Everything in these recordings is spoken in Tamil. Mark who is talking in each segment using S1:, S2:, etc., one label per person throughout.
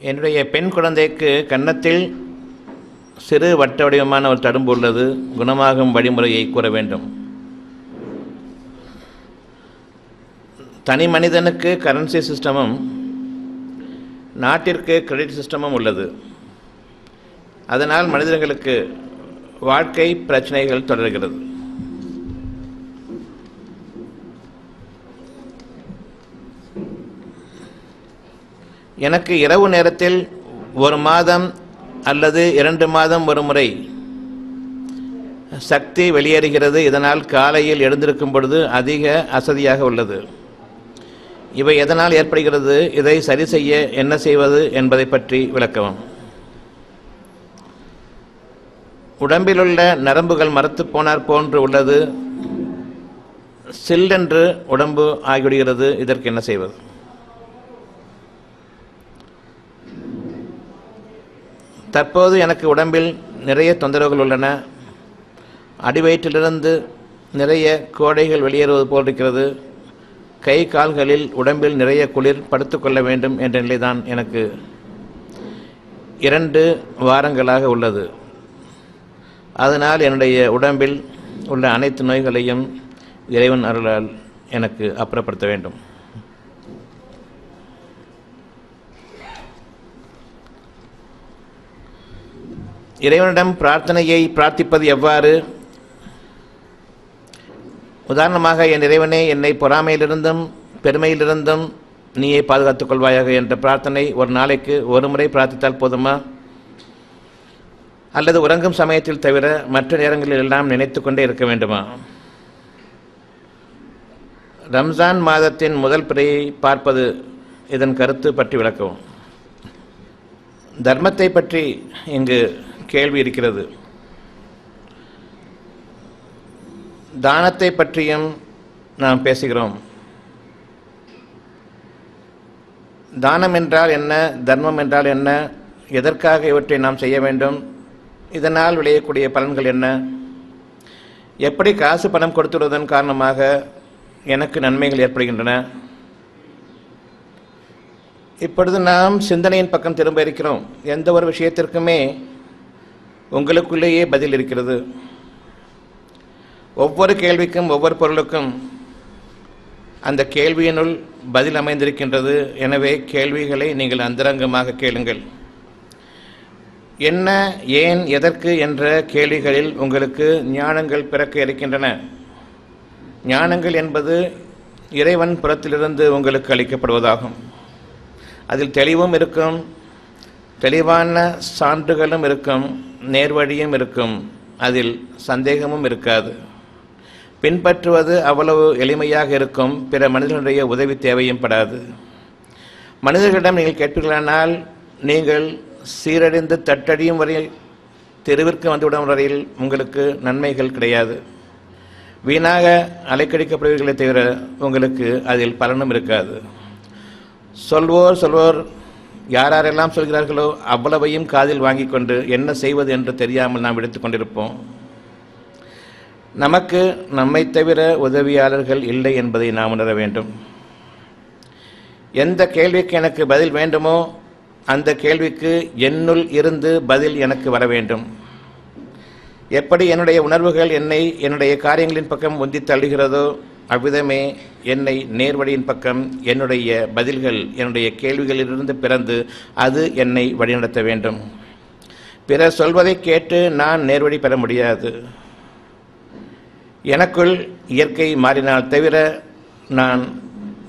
S1: என்னுடைய பெண் குழந்தைக்கு கன்னத்தில் சிறு வட்ட வடிவமான ஒரு தடும்பு உள்ளது. குணமாகும் வழிமுறையை கூற வேண்டும். தனி மனிதனுக்கு கரன்சி சிஸ்டமும் நாட்டிற்கு கிரெடிட் சிஸ்டமும் உள்ளது. அதனால் மனிதர்களுக்கு வாழ்க்கை பிரச்சனைகள் தொடர்கிறது. எனக்கு இரவு நேரத்தில் ஒரு மாதம் அல்லது 2 மாதம் ஒரு முறை சக்தி வெளியேறுகிறது. இதனால் காலையில் எழுந்திருக்கும் பொழுது அதிக அசதியாக உள்ளது. இவை எதனால் ஏற்படுகிறது? இதை சரி செய்ய என்ன செய்வது என்பதை பற்றி விளக்கவும். உடம்பிலுள்ள நரம்புகள் மரத்து போனார் போன்று உள்ளது. சில்லென்று உடம்பு ஆகிவிடுகிறது. இதற்கு என்ன செய்வது? தற்போது எனக்கு உடம்பில் நிறைய தொந்தரவுகள் உள்ளன. அடிவயிற்றிலிருந்து நிறைய கோடைகள் வெளியேறுவது போல் இருக்கிறது. கை கால்களில் உடம்பில் நிறைய குளிர் படுத்துக்கொள்ள வேண்டும் என்ற நிலைதான் எனக்கு 2 வாரங்களாக உள்ளது. அதனால் என்னுடைய உடம்பில் உள்ள அனைத்து நோய்களையும் இறைவன் அருளால் எனக்கு அப்புறப்படுத்த வேண்டும். இறைவனிடம் பிரார்த்திப்பது எவ்வாறு? உதாரணமாக, என் இறைவனே, என்னை பொறாமையிலிருந்தும் பெருமையிலிருந்தும் நீயே பாதுகாத்துக் கொள்வாயாக என்ற பிரார்த்தனை ஒரு நாளைக்கு ஒரு முறை பிரார்த்தித்தால் போதுமா? அல்லது உறங்கும் சமயத்தில் தவிர மற்ற நேரங்களில் எல்லாம் நினைத்து கொண்டே இருக்க வேண்டுமா? ரம்ஜான் மாதத்தின் முதல் பிறையை பார்ப்பது இதன் கருத்து பற்றி விளக்கவும். தர்மத்தை பற்றி இங்கு கேள்வி இருக்கிறது. தானத்தை பற்றியும் நாம் பேசுகிறோம். தானம் என்றால் என்ன? தர்மம் என்றால் என்ன? எதற்காக இவற்றை நாம் செய்ய வேண்டும்? இதனால் விளையக்கூடிய பலன்கள் என்ன? எப்படி காசு பணம் கொடுத்துள்ளதன் காரணமாக எனக்கு நன்மைகள் ஏற்படுகின்றன? இப்பொழுது நாம் சிந்தனையின் பக்கம் திரும்ப இருக்கிறோம். எந்த ஒரு விஷயத்திற்குமே உங்களுக்குள்ளேயே பதில் இருக்கிறது. ஒவ்வொரு கேள்விக்கும் ஒவ்வொரு பொருளுக்கும் அந்த கேள்வியினுள் பதில் அமைந்திருக்கின்றது. எனவே கேள்விகளை நீங்கள் அந்தரங்கமாக கேளுங்கள். என்ன, ஏன், எதற்கு என்ற கேள்விகளில் உங்களுக்கு ஞானங்கள் பிறக்க இருக்கின்றன. ஞானங்கள் என்பது இறைவன் புறத்திலிருந்து உங்களுக்கு அளிக்கப்படுவதாகும். அதில் தெளிவும் இருக்கும், தெளிவான சான்றுகளும் இருக்கும், நேர்வழியும் இருக்கும். அதில் சந்தேகமும் இருக்காது. பின்பற்றுவது அவ்வளவு எளிமையாக இருக்கும். பிற மனிதர்களுடைய உதவி தேவையும் படாது. மனிதர்களிடம் நீங்கள் கேட்பீர்களானால் நீங்கள் சீரழிந்து தட்டடியும் வரையில் தெருவிற்கு வந்துவிடும் வரையில் உங்களுக்கு நன்மைகள் கிடையாது. வீணாக அலைக்கழிக்கப்படுவீர்களே தவிர உங்களுக்கு அதில் பலனும் இருக்காது. சொல்வோர் யாரெல்லாம் சொல்கிறார்களோ அவ்வளவையும் காதில் வாங்கி கொண்டு என்ன செய்வது என்று தெரியாமல் நாம் எடுத்துக்கொண்டிருப்போம். நமக்கு நம்மை தவிர உதவியாளர்கள் இல்லை என்பதை நாம் உணர வேண்டும். எந்த கேள்விக்கு எனக்கு பதில் வேண்டுமோ அந்த கேள்விக்கு என்னுள் இருந்து பதில் எனக்கு வர வேண்டும். எப்படி என்னுடைய உணர்வுகள் என்னை என்னுடைய காரியங்களின் பக்கம் உந்தி தள்ளுகிறதோ அவ்விதமே என்னை நேர்வழியின் பக்கம் என்னுடைய பதில்கள் என்னுடைய கேள்விகளிலிருந்து பிறந்து அது என்னை வழிநடத்த வேண்டும். பிறர் சொல்வதை கேட்டு நான் நேர்வழி பெற முடியாது. எனக்குள் இயற்கை மாறினால் தவிர நான்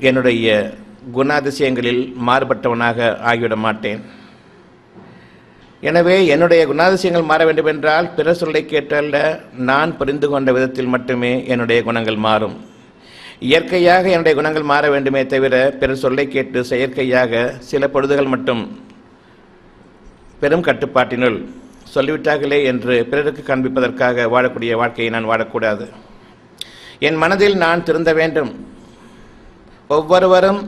S1: என்னுடைய குணாதிசயங்களில் மாறுபட்டவனாக ஆகிவிட மாட்டேன். எனவே என்னுடைய குணாதிசயங்கள் மாற வேண்டும் என்றால் பிறர் சொல்லை கேட்டல்ல, நான் புரிந்து கொண்ட விதத்தில் மட்டுமே என்னுடைய குணங்கள் மாறும். இயற்கையாக என்னுடைய குணங்கள் மாற வேண்டுமே தவிர பிறர் சொல்லை கேட்டு செயற்கையாக சில பொழுதுகள் மட்டும் பெரும் கட்டுப்பாட்டினுள் சொல்லிவிட்டார்களே என்று பிறருக்கு காண்பிப்பதற்காக வாழக்கூடிய வாழ்க்கையை நான் வாழக்கூடாது. என் மனதில் நான் திருந்த வேண்டும். ஒவ்வொருவரும்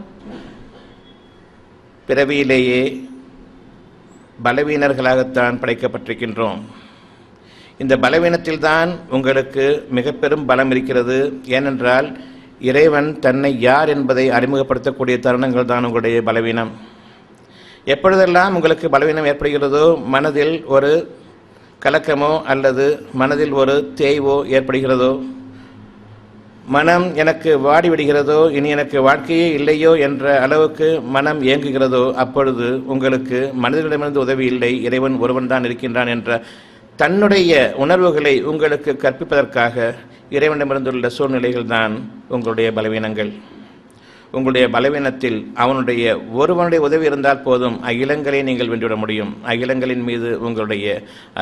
S1: பிறவியிலேயே பலவீனர்களாகத்தான் படைக்கப்பட்டிருக்கின்றோம். இந்த பலவீனத்தில்தான் உங்களுக்கு மிக பெரும் பலம் இருக்கிறது. ஏனென்றால் இறைவன் தன்னை யார் என்பதை அறிமுகப்படுத்தக்கூடிய தருணங்கள் தான் உங்களுடைய பலவீனம். எப்பொழுதெல்லாம் உங்களுக்கு பலவீனம் ஏற்படுகிறதோ, மனதில் ஒரு கலக்கமோ அல்லது மனதில் ஒரு தேய்வோ ஏற்படுகிறதோ, மனம் எனக்கு வாடிவிடுகிறதோ, இனி எனக்கு வாழ்க்கையே இல்லையோ என்ற அளவுக்கு மனம் ஏங்குகிறதோ, அப்பொழுது உங்களுக்கு மனிதனிடமிருந்து உதவி இல்லை, இறைவன் ஒருவன் தான் இருக்கின்றான் என்ற தன்னுடைய உணர்வுகளை உங்களுக்கு கற்பிப்பதற்காக இறைவனிடமிருந்துள்ள சூழ்நிலைகள் தான் உங்களுடைய பலவீனங்கள். உங்களுடைய பலவீனத்தில் அவனுடைய ஒருவனுடைய உதவி இருந்தால் போதும், அகிலங்களை நீங்கள் வென்றுவிட முடியும். அகிலங்களின் மீது உங்களுடைய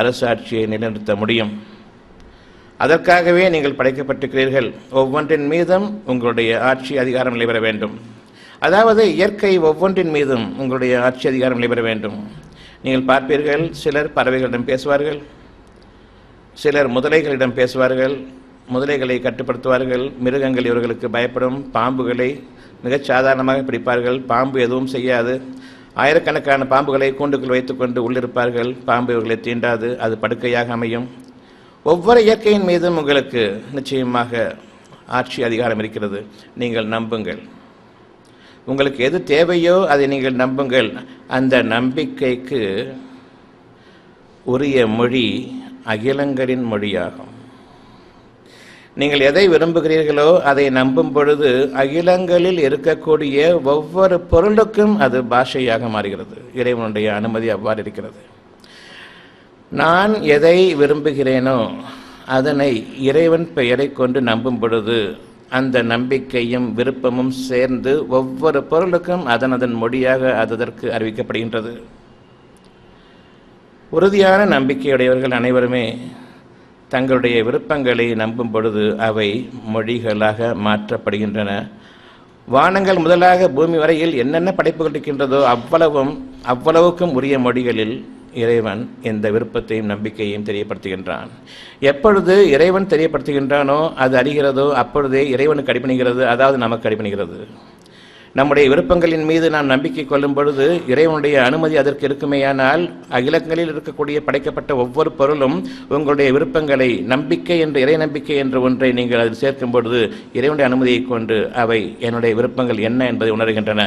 S1: அரசாட்சியை நிலைநிறுத்த முடியும். அதற்காகவே நீங்கள் படைக்கப்பட்டிருக்கிறீர்கள். ஒவ்வொன்றின் மீதும் உங்களுடைய ஆட்சி அதிகாரம் நிலைபெற வேண்டும். அதாவது இயற்கை ஒவ்வொன்றின் மீதும் உங்களுடைய ஆட்சி அதிகாரம் நிலைபெற வேண்டும். நீங்கள் பார்ப்பீர்கள், சிலர் பறவைகளிடம் பேசுவார்கள், சிலர் முதலைகளிடம் பேசுவார்கள், முதலைகளை கட்டுப்படுத்துவார்கள். மிருகங்கள் இவர்களுக்கு பயப்படும். பாம்புகளை மிகச் சாதாரணமாக பிடிப்பார்கள், பாம்பு எதுவும் செய்யாது. ஆயிரக்கணக்கான பாம்புகளை கூண்டுக்குள் வைத்துக்கொண்டு உள்ளிருப்பார்கள், பாம்பு இவர்களை தீண்டாது, அது படுக்கையாக அமையும். ஒவ்வொரு இயற்கையின் மீதும் உங்களுக்கு நிச்சயமாக ஆட்சி அதிகாரம் இருக்கிறது. நீங்கள் நம்புங்கள். உங்களுக்கு எது தேவையோ அதை நீங்கள் நம்புங்கள். அந்த நம்பிக்கைக்கு உரிய மொழி அகிலங்களின் மொழியாகும். நீங்கள் எதை விரும்புகிறீர்களோ அதை நம்பும் பொழுது அகிலங்களில் இருக்கக்கூடிய ஒவ்வொரு பொருளுக்கும் அது பாஷையாக மாறுகிறது. இறைவனுடைய அனுமதி அவ்வாறு இருக்கிறது. நான் எதை விரும்புகிறேனோ அதனை இறைவன் பெயரை கொண்டு நம்பும் பொழுது அந்த நம்பிக்கையும் விருப்பமும் சேர்ந்து ஒவ்வொரு பொருளுக்கும் அதன் மொழியாக அதற்கு அறிவிக்கப்படுகின்றது. உறுதியான நம்பிக்கையுடையவர்கள் அனைவருமே தங்களுடைய விருப்பங்களை நம்பும் பொழுது அவை மொழிகளாக மாற்றப்படுகின்றன. வானங்கள் முதலாக பூமி வரையில் என்னென்ன படைப்புகள் இருக்கின்றதோ அவ்வளவுக்கும் உரிய மொழிகளில் இறைவன் இந்த விருப்பத்தையும் நம்பிக்கையையும் தெரியப்படுத்துகின்றான். எப்பொழுது இறைவன் தெரியப்படுத்துகின்றானோ அது அறிகிறதோ அப்பொழுதே இறைவனுக்கு அடிபணிகிறது, அதாவது நமக்கு அடிபணிகிறது. நம்முடைய விருப்பங்களின் மீது நாம் நம்பிக்கை கொள்ளும் பொழுது இறைவனுடைய அனுமதி அதற்கு இருக்குமேயானால் அகிலங்களில் இருக்கக்கூடிய படைக்கப்பட்ட ஒவ்வொரு பொருளும் உங்களுடைய விருப்பங்களை நம்பிக்கை என்ற இறை நம்பிக்கை என்ற ஒன்றை நீங்கள் அதில் சேர்க்கும் பொழுது இறைவனுடைய அனுமதியை கொண்டு அவை என்னுடைய விருப்பங்கள் என்ன என்பதை உணர்கின்றன.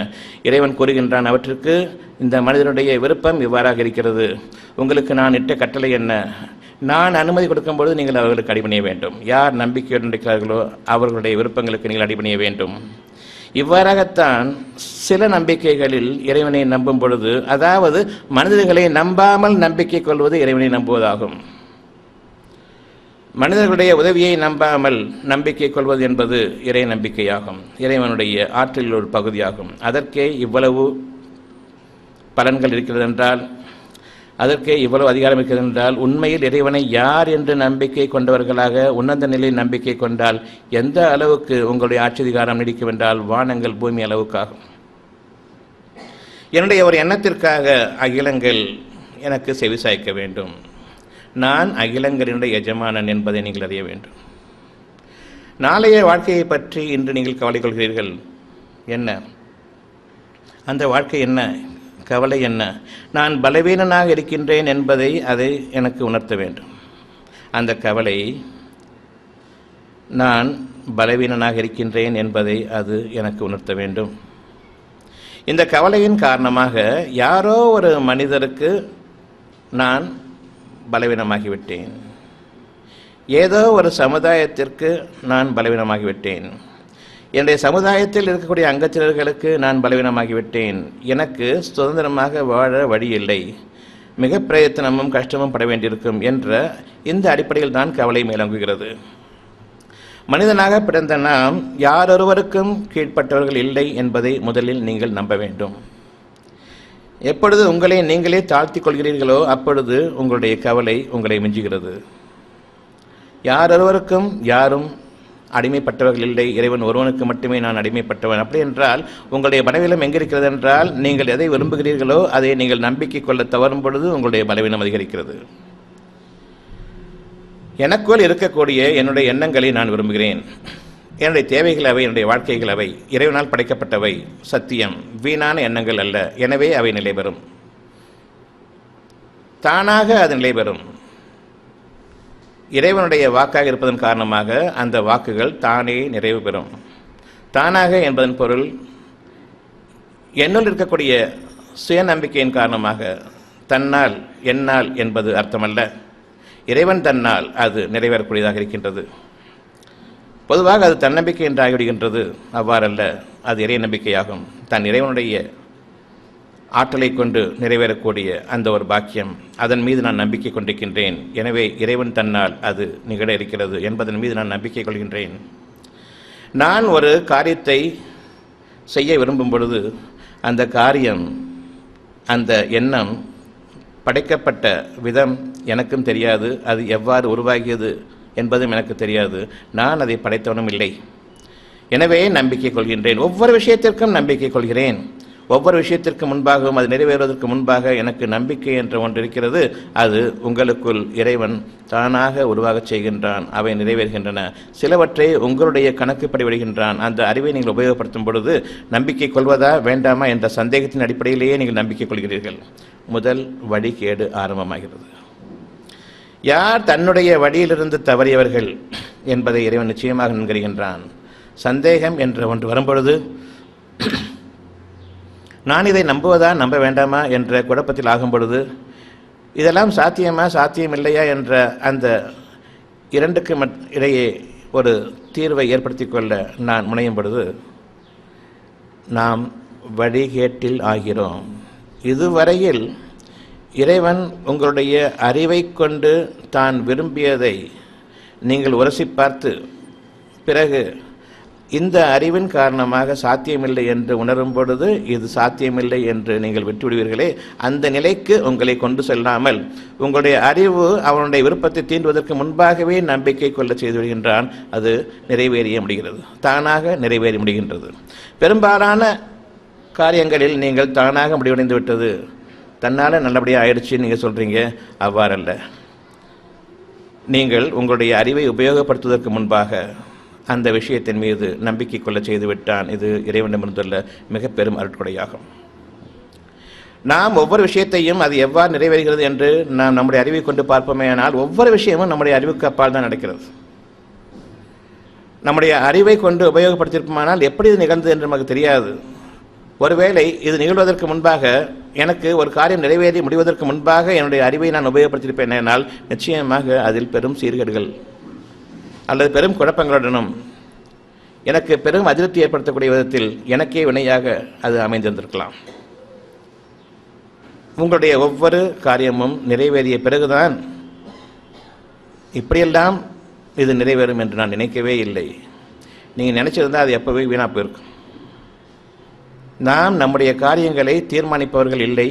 S1: இறைவன் கூறுகின்றான், அவற்றுக்கு இந்த மனிதனுடைய விருப்பம் இவ்வாறாக இருக்கிறது, உங்களுக்கு நான் இட்ட கட்டளை என்ன, நான் அனுமதி கொடுக்கும்பொழுது நீங்கள் அவர்களுக்கு அடிபணிய வேண்டும். யார் நம்பிக்கையுடன் இருக்கிறார்களோ அவர்களுடைய விருப்பங்களுக்கு நீங்கள் அடிபணிய வேண்டும். இவ்வாறாகத்தான் சில நம்பிக்கைகளில் இறைவனை நம்பும் பொழுது, அதாவது மனிதர்களை நம்பாமல் நம்பிக்கை கொள்வது இறைவனை நம்புவதாகும். மனிதர்களுடைய உதவியை நம்பாமல் நம்பிக்கை கொள்வது என்பது இறை நம்பிக்கையாகும், இறைவனுடைய ஆற்றலில் ஒரு பகுதியாகும். அதற்கே இவ்வளவு பலன்கள் இருக்கிறது என்றால், அதற்கே இவ்வளவு அதிகாரம் இருக்கிறது என்றால், உண்மையில் இறைவனை யார் என்று நம்பிக்கை கொண்டவர்களாக உன்னத நிலையில் நம்பிக்கை கொண்டால் எந்த அளவுக்கு உங்களுடைய ஆட்சி அதிகாரம் நீடிக்கும் என்றால் வானங்கள் பூமி அளவுக்காகும். என்னுடைய ஒரு எண்ணத்திற்காக அகிலங்கள் எனக்கு செவிசாய்க்க வேண்டும். நான் அகிலங்களினுடைய எஜமானன் என்பதை நீங்கள் அறிய வேண்டும். நாளைய வாழ்க்கையை பற்றி இன்று நீங்கள் கவலை கொள்கிறீர்கள். என்ன அந்த வாழ்க்கை, என்ன கவலை, என்ன? நான் பலவீனனாக இருக்கின்றேன் என்பதை அதை எனக்கு உணர்த்த வேண்டும். அந்த கவலை நான் பலவீனனாக இருக்கின்றேன் என்பதை அது எனக்கு உணர்த்த வேண்டும். இந்த கவலையின் காரணமாக யாரோ ஒரு மனிதருக்கு நான் பலவீனமாகிவிட்டேன், ஏதோ ஒரு சமுதாயத்திற்கு நான் பலவீனமாகிவிட்டேன், என்னுடைய சமுதாயத்தில் இருக்கக்கூடிய அங்கத்தினர்களுக்கு நான் பலவீனமாகிவிட்டேன், எனக்கு சுதந்திரமாக வாழ வழி இல்லை, மிக பிரயத்தனமும் கஷ்டமும் பட வேண்டியிருக்கும் என்ற இந்த அடிப்படையில் தான் கவலை மேலோங்குகிறது. மனிதனாக பிறந்த நாம் யாரொருவருக்கும் கீழ்ப்பட்டவர்கள் இல்லை என்பதை முதலில் நீங்கள் நம்ப வேண்டும். எப்பொழுது உங்களை நீங்களே தாழ்த்திக் கொள்கிறீர்களோ அப்பொழுது உங்களுடைய கவலை உங்களை மிஞ்சுகிறது. யாரொருவருக்கும் யாரும் அடிமைப்பட்டவர்கள் இல்லை, இறைவன் ஒருவனுக்கு மட்டுமே நான் அடிமைப்பட்டவன். அப்படி என்றால் உங்களுடைய பலவீனம் எங்கிருக்கிறது என்றால், நீங்கள் எதை விரும்புகிறீர்களோ அதை நீங்கள் நம்பிக்கை கொள்ள தவறும் பொழுது உங்களுடைய பலவீனம் அதிகரிக்கிறது. எனக்குள் இருக்கக்கூடிய என்னுடைய எண்ணங்களை நான் விரும்புகிறேன், என்னுடைய தேவைகள் அவை, என்னுடைய வாழ்க்கைகள் அவை, இறைவனால் படைக்கப்பட்டவை, சத்தியம், வீணான எண்ணங்கள் அல்ல. எனவே அவை நிலை பெறும், தானாக அது நிலை பெறும். இறைவனுடைய வாக்காக இருப்பதன் காரணமாக அந்த வாக்குகள் தானே நிறைவு பெறும். தானாக என்பதன் பொருள் என்னுள் இருக்கக்கூடிய சுயநம்பிக்கையின் காரணமாக தன்னால் என்னால் என்பது அர்த்தமல்ல. இறைவன் தன்னால் அது நிறைவேறக்கூடியதாக இருக்கின்றது. பொதுவாக அது தன்னம்பிக்கை என்று ஆகிவிடுகின்றது. அவ்வாறல்ல, அது இறை நம்பிக்கையாகும். தன் இறைவனுடைய ஆற்றலை கொண்டு நிறைவேறக்கூடிய அந்த ஒரு பாக்கியம், அதன் மீது நான் நம்பிக்கை கொண்டிருக்கின்றேன். எனவே இறைவன் தன்னால் அது நிகழ இருக்கிறது என்பதன் மீது நான் நம்பிக்கை கொள்கின்றேன். நான் ஒரு காரியத்தை செய்ய விரும்பும் பொழுது அந்த காரியம், அந்த எண்ணம் படைக்கப்பட்ட விதம் எனக்கும் தெரியாது, அது எவ்வாறு உருவாகியது என்பதும் எனக்கு தெரியாது. நான் அதை படைத்தவனும் இல்லை. எனவே நம்பிக்கை கொள்கின்றேன். ஒவ்வொரு விஷயத்திற்கும் நம்பிக்கை கொள்கிறேன். ஒவ்வொரு விஷயத்திற்கு முன்பாகவும் அது நிறைவேறுவதற்கு முன்பாக எனக்கு நம்பிக்கை என்ற ஒன்று இருக்கிறது. அது உங்களுக்குள் இறைவன் தானாக உருவாகச் செய்கின்றான். அவை நிறைவேறுகின்றன. சிலவற்றை உங்களுடைய கணக்குப்படி விடுகின்றான். அந்த அறிவை நீங்கள் உபயோகப்படுத்தும் பொழுது நம்பிக்கை கொள்வதா வேண்டாமா என்ற சந்தேகத்தின் அடிப்படையிலேயே நீங்கள் நம்பிக்கை கொள்கிறீர்கள். முதல் வழிகேடு ஆரம்பமாகிறது. யார் தன்னுடைய வழியிலிருந்து தவறியவர்கள் என்பதை இறைவன் நிச்சயமாக நன்கறிகின்றான். சந்தேகம் என்ற ஒன்று வரும்பொழுது நான் இதை நம்புவதா நம்ப வேண்டாமா என்ற குழப்பத்தில் ஆகும் பொழுது, இதெல்லாம் சாத்தியமா சாத்தியம் இல்லையா என்ற அந்த இரண்டுக்கு இடையே ஒரு தீர்வை ஏற்படுத்தி கொள்ள நான் முனையும் பொழுது நாம் வழிகேட்டில் ஆகிறோம். இதுவரையில் இறைவன் உங்களுடைய அறிவை கொண்டு தான் விரும்பியதை நீங்கள் உரசி பார்த்து பிறகு இந்த அறிவின் காரணமாக சாத்தியமில்லை என்று உணரும் பொழுது இது சாத்தியமில்லை என்று நீங்கள் விட்டுவிடுவீர்களே, அந்த நிலைக்கு உங்களை கொண்டு செல்லாமல் உங்களுடைய அறிவு அவனுடைய விருப்பத்தை தீண்டுவதற்கு முன்பாகவே நம்பிக்கை கொள்ள செய்து விடுகின்றான். அது நிறைவேறிய முடிகிறது, தானாக நிறைவேறி முடிகின்றது. பெரும்பாலான காரியங்களில் நீங்கள் தானாக முடிவடைந்து விட்டது, தன்னால் நல்லபடியாக ஆயிடுச்சுன்னு நீங்கள் சொல்கிறீங்க. அவ்வாறல்ல. நீங்கள் உங்களுடைய அறிவை உபயோகப்படுத்துவதற்கு முன்பாக அந்த விஷயத்தின் மீது நம்பிக்கை கொள்ள செய்து விட்டான். இது இறைவனிடமிருந்துள்ள மிக பெரும் அருட்கொடையாகும். நாம் ஒவ்வொரு விஷயத்தையும் அது எவ்வாறு நிறைவேறுகிறது என்று நாம் நம்முடைய அறிவை கொண்டு பார்ப்போமே, ஆனால் ஒவ்வொரு விஷயமும் நம்முடைய அறிவுக்கு அப்பால் தான் நடக்கிறது. நம்முடைய அறிவை கொண்டு உபயோகப்படுத்தியிருப்போமானால் எப்படி இது நிகழ்ந்தது என்று நமக்கு தெரியாது. ஒருவேளை இது நிகழ்வதற்கு முன்பாக, எனக்கு ஒரு காரியம் நிறைவேறி முடிவதற்கு முன்பாக என்னுடைய அறிவை நான் உபயோகப்படுத்தியிருப்பேன் என்னால் நிச்சயமாக அதில் பெரும் சீர்கேடுகள் அல்லது பெரும் குழப்பங்களுடனும் எனக்கு பெரும் அதிருப்தி ஏற்படுத்தக்கூடிய விதத்தில் எனக்கே வினையாக அது அமைந்திருந்திருக்கலாம். உங்களுடைய ஒவ்வொரு காரியமும் நிறைவேறிய பிறகுதான் இப்படியெல்லாம் இது நிறைவேறும் என்று நான் நினைக்கவே இல்லை. நீங்கள் நினைச்சிருந்தால் அது எப்போவே வீணாக போயிருக்கும். நாம் நம்முடைய காரியங்களை தீர்மானிப்பவர்கள் இல்லை.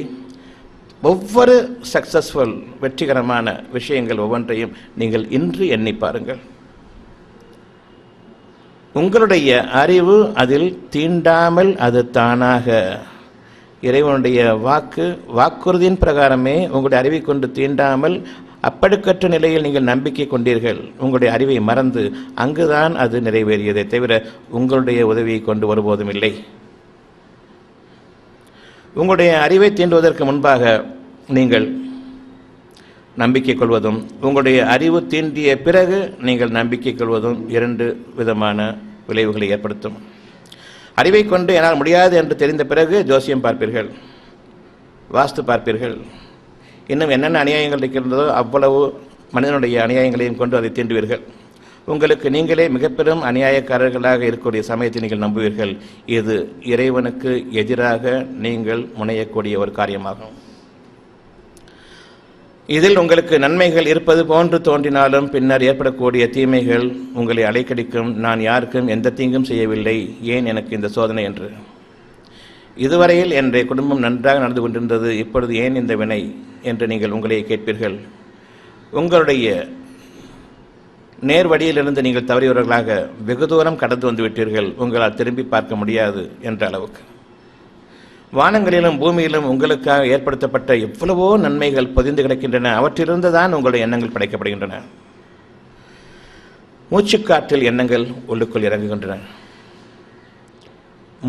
S1: ஒவ்வொரு சக்சஸ்ஃபுல் வெற்றிகரமான விஷயங்கள் ஒவ்வொன்றையும் நீங்கள் இன்று எண்ணி பாருங்கள். உங்களுடைய அறிவு அதில் தீண்டாமல் அது தானாக இறைவனுடைய வாக்குறுதியின் பிரகாரமே உங்களுடைய அறிவை கொண்டு தீண்டாமல் அப்படிக்கற்ற நிலையில் நீங்கள் நம்பிக்கை கொண்டீர்கள். உங்களுடைய அறிவை மறந்து அங்குதான் அது நிறைவேறியதை தவிர உங்களுடைய உதவியை கொண்டு ஒருபோதும் இல்லை. உங்களுடைய அறிவை தீண்டுவதற்கு முன்பாக நீங்கள் நம்பிக்கை கொள்வதும் உங்களுடைய அறிவு தீண்டிய பிறகு நீங்கள் நம்பிக்கை கொள்வதும் இரண்டு விதமான விளைவுகளை ஏற்படுத்தும். அறிவை கொண்டு என்னால் முடியாது என்று தெரிந்த பிறகு ஜோசியம் பார்ப்பீர்கள், வாஸ்து பார்ப்பீர்கள், இன்னும் என்னென்ன அநியாயங்கள் இருக்கின்றதோ அவ்வளவு மனிதனுடைய அநியாயங்களையும் கொண்டு அதை தீண்டுவீர்கள். உங்களுக்கு நீங்களே மிக பெரும் அநியாயக்காரர்களாக இருக்கக்கூடிய சமயத்தை நீங்கள் நம்புவீர்கள். இது இறைவனுக்கு எதிராக நீங்கள் முனையக்கூடிய ஒரு காரியமாகும். இதில் உங்களுக்கு நன்மைகள் இருப்பது போன்று தோன்றினாலும் பின்னர் ஏற்படக்கூடிய தீமைகள் உங்களை அலைக்கடிக்கும். நான் யாருக்கும் எந்த தீங்கும் செய்யவில்லை, ஏன் எனக்கு இந்த சோதனை என்று. இதுவரையில் என்னுடைய குடும்பம் நன்றாக நடந்து கொண்டிருந்தது, இப்பொழுது ஏன் இந்த வினை என்று நீங்கள் உங்களையே கேட்பீர்கள். உங்களுடைய நேர்வழியிலிருந்து நீங்கள் தவறியவர்களாக வெகு தூரம் கடந்து வந்து விட்டீர்கள். உங்களால் திரும்பி பார்க்க முடியாது என்ற அளவுக்கு. வானங்களிலும் பூமியிலும் உங்களுக்காக ஏற்படுத்தப்பட்ட எவ்வளவோ நன்மைகள் பொதிந்து கிடக்கின்றன. அவற்றிலிருந்து தான் உங்களுடைய எண்ணங்கள் படைக்கப்படுகின்றன. மூச்சுக்காற்றில் எண்ணங்கள் உள்ளுக்குள் இறங்குகின்றன.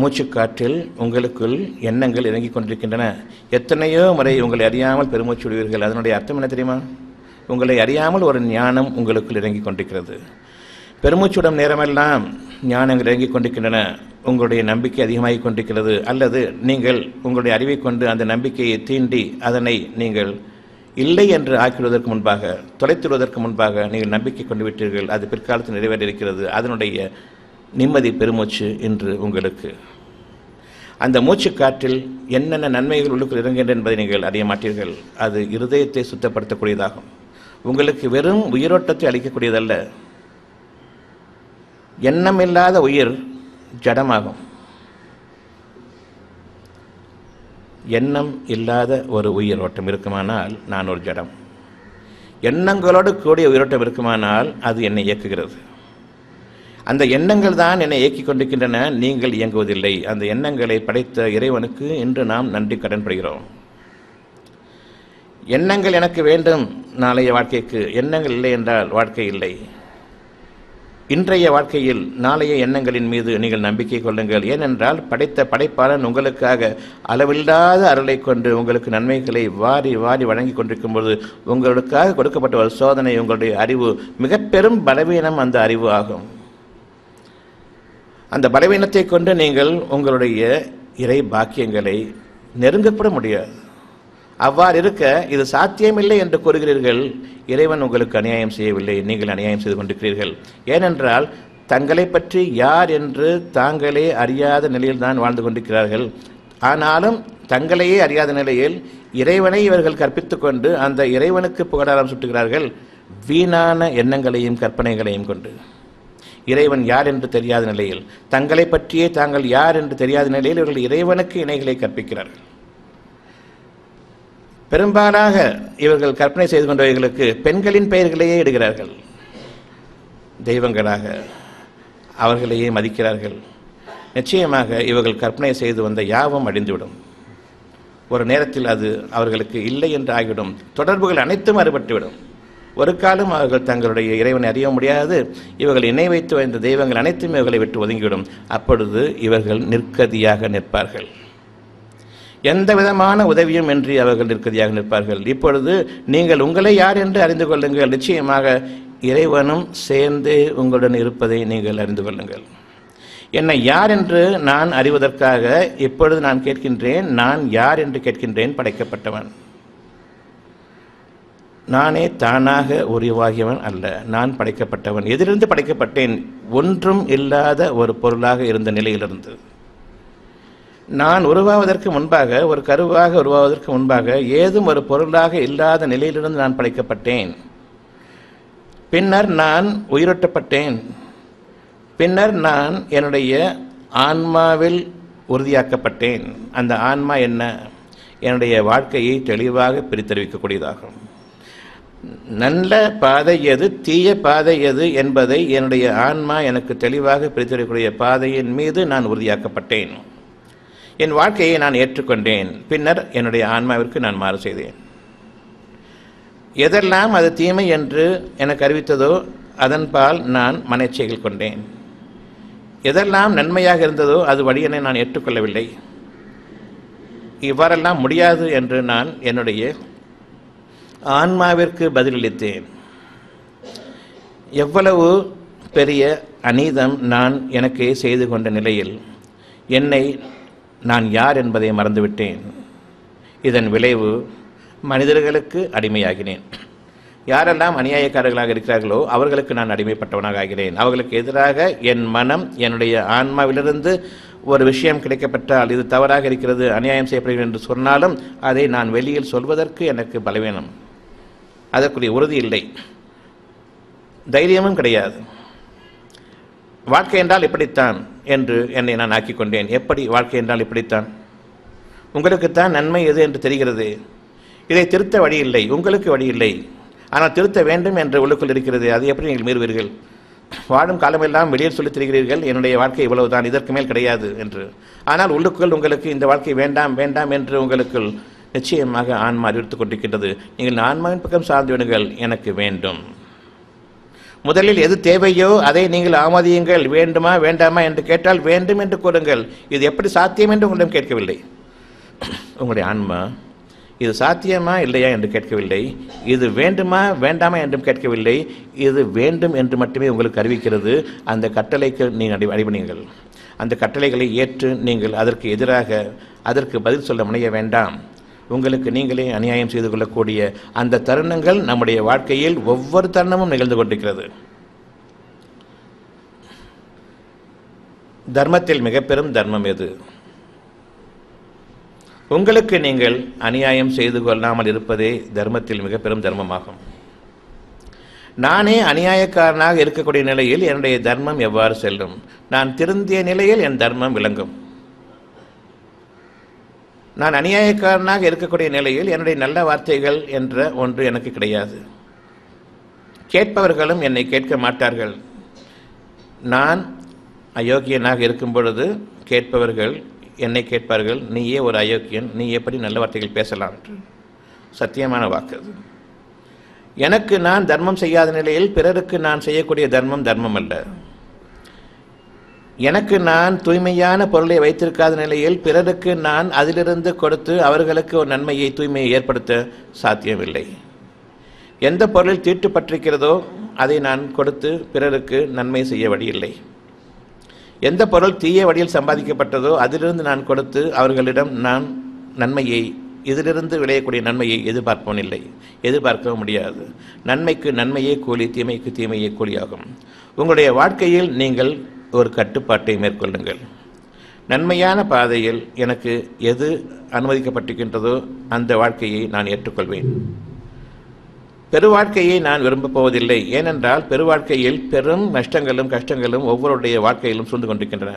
S1: மூச்சுக்காற்றில் உங்களுக்குள் எண்ணங்கள் இறங்கிக் கொண்டிருக்கின்றன. எத்தனையோ முறை உங்களை அறியாமல் பெருமூச்சு விடுவீர்கள். அதனுடைய அர்த்தம் என்ன தெரியுமா? உங்களை அறியாமல் ஒரு ஞானம் உங்களுக்குள் இறங்கிக் கொண்டிருக்கிறது. பெருமூச்சுடன் நேரமெல்லாம் ஞானங்கள் இறங்கிக் கொண்டிருக்கின்றன, உங்களுடைய நம்பிக்கை அதிகமாகிக் கொண்டிருக்கிறது, அல்லது நீங்கள் உங்களுடைய அறிவை கொண்டு அந்த நம்பிக்கையை தீண்டி அதனை நீங்கள் இல்லை என்று ஆக்கிவிடுவதற்கு முன்பாக, தொலைத்துவிடுவதற்கு முன்பாக நீங்கள் நம்பிக்கை கொண்டு விட்டீர்கள். அது பிற்காலத்தில் நிறைவேற இருக்கிறது. அதனுடைய நிம்மதி பெருமூச்சு இன்று உங்களுக்கு. அந்த மூச்சு காற்றில் என்னென்ன நன்மைகள் உள்ளுக்குள் இறங்குகின்றன என்பதை நீங்கள் அறிய மாட்டீர்கள். அது இருதயத்தை சுத்தப்படுத்தக்கூடியதாகும். உங்களுக்கு வெறும் உயிரோட்டத்தை அளிக்கக்கூடியதல்ல. எண்ணம் இல்லாத உயிர் ஜடமாகும். எண்ணம் இல்லாத ஒரு உயிரோட்டம் இருக்குமானால் நான் ஒரு ஜடம். எண்ணங்களோடு கூடிய உயிரோட்டம் இருக்குமானால் அது என்னை இயக்குகிறது. அந்த எண்ணங்கள் தான் என்னை இயக்கிக் கொண்டிருக்கின்றன, நீங்கள் இயங்குவதில்லை. அந்த எண்ணங்களை படைத்த இறைவனுக்கு இன்று நாம் நன்றி கடன்படுகிறோம். எண்ணங்கள் எனக்கு வேண்டும் நாளைய வாழ்க்கைக்கு. எண்ணங்கள் இல்லை என்றால் வாழ்க்கை இல்லை. இன்றைய வாழ்க்கையில் நாளைய எண்ணங்களின் மீது நீங்கள் நம்பிக்கை கொள்ளுங்கள். ஏனென்றால் படைத்த படைப்பாளன் உங்களுக்காக அளவில்லாத அருளை கொண்டு உங்களுக்கு நன்மைகளை வாரி வாரி வழங்கி கொண்டிருக்கும் பொழுது உங்களுக்காக கொடுக்கப்பட்ட ஒரு சோதனை உங்களுடைய அறிவு மிக பெரும் பலவீனம். அந்த அறிவு ஆகும். அந்த பலவீனத்தை கொண்டு நீங்கள் உங்களுடைய இறை பாக்கியங்களை நெருங்கக்கூட முடியாது. அவ்வாறு இருக்க இது சாத்தியமில்லை என்று கூறுகிறீர்கள். இறைவன் உங்களுக்கு அநியாயம் செய்யவில்லை, நீங்கள் அநியாயம் செய்து கொண்டிருக்கிறீர்கள். ஏனென்றால் தங்களை பற்றி யார் என்று தாங்களே அறியாத நிலையில் தான் வாழ்ந்து கொண்டிருக்கிறார்கள். ஆனாலும் தங்களையே அறியாத நிலையில் இறைவனை இவர்கள் கற்பித்து கொண்டு அந்த இறைவனுக்கு புகழாரம் சுட்டுகிறார்கள், வீணான எண்ணங்களையும் கற்பனைகளையும் கொண்டு. இறைவன் யார் என்று தெரியாத நிலையில், தங்களை பற்றியே தாங்கள் யார் என்று தெரியாத நிலையில் இவர்கள் இறைவனுக்கு இணைகளை கற்பிக்கிறார்கள். பெரும்பாலாக இவர்கள் கற்பனை செய்து கொண்டவர்களுக்கு பெண்களின் பெயர்களையே இடுகிறார்கள். தெய்வங்களாக அவர்களையே மதிக்கிறார்கள். நிச்சயமாக இவர்கள் கற்பனை செய்து வந்த யாவும் அழிந்துவிடும். ஒரு நேரத்தில் அது அவர்களுக்கு இல்லை என்று ஆகிவிடும். தொடர்புகள் அனைத்தும் அறுபட்டுவிடும். ஒரு காலம் அவர்கள் தங்களுடைய இறைவனை அறிய முடியாது. இவர்கள் இணை வைத்து வந்த தெய்வங்கள் அனைத்தும் இவர்களை விட்டு ஒதுங்கிவிடும். அப்பொழுது இவர்கள் நிற்கதியாக நிற்பார்கள். எந்த விதமான உதவியும் இன்றி அவர்கள் நிற்கதியாக நிற்பார்கள். இப்பொழுது நீங்கள் உங்களை யார் என்று அறிந்து கொள்ளுங்கள். நிச்சயமாக இறைவனும் சேர்ந்து உங்களுடன் இருப்பதை நீங்கள் அறிந்து கொள்ளுங்கள். என்னை யார் என்று நான் அறிவதற்காக இப்பொழுது நான் கேட்கின்றேன். நான் யார் என்று கேட்கின்றேன்? படைக்கப்பட்டவன். நானே தானாக உருவாகியவன் அல்ல, நான் படைக்கப்பட்டவன். எதிலிருந்து படைக்கப்பட்டேன்? ஒன்றும் இல்லாத ஒரு பொருளாக இருந்த நிலையிலிருந்து. நான் உருவாவதற்கு முன்பாக, ஒரு கருவாக உருவாவதற்கு முன்பாக ஏதும் ஒரு பொருளாக இல்லாத நிலையிலிருந்து நான் படைக்கப்பட்டேன். பின்னர் நான் உயிரோட்டப்பட்டேன். பின்னர் நான் என்னுடைய ஆன்மாவில் உறுதியாக்கப்பட்டேன். அந்த ஆன்மா என்ன? என்னுடைய வாழ்க்கையை தெளிவாக பிரித்தறிவிக்கக்கூடியதாகும். நல்ல பாதை எது, தீய பாதை எது என்பதை என்னுடைய ஆன்மா எனக்கு தெளிவாக பிரித்தறியக்கூடிய பாதையின் மீது நான் உறுதியாக்கப்பட்டேன். என் வாழ்க்கையை நான் ஏற்றுக்கொண்டேன். பின்னர் என்னுடைய ஆன்மாவிற்கு நான் மாறு செய்தேன். எதெல்லாம் அது தீமை என்று எனக்கு அறிவித்ததோ அதன்பால் நான் மனச்செயல் கொண்டேன். எதெல்லாம் நன்மையாக இருந்ததோ அது வழியனை நான் ஏற்றுக்கொள்ளவில்லை. இவ்வாறெல்லாம் முடியாது என்று நான் என்னுடைய ஆன்மாவிற்கு பதிலளித்தேன். எவ்வளவு பெரிய அநீதம் நான் எனக்கே செய்து கொண்ட நிலையில் என்னை நான் யார் என்பதை மறந்துவிட்டேன். இதன் விளைவு மனிதர்களுக்கு அடிமையாகினேன். யாரெல்லாம் அநியாயக்காரர்களாக இருக்கிறார்களோ அவர்களுக்கு நான் அடிமைப்பட்டவனாக ஆகிறேன். அவர்களுக்கு எதிராக என் மனம், என்னுடைய ஆன்மாவிலிருந்து ஒரு விஷயம் கிடைக்கப்பட்டால் இது தவறாக இருக்கிறது, அநியாயம் செய்யப்படுகிறது என்று சொன்னாலும் அதை நான் வெளியில் சொல்வதற்கு எனக்கு பலவீனம், அதற்குரிய உறுதி இல்லை, தைரியமும் கிடையாது. வாழ்க்கை என்றால் இப்படித்தான் என்று என்னை நான் ஆக்கிக் கொண்டேன். எப்படி வாழ்க்கை என்றால் இப்படித்தான்? உங்களுக்குத்தான் நன்மை எது என்று தெரிகிறது. இதை திருத்த வழி இல்லை, உங்களுக்கு வழி இல்லை. ஆனால் திருத்த வேண்டும் என்று உள்ளுக்குள் இருக்கிறது. அதை எப்படி நீங்கள் மீறுவீர்கள்? வாழும் காலமெல்லாம் வெளியில் சொல்லித் தெரிகிறீர்கள், என்னுடைய வாழ்க்கை இவ்வளவுதான், இதற்கு மேல் கிடையாது என்று. ஆனால் உள்ளுக்குள் உங்களுக்கு இந்த வாழ்க்கை வேண்டாம் வேண்டாம் என்று உங்களுக்குள் நிச்சயமாக ஆன்மா அறிவித்துக் கொண்டிருக்கின்றது. நீங்கள் ஆன்மாவின் பக்கம் சார்ந்து விடுங்கள். எனக்கு வேண்டும். முதலில் எது தேவையோ அதை நீங்கள் ஆமதியுங்கள். வேண்டுமா வேண்டாமா என்று கேட்டால் வேண்டும் என்று கூறுங்கள். இது எப்படி சாத்தியம் என்று உங்களிடம் கேட்கவில்லை. உங்களுடைய ஆன்மா இது சாத்தியமா இல்லையா என்று கேட்கவில்லை, இது வேண்டுமா வேண்டாமா என்றும் கேட்கவில்லை, இது வேண்டும் என்று மட்டுமே உங்களுக்கு அறிவிக்கிறது. அந்த கட்டளைக்கு நீங்கள் அடிபணியுங்கள். அந்த கட்டளைகளை ஏற்று நீங்கள் அதற்கு எதிராக அதற்கு பதில் சொல்ல முனைய வேண்டாம். உங்களுக்கு நீங்களே அநியாயம் செய்து கொள்ளக்கூடிய அந்த தருணங்கள் நம்முடைய வாழ்க்கையில் ஒவ்வொரு தருணமும் நிகழ்ந்து கொண்டிருக்கிறது. தர்மத்தில் மிக பெரும் தர்மம் எது? உங்களுக்கு நீங்கள் அநியாயம் செய்து கொள்ளாமல் இருப்பதே தர்மத்தில் மிக பெரும் தர்மமாகும். நானே அநியாயக்காரனாக இருக்கக்கூடிய நிலையில் என்னுடைய தர்மம் எவ்வாறு செல்லும்? நான் திருந்திய நிலையில் என் தர்மம் விளங்கும். நான் அநியாயக்காரனாக இருக்கக்கூடிய நிலையில் என்னுடைய நல்ல வார்த்தைகள் என்ற ஒன்று எனக்கு கிடையாது. கேட்பவர்களும் என்னை கேட்க மாட்டார்கள். நான் அயோக்கியனாக இருக்கும் பொழுது கேட்பவர்கள் என்னை கேட்பார்கள், நீயே ஒரு அயோக்கியன், நீ எப்படி நல்ல வார்த்தைகள் பேசலாம் என்று. சத்தியமான வாக்கு அது. எனக்கு நான் தர்மம் செய்யாத நிலையில் பிறருக்கு நான் செய்யக்கூடிய தர்மம் தர்மம் அல்ல. எனக்கு நான் தூய்மையான பொருளை வைத்திருக்காத நிலையில் பிறருக்கு நான் அதிலிருந்து கொடுத்து அவர்களுக்கு ஒரு நன்மையை தூய்மையை ஏற்படுத்த சாத்தியமில்லை. எந்த பொருளில் தீட்டுப்பட்டிருக்கிறதோ அதை நான் கொடுத்து பிறருக்கு நன்மை செய்ய வழியில்லை. எந்த பொருள் தீய வழியில் சம்பாதிக்கப்பட்டதோ அதிலிருந்து நான் கொடுத்து அவர்களிடம் நான் நன்மையை, இதிலிருந்து விளையக்கூடிய நன்மையை எதிர்பார்க்கவும் முடியாது. நன்மைக்கு நன்மையே கூலி, தீமைக்கு தீமையே கூலியாகும். உங்களுடைய வாழ்க்கையில் நீங்கள் ஒரு கட்டுப்பாட்டை மேற்கொள்ளுங்கள். நன்மையான பாதையில் எனக்கு எது அனுமதிக்கப்பட்டிருக்கின்றதோ அந்த வாழ்க்கையை நான் ஏற்றுக்கொள்வேன். பெரு வாழ்க்கையை நான் விரும்பப் போவதில்லை. ஏனென்றால் பெரு வாழ்க்கையில் பெரும் நஷ்டங்களும் கஷ்டங்களும் ஒவ்வொருடைய வாழ்க்கையிலும் சூழ்ந்து கொண்டிருக்கின்றன.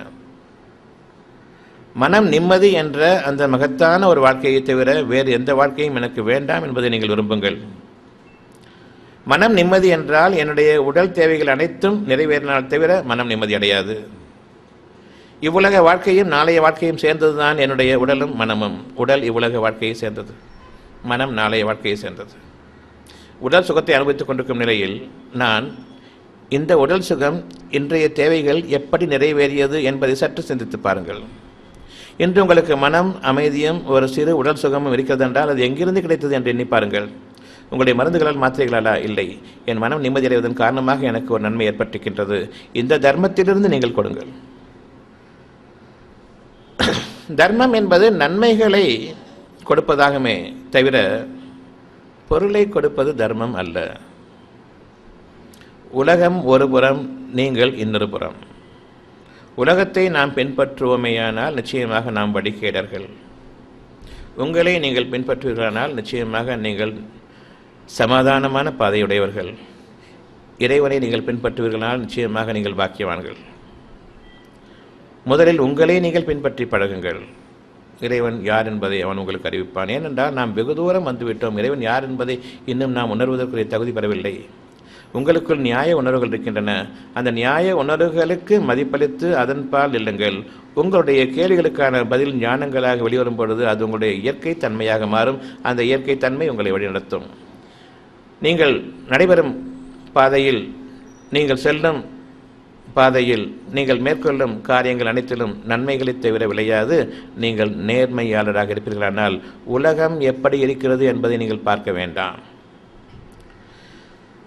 S1: மனம் நிம்மதி என்ற அந்த மகத்தான ஒரு வாழ்க்கையை தவிர வேறு எந்த வாழ்க்கையும் எனக்கு வேண்டாம் என்பதை நீங்கள் விரும்புங்கள். மனம் நிம்மதி என்றால் என்னுடைய உடல் தேவைகள் அனைத்தும் நிறைவேறினால் தவிர மனம் நிம்மதி அடையாது. இவ்வுலக வாழ்க்கையும் நாளைய வாழ்க்கையும் சேர்ந்ததுதான் என்னுடைய உடலும் மனமும். உடல் இவ்வுலக வாழ்க்கையை சேர்ந்தது, மனம் நாளைய வாழ்க்கையை சேர்ந்தது. உடல் சுகத்தை அனுபவித்துக் கொண்டிருக்கும் நிலையில் நான் இந்த உடல் சுகம் இன்றைய தேவைகள் எப்படி நிறைவேறியது என்பதை சற்று சிந்தித்து பாருங்கள். இன்று உங்களுக்கு மனம் அமைதியும் ஒரு சிறு உடல் சுகமும் இருக்கிறது என்றால் அது எங்கிருந்து கிடைத்தது என்று எண்ணி பாருங்கள். உங்களுடைய மருந்துகளால் மாத்திரைகளாலா? இல்லை. என் மனம் நிம்மதியடைவதன் காரணமாக எனக்கு ஒரு நன்மை ஏற்பட்டிருக்கின்றது. இந்த தர்மத்திலிருந்து நீங்கள் கொடுங்கள். தர்மம் என்பது நன்மைகளை கொடுப்பதாகவே தவிர பொருளை கொடுப்பது தர்மம் அல்ல. உலகம் ஒரு புறம், நீங்கள் இன்னொரு புறம். உலகத்தை நாம் பின்பற்றுவோமேயானால் நிச்சயமாக நாம் வழிகேடர்கள். உங்களை நீங்கள் பின்பற்றுவீர்களானால் நிச்சயமாக நீங்கள் சமாதானமான பாதையுடையவர்கள். இறைவனை நீங்கள் பின்பற்றுவீர்களானால் நிச்சயமாக நீங்கள் பாக்கியவான்கள். முதலில் உங்களை நீங்கள் பின்பற்றி பழகுங்கள். இறைவன் யார் என்பதை அவன் உங்களுக்கு அறிவிப்பான். ஏனென்றால் நாம் வெகு தூரம் வந்துவிட்டோம். இறைவன் யார் என்பதை இன்னும் நாம் உணர்வதற்குரிய தகுதி பெறவில்லை. உங்களுக்குள் நியாய உணர்வுகள் இருக்கின்றன. அந்த நியாய உணர்வுகளுக்கு மதிப்பளித்து அதன் பால் இல்லுங்கள். உங்களுடைய கேள்விகளுக்கான பதில் ஞானங்களாக வெளிவரும் பொழுது அது உங்களுடைய இயற்கை தன்மையாக மாறும். அந்த இயற்கை தன்மை உங்களை வழிநடத்தும். நீங்கள் நடைபெறும் பாதையில், நீங்கள் செல்லும் பாதையில், நீங்கள் மேற்கொள்ளும் காரியங்கள் அனைத்திலும் நன்மைகளை தவிர விளையாது. நீங்கள் நேர்மையாளராக இருப்பீர்களானால் உலகம் எப்படி இருக்கிறது என்பதை நீங்கள் பார்க்க வேண்டாம்.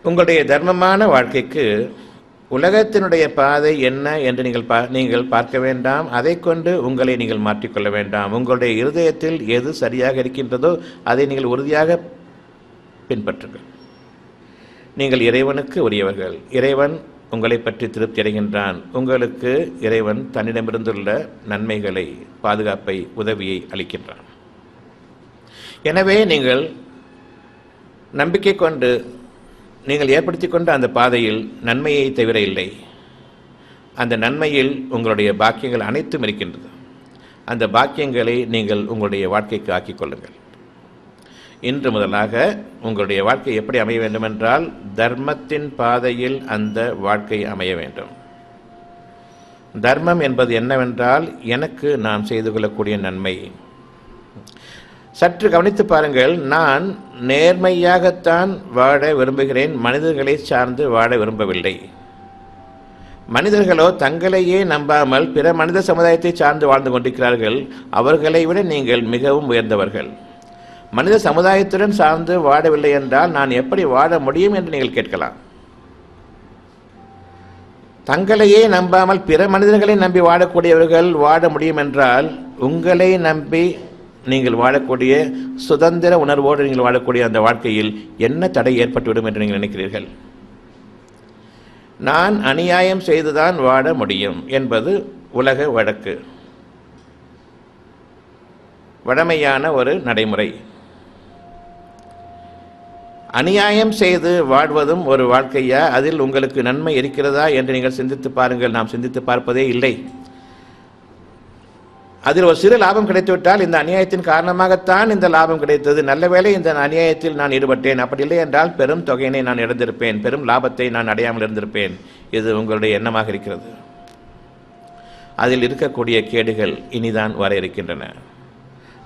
S1: உங்களுடைய தர்மமான வாழ்க்கைக்கு உலகத்தினுடைய பாதை என்ன என்று நீங்கள் பார்க்க வேண்டாம். அதை கொண்டு உங்களை நீங்கள் மாற்றிக்கொள்ள வேண்டாம். உங்களுடைய இருதயத்தில் எது சரியாக இருக்கின்றதோ அதை நீங்கள் உறுதியாக பின்பற்றுங்கள். நீங்கள் இறைவனுக்கு உரியவர்கள். இறைவன் உங்களை பற்றி திருப்தி அடைகின்றான். உங்களுக்கு இறைவன் தன்னிடமிருந்துள்ள நன்மைகளை, பாதுகாப்பை, உதவியை அளிக்கின்றான். எனவே நீங்கள் நம்பிக்கை கொண்டு நீங்கள் ஏற்படுத்தி கொண்ட அந்த பாதையில் நன்மையை தவிர இல்லை. அந்த நன்மையில் உங்களுடைய பாக்கியங்கள் அனைத்தும் இருக்கின்றது. அந்த பாக்கியங்களை நீங்கள் உங்களுடைய வாழ்க்கைக்கு ஆக்கிக் கொள்ளுங்கள். இன்று முதலாக உங்களுடைய வாழ்க்கை எப்படி அமைய வேண்டுமென்றால் தர்மத்தின் பாதையில் அந்த வாழ்க்கை அமைய வேண்டும். தர்மம் என்பது என்னவென்றால் எனக்கு நான் செய்து கொள்ளக்கூடிய நன்மை. சற்று கவனித்து பாருங்கள். நான் நேர்மையாகத்தான் வாழ விரும்புகிறேன், மனிதர்களை சார்ந்து வாழ விரும்பவில்லை. மனிதர்களோ தங்களையே நம்பாமல் பிற மனித சமுதாயத்தை சார்ந்து வாழ்ந்து கொண்டிருக்கிறார்கள். அவர்களை விட நீங்கள் மிகவும் உயர்ந்தவர்கள். மனித சமுதாயத்துடன் சார்ந்து வாழவில்லை என்றால் நான் எப்படி வாழ முடியும் என்று நீங்கள் கேட்கலாம். தங்களையே நம்பாமல் பிற மனிதர்களை நம்பி வாழக்கூடியவர்கள் வாழ முடியும் என்றால், உங்களை நம்பி நீங்கள் வாழக்கூடிய சுதந்திர உணர்வோடு நீங்கள் வாழக்கூடிய அந்த வாழ்க்கையில் என்ன தடை ஏற்பட்டுவிடும் என்று நீங்கள் நினைக்கிறீர்கள்? நான் அநியாயம் செய்துதான் வாழ முடியும் என்பது உலக வழக்கு, வழமையான ஒரு நடைமுறை. அநியாயம் செய்து வாழ்வதும் ஒரு வாழ்க்கையா? அதில் உங்களுக்கு நன்மை இருக்கிறதா என்று நீங்கள் சிந்தித்து பாருங்கள். நாம் சிந்தித்து பார்ப்பதே இல்லை. அதில் ஒரு சிறு லாபம் கிடைத்துவிட்டால் இந்த அநியாயத்தின் காரணமாகத்தான் இந்த லாபம் கிடைத்தது, நல்ல வேளை இந்த அநியாயத்தில் நான் ஈடுபட்டேன், அப்படி இல்லை என்றால் பெரும் தொகையினை நான் இழந்திருப்பேன், பெரும் லாபத்தை நான் அடையாமல் இருந்திருப்பேன். இது உங்களுடைய எண்ணமாக இருக்கிறது. அதில் இருக்கக்கூடிய கேடுகள் இனிதான் வர இருக்கின்றன.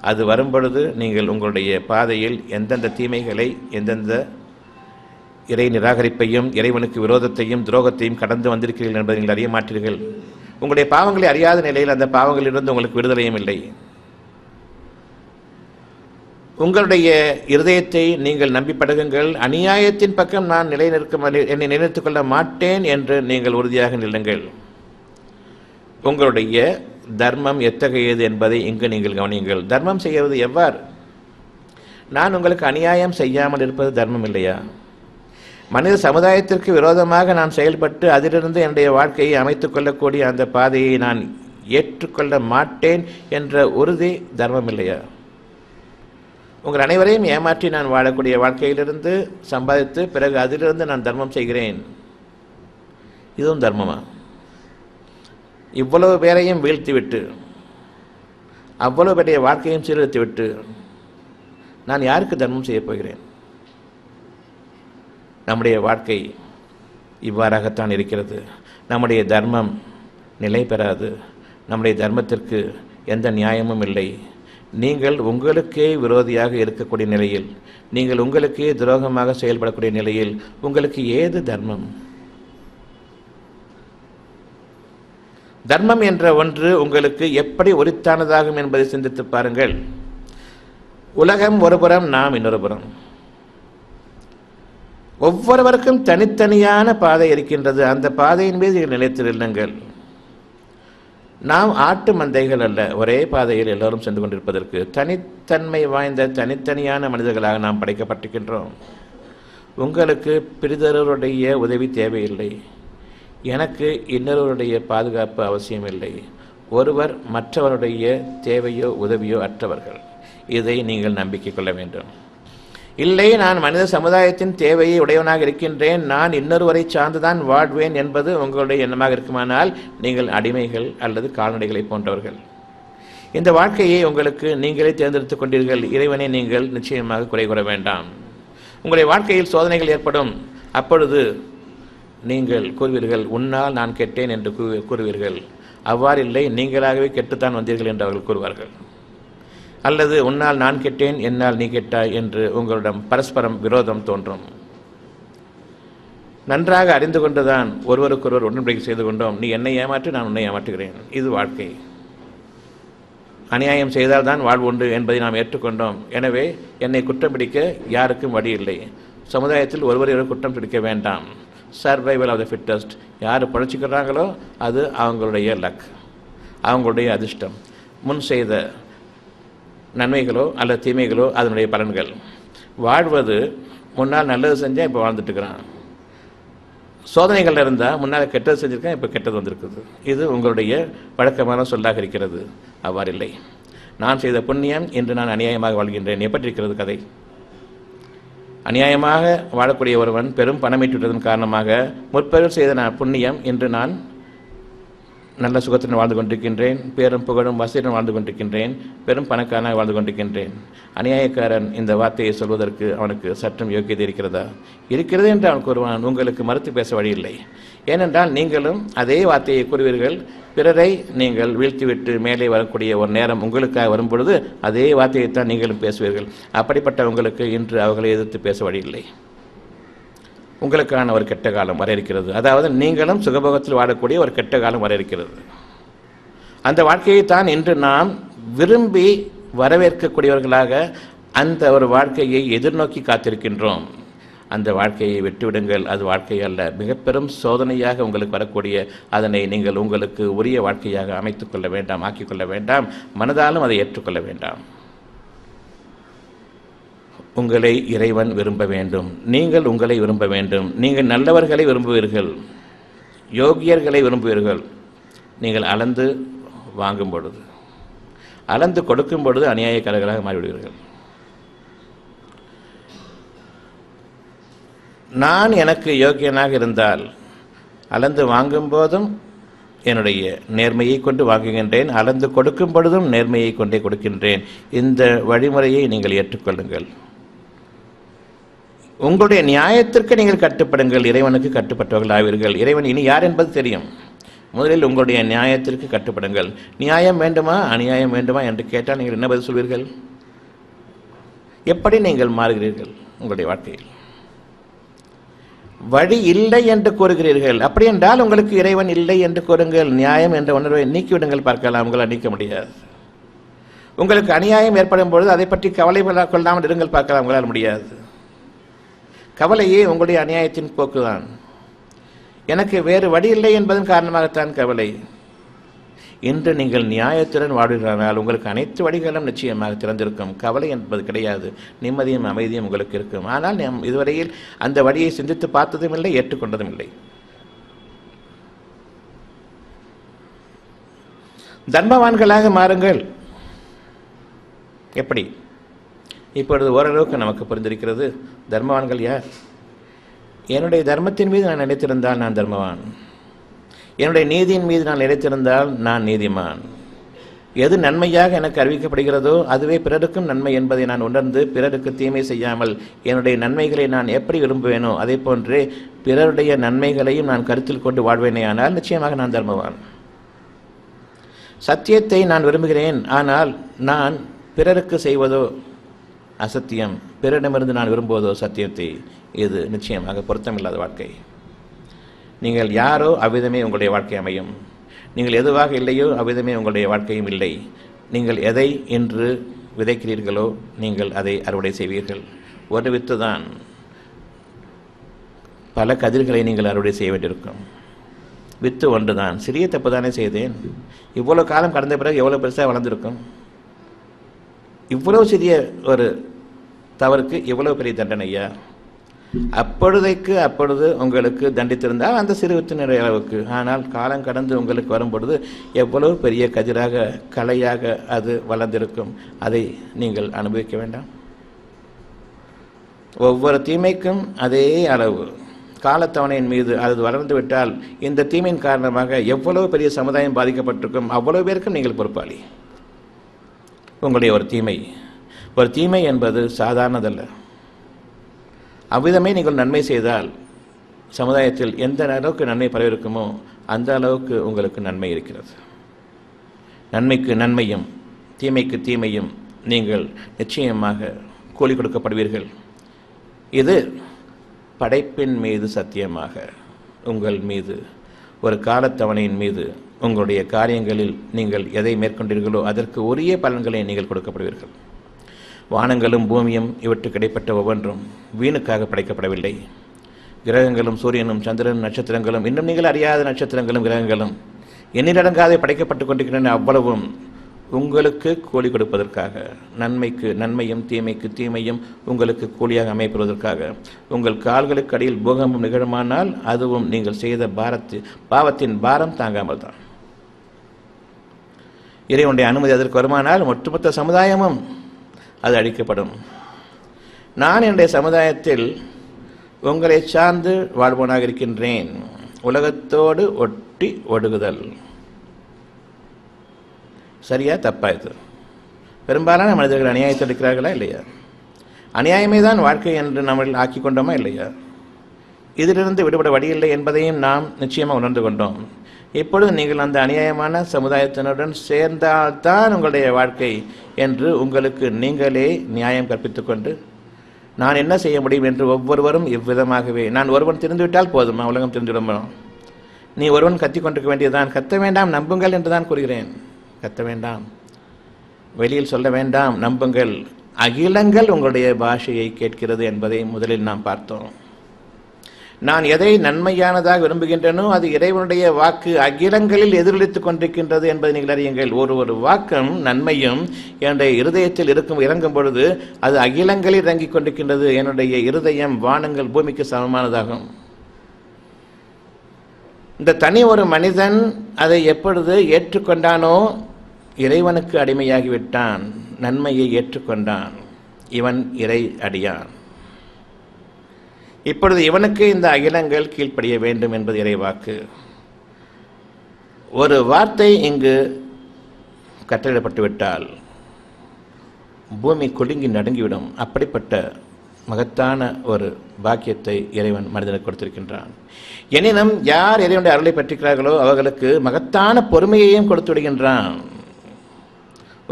S1: அது வரும்பொழுது நீங்கள் உங்களுடைய பாதையில் எந்தெந்த தீமைகளை, எந்தெந்த இறை நிராகரிப்பையும் இறைவனுக்கு விரோதத்தையும் துரோகத்தையும் கடந்து வந்திருக்கிறீர்கள் என்பதை நீங்கள் அறிய மாட்டீர்கள். உங்களுடைய பாவங்களை அறியாத நிலையில் அந்த பாவங்களிலிருந்து உங்களுக்கு விடுதலையும் இல்லை. உங்களுடைய இருதயத்தை நீங்கள் நம்பி பழகுங்கள். அநியாயத்தின் பக்கம் நான் என்னை நிலைநிறுத்திக் கொள்ள மாட்டேன் என்று நீங்கள் உறுதியாக நில்லுங்கள். உங்களுடைய தர்மம் எத்தகையது என்பதை இங்கு நீங்கள் கவனியுங்கள். தர்மம் செய்வது எவ்வாறு? நான் உங்களுக்கு அநியாயம் செய்யாமல் இருப்பது தர்மம் இல்லையா? மனித சமுதாயத்திற்கு விரோதமாக நான் செயல்பட்டு அதிலிருந்து என்னுடைய வாழ்க்கையை அமைத்துக் கொள்ளக்கூடிய அந்த பாதையை நான் ஏற்றுக்கொள்ள மாட்டேன் என்ற உறுதி தர்மம் இல்லையா? உங்கள் அனைவரையும் ஏமாற்றி நான் வாழக்கூடிய வாழ்க்கையிலிருந்து சம்பாதித்து பிறகு அதிலிருந்து நான் தர்மம் செய்கிறேன், இதுவும் தர்மமா? இவ்வளவு பேரையும் வீழ்த்திவிட்டு அவ்வளவு பெரிய வாழ்க்கையும் சீரழித்துவிட்டு நான் யாருக்கு தர்மம் செய்யப் போகிறேன்? நம்முடைய வாழ்க்கை இவ்வாறாகத்தான் இருக்கிறது. நம்முடைய தர்மம் நிலை பெறாது. நம்முடைய தர்மத்திற்கு எந்த நியாயமும் இல்லை. நீங்கள் உங்களுக்கே விரோதியாக இருக்கக்கூடிய நிலையில், நீங்கள் உங்களுக்கே துரோகமாக செயல்படக்கூடிய நிலையில் உங்களுக்கு ஏது தர்மம்? தர்மம் என்ற ஒன்று உங்களுக்கு எப்படி உரித்தானதாகும் என்பதை சிந்தித்து பாருங்கள். உலகம் ஒருபுறம், நாம் இன்னொரு புறம். ஒவ்வொருவருக்கும் தனித்தனியான பாதை இருக்கின்றது. அந்த பாதையின் மீது நிலைத்திருங்கள். நாம் ஆட்டு மந்தைகள் அல்ல, ஒரே பாதையில் எல்லோரும் சென்று கொண்டிருப்பதற்கு. தனித்தன்மை வாய்ந்த தனித்தனியான மனிதர்களாக நாம் படைக்கப்பட்டிருக்கின்றோம். உங்களுக்கு பிறிதருடைய உதவி தேவையில்லை. எனக்கு இன்னொருவருடைய பாதுகாப்பு அவசியமில்லை. ஒருவர் மற்றவருடைய தேவையோ உதவியோ அற்றவர்கள். இதை நீங்கள் நம்பிக்கை கொள்ள வேண்டும். இல்லை, நான் மனித சமுதாயத்தின் தேவையை உடையவனாக இருக்கின்றேன், நான் இன்னொருவரை சார்ந்துதான் வாழ்வேன் என்பது உங்களுடைய எண்ணமாக இருக்குமானால் நீங்கள் அடிமைகள் அல்லது கால்நடைகளை போன்றவர்கள். இந்த வாழ்க்கையை உங்களுக்கு நீங்களே தேர்ந்தெடுத்துக் கொண்டீர்கள். இறைவனை நீங்கள் நிச்சயமாக குறை கூற வேண்டாம். உங்களுடைய வாழ்க்கையில் சோதனைகள் ஏற்படும். அப்பொழுது நீங்கள் கூறுவீர்கள், உன்னால் நான் கெட்டேன் என்று கூறுவீர்கள். அவ்வாறு இல்லை, நீங்களாகவே கெட்டுத்தான் வந்தீர்கள் என்று அவர்கள் கூறுவார்கள். அல்லது உன்னால் நான் கெட்டேன், என்னால் நீ கெட்டாய் என்று உங்களிடம் பரஸ்பரம் விரோதம் தோன்றும். நன்றாக அறிந்து கொண்டுதான் ஒருவருக்கொருவர் உடன்படிக்கை செய்து கொண்டோம். நீ என்னை ஏமாற்றி, நான் உன்னை ஏமாற்றுகிறேன். இது வாழ்க்கை. அநியாயம் செய்தால்தான் வாழ்வு உண்டு என்பதை நாம் ஏற்றுக்கொண்டோம். எனவே என்னை குற்றம் பிடிக்க யாருக்கும் வழி இல்லை. சமுதாயத்தில் ஒருவரை குற்றம் பிடிக்க வேண்டாம். Survival of the fittest. யார் பழச்சிக்கிறாங்களோ அது அவங்களுடைய லக், அவங்களுடைய அதிர்ஷ்டம். முன் செய்த நன்மைகளோ அல்லது தீமைகளோ அதனுடைய பலன்கள். வாழ்வது முன்னால் நல்லது செஞ்சால் இப்போ வாழ்ந்துட்டுருக்கிறான், சோதனைகள் இருந்தால் முன்னால் கெட்டது செஞ்சுருக்கேன், இப்போ கெட்டது வந்திருக்குது. இது உங்களுடைய வழக்கமான சொல்லாக இருக்கிறது. அவ்வாறில்லை. நான் செய்த புண்ணியம் இன்று நான் அநியாயமாக வாழ்கின்றேன். எப்படி இருக்கிறது கதை? அநியாயமாக வாழக்கூடிய ஒருவன் பெரும் பணமீட்டுவதன் காரணமாக முற்பெரும் செய்த புண்ணியம் இன்று நான் நல்ல சுகத்துடன் வாழ்ந்து கொண்டிருக்கின்றேன், பேரும் புகழும் வசதியுடன் வாழ்ந்து கொண்டிருக்கின்றேன், பெரும் பணக்காரனாக வாழ்ந்து கொண்டிருக்கின்றேன். அநியாயக்காரன் இந்த வார்த்தையை சொல்வதற்கு அவனுக்கு சற்றும் யோக்கியதை இருக்கிறதா? இருக்கிறது என்று அவன் கூறுவான். உங்களுக்கு மறுத்து பேச வழியில்லை. ஏனென்றால் நீங்களும் அதே வார்த்தையை கூறுவீர்கள். பிறரை நீங்கள் வீழ்த்திவிட்டு மேலே வரக்கூடிய ஒரு நேரம் உங்களுக்காக வரும்பொழுது அதே வார்த்தையைத்தான் நீங்களும் பேசுவீர்கள். அப்படிப்பட்ட உங்களுக்கு இன்று அவர்களை எதிர்த்து பேச வழியில்லை. உங்களுக்கான ஒரு கெட்ட காலம் வர இருக்கிறது. அதாவது நீங்களும் சுகபோகத்தில் வாழக்கூடிய ஒரு கெட்ட காலம் வர இருக்கிறது. அந்த வாழ்க்கையை தான் இன்று நாம் விரும்பி வரவேற்கக்கூடியவர்களாக, அந்த ஒரு வாழ்க்கையை எதிர்நோக்கி காத்திருக்கின்றோம். அந்த வாழ்க்கையை விட்டுவிடுங்கள். அது வாழ்க்கை அல்ல, மிக பெரும் சோதனையாக உங்களுக்கு வரக்கூடிய அதனை நீங்கள் உங்களுக்கு உரிய வாழ்க்கையாக அமைத்துக்கொள்ள வேண்டாம், ஆக்கிக்கொள்ள வேண்டாம். மனதாலும் அதை ஏற்றுக்கொள்ள வேண்டாம். உங்களை இறைவன் விரும்ப வேண்டும், நீங்கள் உங்களை விரும்ப வேண்டும். நீங்கள் நல்லவர்களை விரும்புவீர்கள், யோகியர்களை விரும்புவீர்கள். நீங்கள் அளந்து வாங்கும் பொழுது, அளந்து கொடுக்கும் பொழுது அநியாயக்காரர்களாக மாறிவிடுவீர்கள். நான் எனக்கு யோக்கியனாக இருந்தால் அளந்து வாங்கும் போதும் என்னுடைய நேர்மையை கொண்டு வாங்குகின்றேன், அளந்து கொடுக்கும் பொழுதும் நேர்மையை கொண்டே கொடுக்கின்றேன். இந்த வழிமுறையை நீங்கள் ஏற்றுக்கொள்ளுங்கள். உங்களுடைய நியாயத்திற்கு நீங்கள் கட்டுப்படுங்கள், இறைவனுக்கு கட்டுப்பட்டவர்கள் ஆவீர்கள். இறைவன் இனி யார் என்பது தெரியும். முதலில் உங்களுடைய நியாயத்திற்கு கட்டுப்படுங்கள். நியாயம் வேண்டுமா அநியாயம் வேண்டுமா என்று கேட்டால் நீங்கள் என்ன பதில் சொல்வீர்கள்? எப்படி நீங்கள் மாறுகிறீர்கள்? உங்களுடைய வாழ்க்கையில் வழி இல்லை என்று கூறுகிறீர்கள். அப்படி என்றால் உங்களுக்கு இறைவன் இல்லை என்று கூறுங்கள். நியாயம் என்ற உணர்வை நீக்கிவிடுங்கள், பார்க்கலாம். உங்களால் நீக்க முடியாது. உங்களுக்கு அநியாயம் ஏற்படும் பொழுது அதை பற்றி கவலை கொள்ளாமல் இருங்கள், பார்க்கலாம். உங்களால் முடியாது. கவலையே உங்களுடைய அநியாயத்தின் போக்குதான். எனக்கு வேறு வழி இல்லை என்பதன் காரணமாகத்தான் கவலை. இன்று நீங்கள் நியாயத்துடன் வாழ்கிறானால் உங்களுக்கு அனைத்து வழிகளும் நிச்சயமாக திறந்திருக்கும். கவலை என்பது கிடையாது. நிம்மதியும் அமைதியும் உங்களுக்கு இருக்கும். ஆனால் நாம் இதுவரையில் அந்த வழியை சிந்தித்து பார்த்ததும் இல்லை, ஏற்றுக்கொண்டதும் இல்லை. தர்மவான்களாக மாறுங்கள். எப்படி? இப்பொழுது ஓரளவுக்கு நமக்கு புரிந்திருக்கிறது. தர்மவான்கள் யார்? என்னுடைய தர்மத்தின் மீது நான் நிலைத்திருந்தால் நான் தர்மவான். என்னுடைய நீதியின் மீது நான் நிலைத்திருந்தால் நான் நீதிமான். எது நன்மையாக எனக்கு அறிவிக்கப்படுகிறதோ அதுவே பிறருக்கும் நன்மை என்பதை நான் உணர்ந்து பிறருக்கு தீமை செய்யாமல் என்னுடைய நன்மைகளை நான் எப்படி விரும்புவேனோ அதே போன்றே பிறருடைய நன்மைகளையும் நான் கருத்தில் கொண்டு வாழ்வேனே, ஆனால் நிச்சயமாக நான் தர்மவான். சத்தியத்தை நான் விரும்புகிறேன், ஆனால் நான் பிறருக்கு செய்வதோ அசத்தியம், பிறரிடமிருந்து நான் விரும்புவதோ சத்தியத்தை. இது நிச்சயமாக பொருத்தமில்லாத வாழ்க்கை. நீங்கள் யாரோ அவ்விதமே உங்களுடைய வாழ்க்கை அமையும். நீங்கள் எதுவாக இல்லையோ அவ்விதமே உங்களுடைய வாழ்க்கையும் இல்லை. நீங்கள் எதை இன்று விதைக்கிறீர்களோ நீங்கள் அதை அறுவடை செய்வீர்கள். ஒரு வித்து தான் பல கதிர்களை நீங்கள் அறுவடை செய்ய வேண்டியிருக்கும். வித்து ஒன்று தான். சிறிய தப்பு தானே செய்தேன், இவ்வளோ காலம் கடந்த பிறகு எவ்வளோ பெருசாக வளர்ந்துருக்கும். இவ்வளோ சிறிய ஒரு தவறுக்கு இவ்வளோ பெரிய தண்டனையா? அப்பொழுதைக்கு அப்பொழுது உங்களுக்கு தண்டித்திருந்தால் அந்த சிறு வித்தினுடைய அளவுக்கு. ஆனால் காலம் கடந்து உங்களுக்கு வரும்பொழுது எவ்வளவு பெரிய கதிராக கலையாக அது வளர்ந்திருக்கும். அதை நீங்கள் அனுபவிக்க வேண்டாம். ஒவ்வொரு தீமைக்கும் அதே அளவு காலத்தவணையின் மீது அது வளர்ந்து விட்டால் இந்த தீமையின் காரணமாக எவ்வளவு பெரிய சமுதாயம் பாதிக்கப்பட்டிருக்கும், அவ்வளவு பேருக்கும் நீங்கள் பொறுப்பாளி. உங்களுடைய ஒரு தீமை என்பது சாதாரணதல்ல. அவ்விதமே நீங்கள் நன்மை செய்தால் சமுதாயத்தில் எந்த அளவுக்கு நன்மை பரவிருக்குமோ அந்த அளவுக்கு உங்களுக்கு நன்மை இருக்கிறது. நன்மைக்கு நன்மையும் தீமைக்கு தீமையும் நீங்கள் நிச்சயமாக கூலி கொடுக்கப்படுவீர்கள். இது படைப்பின் மீது சத்தியமாக உங்கள் மீது, ஒரு காலத்தவணையின் மீது, உங்களுடைய காரியங்களில் நீங்கள் எதை மேற்கொண்டீர்களோ அதற்கு உரிய பலன்களை நீங்கள் கொடுக்கப்படுவீர்கள். வானங்களும் பூமியும் இவற்றுக்கு இடைப்பட்ட ஒவ்வொன்றும் வீணுக்காக படைக்கப்படவில்லை. கிரகங்களும் சூரியனும் சந்திரனும் நட்சத்திரங்களும் இன்னும் நீங்கள் அறியாத நட்சத்திரங்களும் கிரகங்களும் எண்ணிலடங்காതെ படைக்கப்பட்டு கொண்டிருக்கின்றன. அவ்வளவும் உங்களுக்கு கூலி கொடுப்பதற்காக, நன்மைக்கு நன்மையும் தீமைக்கு தீமையும் உங்களுக்கு கூலியாக அமைப்பதற்காக. உங்கள் கால்களுக்கு அடியில் பூகம்பம் நிகழுமானால் அதுவும் நீங்கள் செய்த பாவத்தின் பாரம் தாங்காமல் தான். இறைவனுடைய அனுமதி அதற்கு வருமானால் ஒட்டுமொத்த சமுதாயமும் அது அழிக்கப்படும். நான் என்னுடைய சமுதாயத்தில் உங்களை சார்ந்து வாழ்வோனாக இருக்கின்றேன். உலகத்தோடு ஒட்டி ஒடுகுதல் சரியா தப்பா? இது பெரும்பாலான மனிதர்கள் அநியாயத்தை இருக்கிறார்களா இல்லையா? அநியாயமே தான் வாழ்க்கை என்று நம்ம ஆக்கி கொண்டோமா இல்லையா? இதிலிருந்து விடுபட வழியில்லை என்பதையும் நாம் நிச்சயமாக உணர்ந்து கொண்டோம். இப்பொழுது நீங்கள் அந்த அநியாயமான சமுதாயத்தினருடன் சேர்ந்தால்தான் உங்களுடைய வாழ்க்கை என்று உங்களுக்கு நீங்களே நியாயம் கற்பித்துக் கொண்டு நான் என்ன செய்ய முடியும் என்று ஒவ்வொருவரும் இவ்விதமாகவே, நான் ஒருவன் தெரிந்துவிட்டால் போதுமா உலகம் தெரிந்துவிடும், நீ ஒருவன் கத்தி கொண்டிருக்க வேண்டியதுதான், கத்த வேண்டாம் நம்புங்கள் என்று தான் கூறுகிறேன். கத்த வேண்டாம், வெளியில் சொல்ல வேண்டாம், நம்புங்கள். அகிலங்கள் உங்களுடைய பாஷையை கேட்கிறது என்பதை முதலில் நாம் பார்த்தோம். நான் எதை நன்மையானதாக விரும்புகின்றனோ அது இறைவனுடைய வாக்கு அகிலங்களில் எதிரொலித்துக் கொண்டிருக்கின்றது என்பதை நீங்கள் அறியுங்கள். ஒரு வாக்கம் நன்மையும் என்னுடைய இருதயத்தில் இறங்கும் பொழுது அது அகிலங்களில் இறங்கிக் கொண்டிருக்கின்றது. என்னுடைய இருதயம் வானங்கள் பூமிக்கு சமமானதாகும். இந்த தனி ஒரு மனிதன் அதை எப்பொழுது ஏற்றுக்கொண்டானோ இறைவனுக்கு அடிமையாகிவிட்டான், நன்மையை ஏற்றுக்கொண்டான், இவன் இறை அடியான். இப்பொழுது இவனுக்கு இந்த அகிலங்கள் கீழ்ப்படிய வேண்டும் என்பது இறைவாக்கு. ஒரு வார்த்தை இங்கு கட்டளிடப்பட்டுவிட்டால் பூமி குலுங்கி நடுங்கிவிடும். அப்படிப்பட்ட மகத்தான ஒரு பாக்கியத்தை இறைவன் மனிதனுக்கு கொடுத்திருக்கின்றான். எனினும் யார் இறைவனுடைய அருளை பெற்றிருக்கிறார்களோ அவர்களுக்கு மகத்தான பொறுமையையும் கொடுத்து விடுகின்றான்.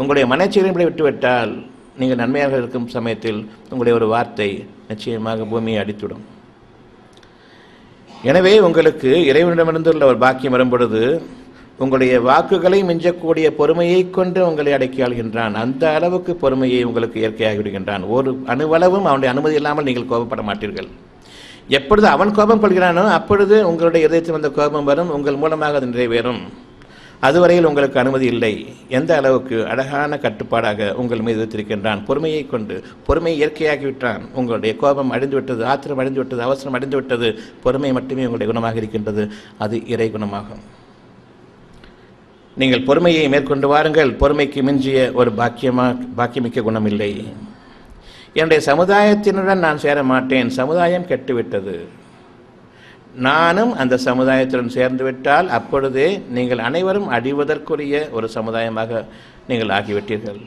S1: உங்களுடைய மனச்சீரன்படி விட்டுவிட்டால் நீங்கள் நன்மையாக இருக்கும் சமயத்தில் உங்களுடைய ஒரு வார்த்தை நிச்சயமாக பூமியை அடித்துவிடும். எனவே உங்களுக்கு இறைவனிடமிருந்துள்ள ஒரு பாக்கியம் வரும்பொழுது உங்களுடைய வாக்குகளை மிஞ்சக்கூடிய பொறுமையை கொண்டு உங்களை அடக்கி ஆள்கின்றான். அந்த அளவுக்கு பொறுமையை உங்களுக்கு இயற்கையாகி விடுகின்றான். ஒரு அணுவளவும் அவனுடைய அனுமதி இல்லாமல் நீங்கள் கோபப்பட மாட்டீர்கள். எப்பொழுது அவன் கோபம் கொள்கிறானோ அப்பொழுது உங்களுடைய இதயத்தில் வந்த கோபம் வரும், உங்கள் மூலமாக அது நிறைவேறும். அதுவரையில் உங்களுக்கு அனுமதி இல்லை. எந்த அளவுக்கு அழகான கட்டுப்பாடாக உங்கள் மீது வைத்திருக்கின்றான். பொறுமையை கொண்டு பொறுமையை இயற்கையாகிவிட்டான். உங்களுடைய கோபம் அழிந்துவிட்டது, ஆத்திரம் அழிந்துவிட்டது, அவசரம் அழிந்துவிட்டது. பொறுமை மட்டுமே உங்களுடைய குணமாக இருக்கின்றது. அது இறை குணமாகும். நீங்கள் பொறுமையை மேற்கொண்டு வாருங்கள். பொறுமைக்கு மிஞ்சிய ஒரு பாக்கியமிக்க குணம் இல்லை. என்னுடைய சமுதாயத்தினுடன் நான் சேர மாட்டேன், சமுதாயம் கெட்டுவிட்டது, நானும் அந்த சமுதாயத்துடன் சேர்ந்து விட்டால் அப்பொழுதே நீங்கள் அனைவரும் அழிவதற்குரிய ஒரு சமுதாயமாக நீங்கள் ஆகிவிட்டீர்கள்.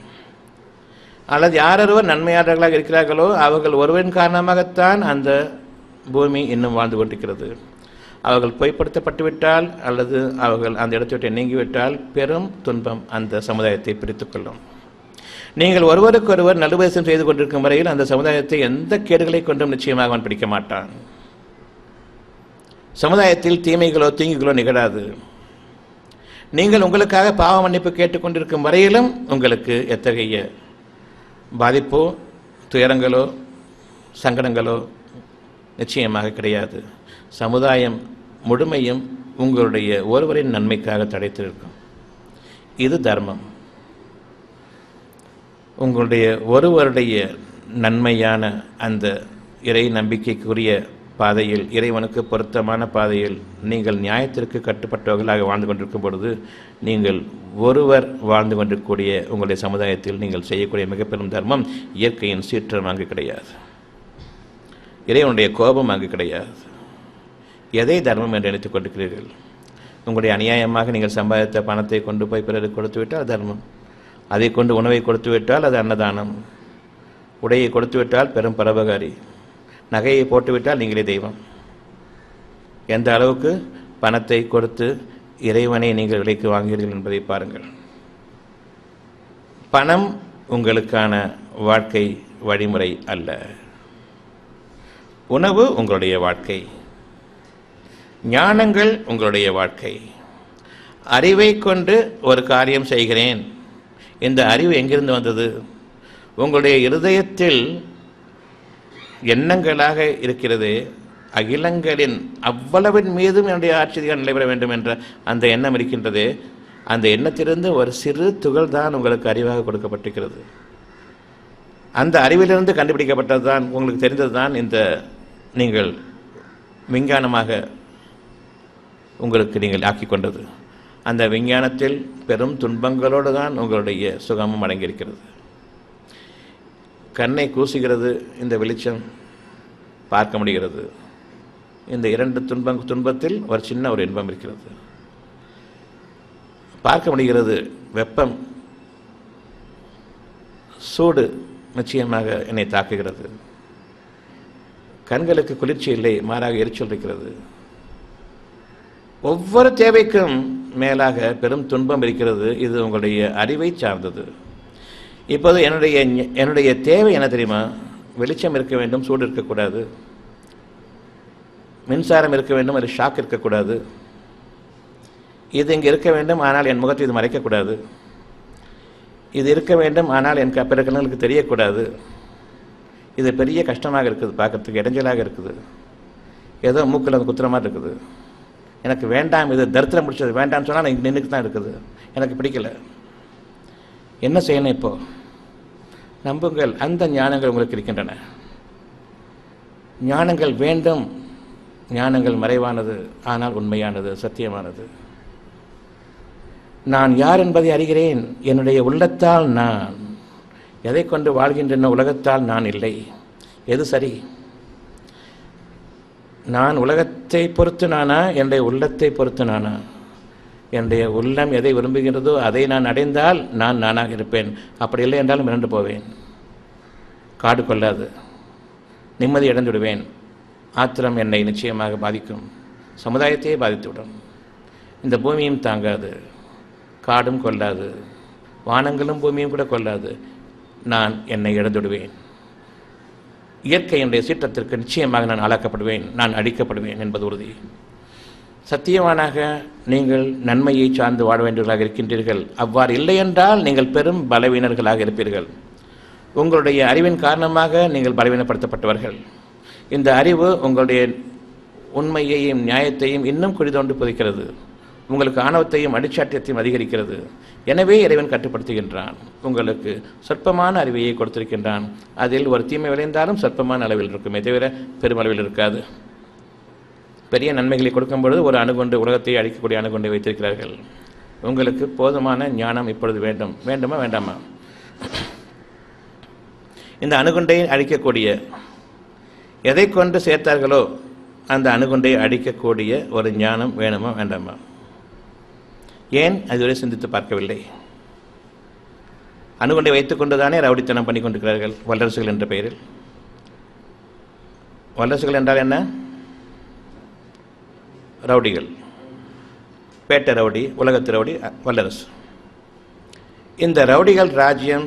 S1: அல்லது யாரொருவர் நன்மையாளர்களாக இருக்கிறார்களோ அவர்கள் ஒருவரின் காரணமாகத்தான் அந்த பூமி இன்னும் வாழ்ந்து கொண்டிருக்கிறது. அவர்கள் பொய்ப்படுத்தப்பட்டுவிட்டால் அல்லது அவர்கள் அந்த இடத்தை விட்டு நீங்கிவிட்டால் பெரும் துன்பம் அந்த சமுதாயத்தை பிரித்துக்கொள்ளும். நீங்கள் ஒருவருக்கொருவர் நல்லுபதேசம் செய்து கொண்டிருக்கும் வரையில் அந்த சமுதாயத்தை எந்த கேடுகளை கொண்டும் நிச்சயமாக அவன் பிடிக்க மாட்டான். சமுதாயத்தில் தீமைகளோ தீங்குகளோ நிகழாது. நீங்கள் உங்களுக்காக பாவ மன்னிப்பு கேட்டுக்கொண்டிருக்கும் வரையிலும் உங்களுக்கு எத்தகைய பாதிப்போ துயரங்களோ சங்கடங்களோ நிச்சயமாக கிடையாது. சமுதாயம் முழுமையும் உங்களுடைய ஒருவரின் நன்மைக்காக தடைத்திருக்கும். இது தர்மம். உங்களுடைய ஒருவருடைய நன்மையான அந்த இறை நம்பிக்கைக்குரிய பாதையில், இறைவனுக்கு பொருத்தமான பாதையில் நீங்கள் நியாயத்திற்கு கட்டுப்பட்டவர்களாக வாழ்ந்து கொண்டிருக்கும் பொழுது நீங்கள் ஒருவர் வாழ்ந்து கொண்டிருக்கக்கூடிய உங்களுடைய சமுதாயத்தில் நீங்கள் செய்யக்கூடிய மிகப்பெரும் தர்மம் இயற்கையின் சீற்றம் அங்கு கிடையாது, இறைவனுடைய கோபம் அங்கு கிடையாது. எதை தர்மம் என்று நினைத்துக் கொண்டிருக்கிறீர்கள்? உங்களுடைய அநியாயமாக நீங்கள் சம்பாதித்த பணத்தை கொண்டு போய் பிறருக்கு கொடுத்து விட்டால் அது தர்மம். அதை கொண்டு உணவை கொடுத்து விட்டால் அது அன்னதானம். உடையை கொடுத்து விட்டால் பெரும் பரோபகாரி. நகையை போட்டுவிட்டால் நீங்களே தெய்வம். எந்த அளவுக்கு பணத்தை கொடுத்து இறைவனை நீங்கள் விலைக்கு வாங்குகிறீர்கள் என்பதை பாருங்கள். பணம் உங்களுக்கான வாழ்க்கை வழிமுறை அல்ல. உணவு உங்களுடைய வாழ்க்கை, ஞானங்கள் உங்களுடைய வாழ்க்கை. அறிவை கொண்டு ஒரு காரியம் செய்கிறேன். இந்த அறிவு எங்கிருந்து வந்தது? உங்களுடைய இருதயத்தில் எண்ணங்களாக இருக்கிறது. அகிலங்களின் அவ்வளவின் மீதும் என்னுடைய ஆட்சிதிகாரம் நடைபெற வேண்டும் என்ற அந்த எண்ணம் இருக்கின்றது. அந்த எண்ணத்திலிருந்து ஒரு சிறு துகள் தான் உங்களுக்கு அறிவாக கொடுக்கப்பட்டிருக்கிறது. அந்த அறிவிலிருந்து கண்டுபிடிக்கப்பட்டது தான், உங்களுக்கு தெரிந்தது தான் இந்த நீங்கள் விஞ்ஞானமாக உங்களுக்கு நீங்கள் ஆக்கிக்கொண்டது. அந்த விஞ்ஞானத்தில் பெரும் துன்பங்களோடு தான் உங்களுடைய சுகமும் அடங்கியிருக்கிறது. கண்ணை கூசுகிறது, இந்த வெளிச்சம் பார்க்க முடிகிறது. இந்த இரண்டு துன்பத்தில் ஒரு சின்ன ஒரு இன்பம் இருக்கிறது. பார்க்க முடிகிறது, வெப்பம் சூடு நிச்சயமாக என்னை தாக்குகிறது. கண்களுக்கு குளிர்ச்சி இல்லை, மாறாக எரிச்சல் இருக்கிறது. ஒவ்வொரு தேவைக்கும் மேலாக பெரும் துன்பம் இருக்கிறது. இது உங்களுடைய அறிவை சார்ந்தது. இப்போது என்னுடைய தேவை என்ன தெரியுமா? வெளிச்சம் இருக்க வேண்டும், சூடு இருக்கக்கூடாது. மின்சாரம் இருக்க வேண்டும், அது ஷாக் இருக்கக்கூடாது. இது இங்கே இருக்க வேண்டும், ஆனால் என் முகத்தை இது மறைக்கக்கூடாது. இது இருக்க வேண்டும், ஆனால் என் பிற கண்களுக்கு தெரியக்கூடாது. இது பெரிய கஷ்டமாக இருக்குது, பார்க்கறதுக்கு இடைஞ்சலாக இருக்குது, ஏதோ மூக்கில் அந்த குத்துற மாதிரி இருக்குது. எனக்கு வேண்டாம், இது தரித்திரம் முடிச்சது வேண்டாம்னு சொன்னால் எனக்கு நின்றுக்கு தான் இருக்குது, எனக்கு பிடிக்கல. என்ன செய்யணும்? இப்போ நம்புங்கள், அந்த ஞானங்கள் உங்களுக்கு இருக்கின்றன. ஞானங்கள் வேண்டும். ஞானங்கள் மறைவானது, ஆனால் உண்மையானது, சத்தியமானது. நான் யார் என்பதை அறிகிறேன். என்னுடைய உள்ளத்தால் நான் எதை கொண்டு வாழ்கின்றன, உலகத்தால் நான் இல்லை. எது சரி? நான் உலகத்தை பொறுத்து நானா, என்னுடைய உள்ளத்தை பொறுத்து நானா? என்னுடைய உள்ளம் எதை விரும்புகின்றதோ அதை நான் அடைந்தால் நான் நானாக இருப்பேன். அப்படி இல்லை என்றாலும் மிரண்டு போவேன், காடு கொள்ளாது, நிம்மதி இழந்து விடுவேன். ஆத்திரம் என்னை நிச்சயமாக பாதிக்கும், சமுதாயத்தையே பாதித்துவிடும். இந்த பூமியும் தாங்காது, காடும் கொள்ளாது, வானங்களும் பூமியும் கூட கொள்ளாது. நான் என்னை இழந்துவிடுவேன். இயற்கையினுடைய சீற்றத்திற்கு நிச்சயமாக நான் ஆளாக்கப்படுவேன், நான் அழிக்கப்படுவேன் என்பது உறுதி. சத்தியவானாக நீங்கள் நன்மையை சார்ந்து வாழ வேண்டியவர்களாக இருக்கின்றீர்கள். அவ்வாறு இல்லை என்றால் நீங்கள் பெரும் பலவீனர்களாக இருப்பீர்கள். உங்களுடைய அறிவின் காரணமாக நீங்கள் பலவீனப்படுத்தப்பட்டவர்கள். இந்த அறிவு உங்களுடைய உண்மையையும் நியாயத்தையும் இன்னும் குழிதோண்டி புதைக்கிறது. உங்களுக்கு ஆணவத்தையும் அடிச்சாட்டியத்தையும் அதிகரிக்கிறது. எனவே இறைவன் கட்டுப்படுத்துகின்றான். உங்களுக்கு சொற்பமான அறிவையை கொடுத்திருக்கின்றான். அதில் ஒரு தீமை விளைந்தாலும் சொற்பமான அளவில் இருக்குமே தவிர பெருமளவில் இருக்காது. பெரிய நன்மைகளை கொடுக்கும் பொழுது ஒரு அணுகுண்டு, உலகத்தை அழிக்கக்கூடிய அணுகுண்டை வைத்திருக்கிறார்கள். உங்களுக்கு போதுமான ஞானம் இப்பொழுது வேண்டும். வேண்டுமா வேண்டாமா? இந்த அணுகுண்டை அழிக்கக்கூடிய, எதை கொண்டு சேர்த்தார்களோ அந்த அணுகுண்டை அடிக்கக்கூடிய ஒரு ஞானம் வேணுமா வேண்டாமா? ஏன் அதுவரை சிந்தித்து பார்க்கவில்லை? அணுகுண்டை வைத்துக் கொண்டுதானே ரவுடித்தனம் பண்ணி கொண்டிருக்கிறார்கள் வல்லரசுகள் என்ற பெயரில். வல்லரசுகள் என்றால் என்ன? ரவுடிகள், பேட்டை ரவுடி, உலகத்து ரவுடி, வல்லரசு. இந்த ரவுடிகள் ராஜ்யம்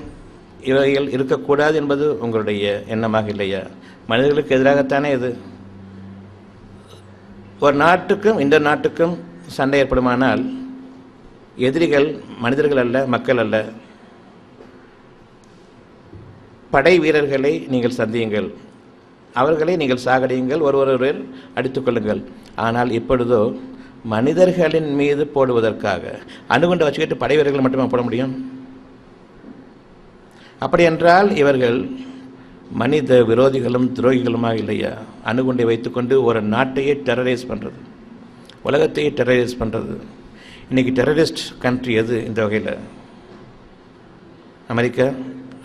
S1: இவைகள் இருக்கக்கூடாது என்பது உங்களுடைய எண்ணமாக இல்லையா? மனிதர்களுக்கு எதிராகத்தானே இது. ஒரு நாட்டுக்கும் இந்த நாட்டுக்கும் சண்டை ஏற்படுமானால் எதிரிகள் மனிதர்கள் அல்ல, மக்கள் அல்ல, படை வீரர்களை நீங்கள் சந்தியுங்கள், அவர்களை நீங்கள் சாகடியுங்கள், ஒருவர் அடித்துக் கொள்ளுங்கள். ஆனால் இப்பொழுதோ மனிதர்களின் மீது போடுவதற்காக அணுகுண்டை வச்சுக்கிட்டு படை வீரர்கள் மட்டுமே போட முடியும். அப்படி என்றால் இவர்கள் மனித விரோதிகளும் துரோகிகளுமாக இல்லையா? அணுகுண்டை வைத்துக்கொண்டு ஒரு நாட்டையே டெரரைஸ் பண்ணுறது, உலகத்தையே டெரரைஸ் பண்ணுறது. இன்றைக்கி டெரரிஸ்ட் கண்ட்ரி எது இந்த வகையில்? அமெரிக்கா,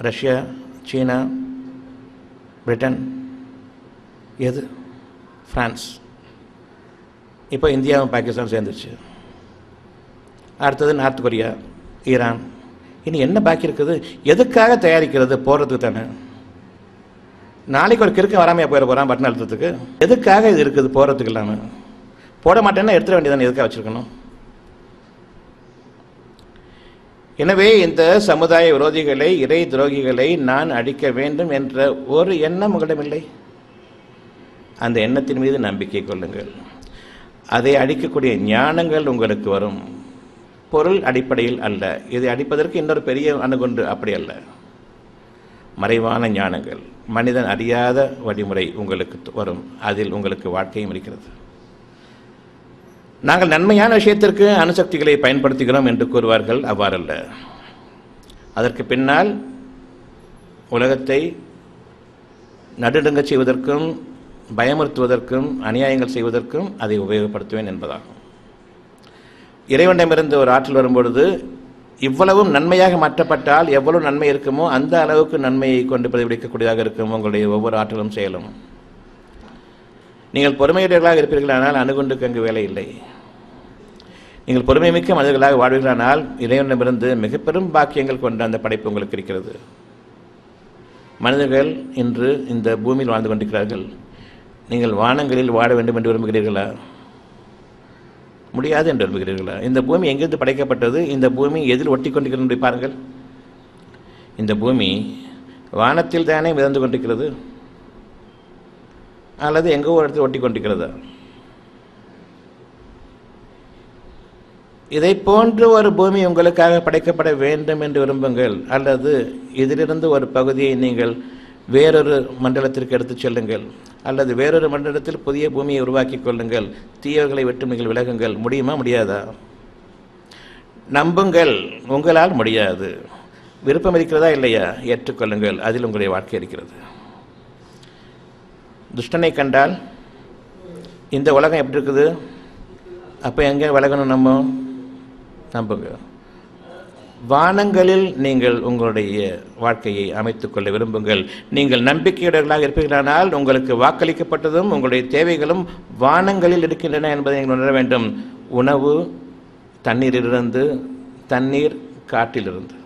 S1: ரஷ்யா, சீனா, பிரிட்டன், எது? பிரான்ஸ். இப்போ இந்தியாவும் பாகிஸ்தான் சேர்ந்துருச்சு. அடுத்தது நார்த் கொரியா, ஈரான். இனி என்ன பாக்கி இருக்குது? எதுக்காக தயாரிக்கிறது? போடுறதுக்கு தானே. நாளைக்கு ஒரு கிறுக்க வராமையாக போயிட போகிறான் பட்டன் அழுத்தத்துக்கு. எதுக்காக இது இருக்குது? போடுறதுக்கு இல்லாமல். போட மாட்டேன்னா எடுத்துட வேண்டியதானே, எதுக்காக வச்சுருக்கணும்? எனவே இந்த சமுதாய விரோதிகளை, இறை துரோகிகளை நான் அழிக்க வேண்டும் என்ற ஒரு எண்ணம் உங்களிடமில்லை. அந்த எண்ணத்தின் மீது நம்பிக்கை கொள்ளுங்கள். அதை அழிக்கக்கூடிய ஞானங்கள் உங்களுக்கு வரும். பொருள் அடிப்படையில் அல்ல. இதை அடிப்பதற்கு இன்னொரு பெரிய அணுகுண்டு, அப்படி அல்ல. மறைவான ஞானங்கள், மனிதன் அறியாத வழிமுறை உங்களுக்கு வரும். அதில் உங்களுக்கு வாழ்க்கையும் இருக்கிறது. நாங்கள் நன்மையான விஷயத்திற்கு அணுசக்திகளை பயன்படுத்துகிறோம் என்று கூறுவார்கள். அவ்வாறல்ல. அதற்கு பின்னால் உலகத்தை நடுநடுங்கச் செய்வதற்கும், பயமுறுத்துவதற்கும், அநியாயங்கள் செய்வதற்கும் அதை உபயோகப்படுத்துவேன் என்பதாகும். இறைவனிடமிருந்து ஒரு ஆற்றல் வரும்பொழுது இவ்வளவும் நன்மையாக மாற்றப்பட்டால் எவ்வளவு நன்மை இருக்குமோ அந்த அளவுக்கு நன்மையை கொண்டு பிரதிபலிக்கக்கூடியதாக இருக்கும் உங்களுடைய ஒவ்வொரு ஆற்றலும் செயலும். நீங்கள் பொறுமையுடையவர்களாக இருப்பீர்களானால் அணுகுண்டுக்கு அங்கு வேலை இல்லை. நீங்கள் பொறுமை மிக்க மனிதர்களாக வாழ்வீர்களானால் இறைவனிடமிருந்து மிக பெரும் பாக்கியங்கள் கொண்ட அந்த படைப்பு உங்களுக்கு இருக்கிறது. மனிதர்கள் இன்று இந்த பூமியில் வாழ்ந்து கொண்டிருக்கிறார்கள். நீங்கள் வானங்களில் வாழ வேண்டும் என்று விரும்புகிறீர்களா? முடியாது என்று விரும்புகிறீர்களா? இந்த பூமி எங்கிருந்து படைக்கப்பட்டது? இந்த பூமி எதில் ஒட்டி கொண்டிருக்கிறது பாருங்கள். இந்த பூமி வானத்தில் தானே மிதந்து கொண்டிருக்கிறது, அல்லது எங்கோ ஒரு இடத்தில் ஒட்டி கொண்டிருக்கிறதா? இதை போன்ற ஒரு பூமி உங்களுக்காக படைக்கப்பட வேண்டும் என்று விரும்புங்கள், அல்லது இதிலிருந்து ஒரு பகுதியை நீங்கள் வேறொரு மண்டலத்திற்கு எடுத்துச் செல்லுங்கள், அல்லது வேறொரு மண்டலத்தில் புதிய பூமியை உருவாக்கி கொள்ளுங்கள். தீயவர்களை விட்டு நீங்கள் விலகுங்கள். முடியுமா? முடியாதா? நம்புங்கள், உங்களால் முடியாது. விருப்பம் இருக்கிறதா இல்லையா? ஏற்றுக்கொள்ளுங்கள், அதில் உங்களுடைய வாழ்க்கை இருக்கிறது. துஷ்டனை கண்டால் இந்த உலகம் எப்படி இருக்குது, அப்போ எங்கே விலகணும்? நம்புங்க. வானங்களில் நீங்கள் உங்களுடைய வாழ்க்கையை அமைத்துக்கொள்ள விரும்புங்கள். நீங்கள் நம்பிக்கையுடையவர்களாக இருப்பீர்களானால் உங்களுக்கு வாக்களிக்கப்பட்டதும் உங்களுடைய தேவைகளும் வானங்களில் இருக்கின்றன என்பதை நீங்கள் உணர வேண்டும். உணவு தண்ணீரிலிருந்து, தண்ணீர் காற்றிலிருந்து.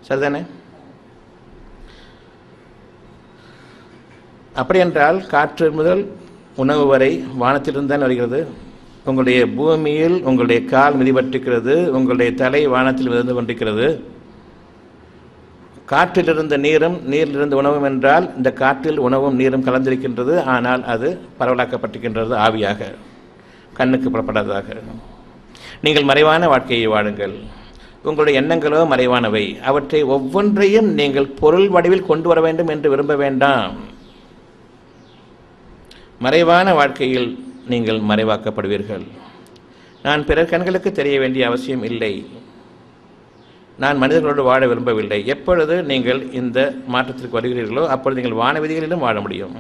S1: சரிதானே? அப்படி என்றால் காற்று முதல் உணவு வரை வானத்திலிருந்து தான் வருகிறது. உங்களுடைய பூமியில் உங்களுடைய கால் மிதிபட்டிருக்கிறது, உங்களுடைய தலை வானத்தில் மிதந்து கொண்டிருக்கிறது. காற்றிலிருந்த நீரும் நீரிலிருந்து உணவும் என்றால் இந்த காற்றில் உணவும் நீரும் கலந்திருக்கின்றது. ஆனால் அது பரவலாக்கப்பட்டிருக்கின்றது ஆவியாக, கண்ணுக்கு புறப்படாததாக. நீங்கள் மறைவான வாழ்க்கையை வாழுங்கள். உங்களுடைய எண்ணங்களோ மறைவானவை. அவற்றை ஒவ்வொன்றையும் நீங்கள் பொருள் வடிவில் கொண்டு வர வேண்டும் என்று விரும்ப வேண்டாம். மறைவான வாழ்க்கையில் நீங்கள் மறைவாக்கப்படுவீர்கள். நான் பிறர் கண்களுக்கு தெரிய வேண்டிய அவசியம் இல்லை. நான் மனிதர்களோடு வாழ விரும்பவில்லை. எப்பொழுது நீங்கள் இந்த மாற்றத்திற்கு வருகிறீர்களோ அப்பொழுது நீங்கள் வான விதிகளிலும் வாழ முடியும்.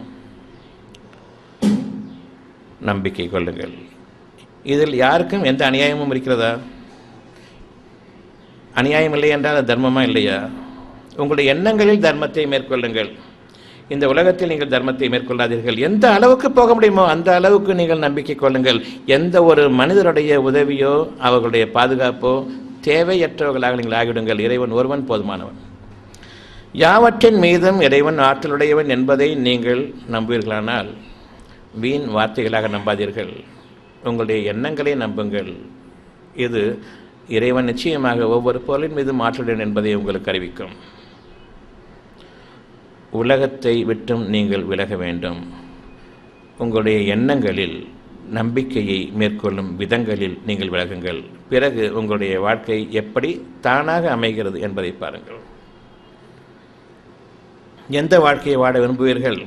S1: நம்பிக்கை கொள்ளுங்கள். இதில் யாருக்கும் எந்த அநியாயமும் இருக்கிறதா? அநியாயம் இல்லை என்றால் அது தர்மமா இல்லையா? உங்களுடைய எண்ணங்களில் தர்மத்தை மேற்கொள்ளுங்கள். இந்த உலகத்தில் நீங்கள் தர்மத்தை மேற்கொள்ளாதீர்கள். எந்த அளவுக்கு போக முடியுமோ அந்த அளவுக்கு நீங்கள் நம்பிக்கை கொள்ளுங்கள். எந்த ஒரு மனிதனுடைய உதவியோ அவர்களுடைய பாதுகாப்போ தேவையற்றவர்களாக நீங்கள் ஆகிவிடுங்கள். இறைவன் ஒருவன் போதுமானவன். யாவற்றின் மீதும் இறைவன் ஆற்றலுடையவன் என்பதை நீங்கள் நம்புவீர்களானால் வீண் வார்த்தைகளாக நம்பாதீர்கள். உங்களுடைய எண்ணங்களை நம்புங்கள். இது இறைவன் நிச்சயமாக ஒவ்வொரு பொருளின் மீதும் ஆற்றலுடன் என்பதை உங்களுக்கு அறிவிக்கும். உலகத்தை விட்டும் நீங்கள் விலக வேண்டும். உங்களுடைய எண்ணங்களில் நம்பிக்கையை மேற்கொள்ளும் விதங்களில் நீங்கள் விலகுங்கள். பிறகு உங்களுடைய வாழ்க்கை எப்படி தானாக அமைகிறது என்பதை பாருங்கள். எந்த வாழ்க்கையை வாழ விரும்புவீர்கள்?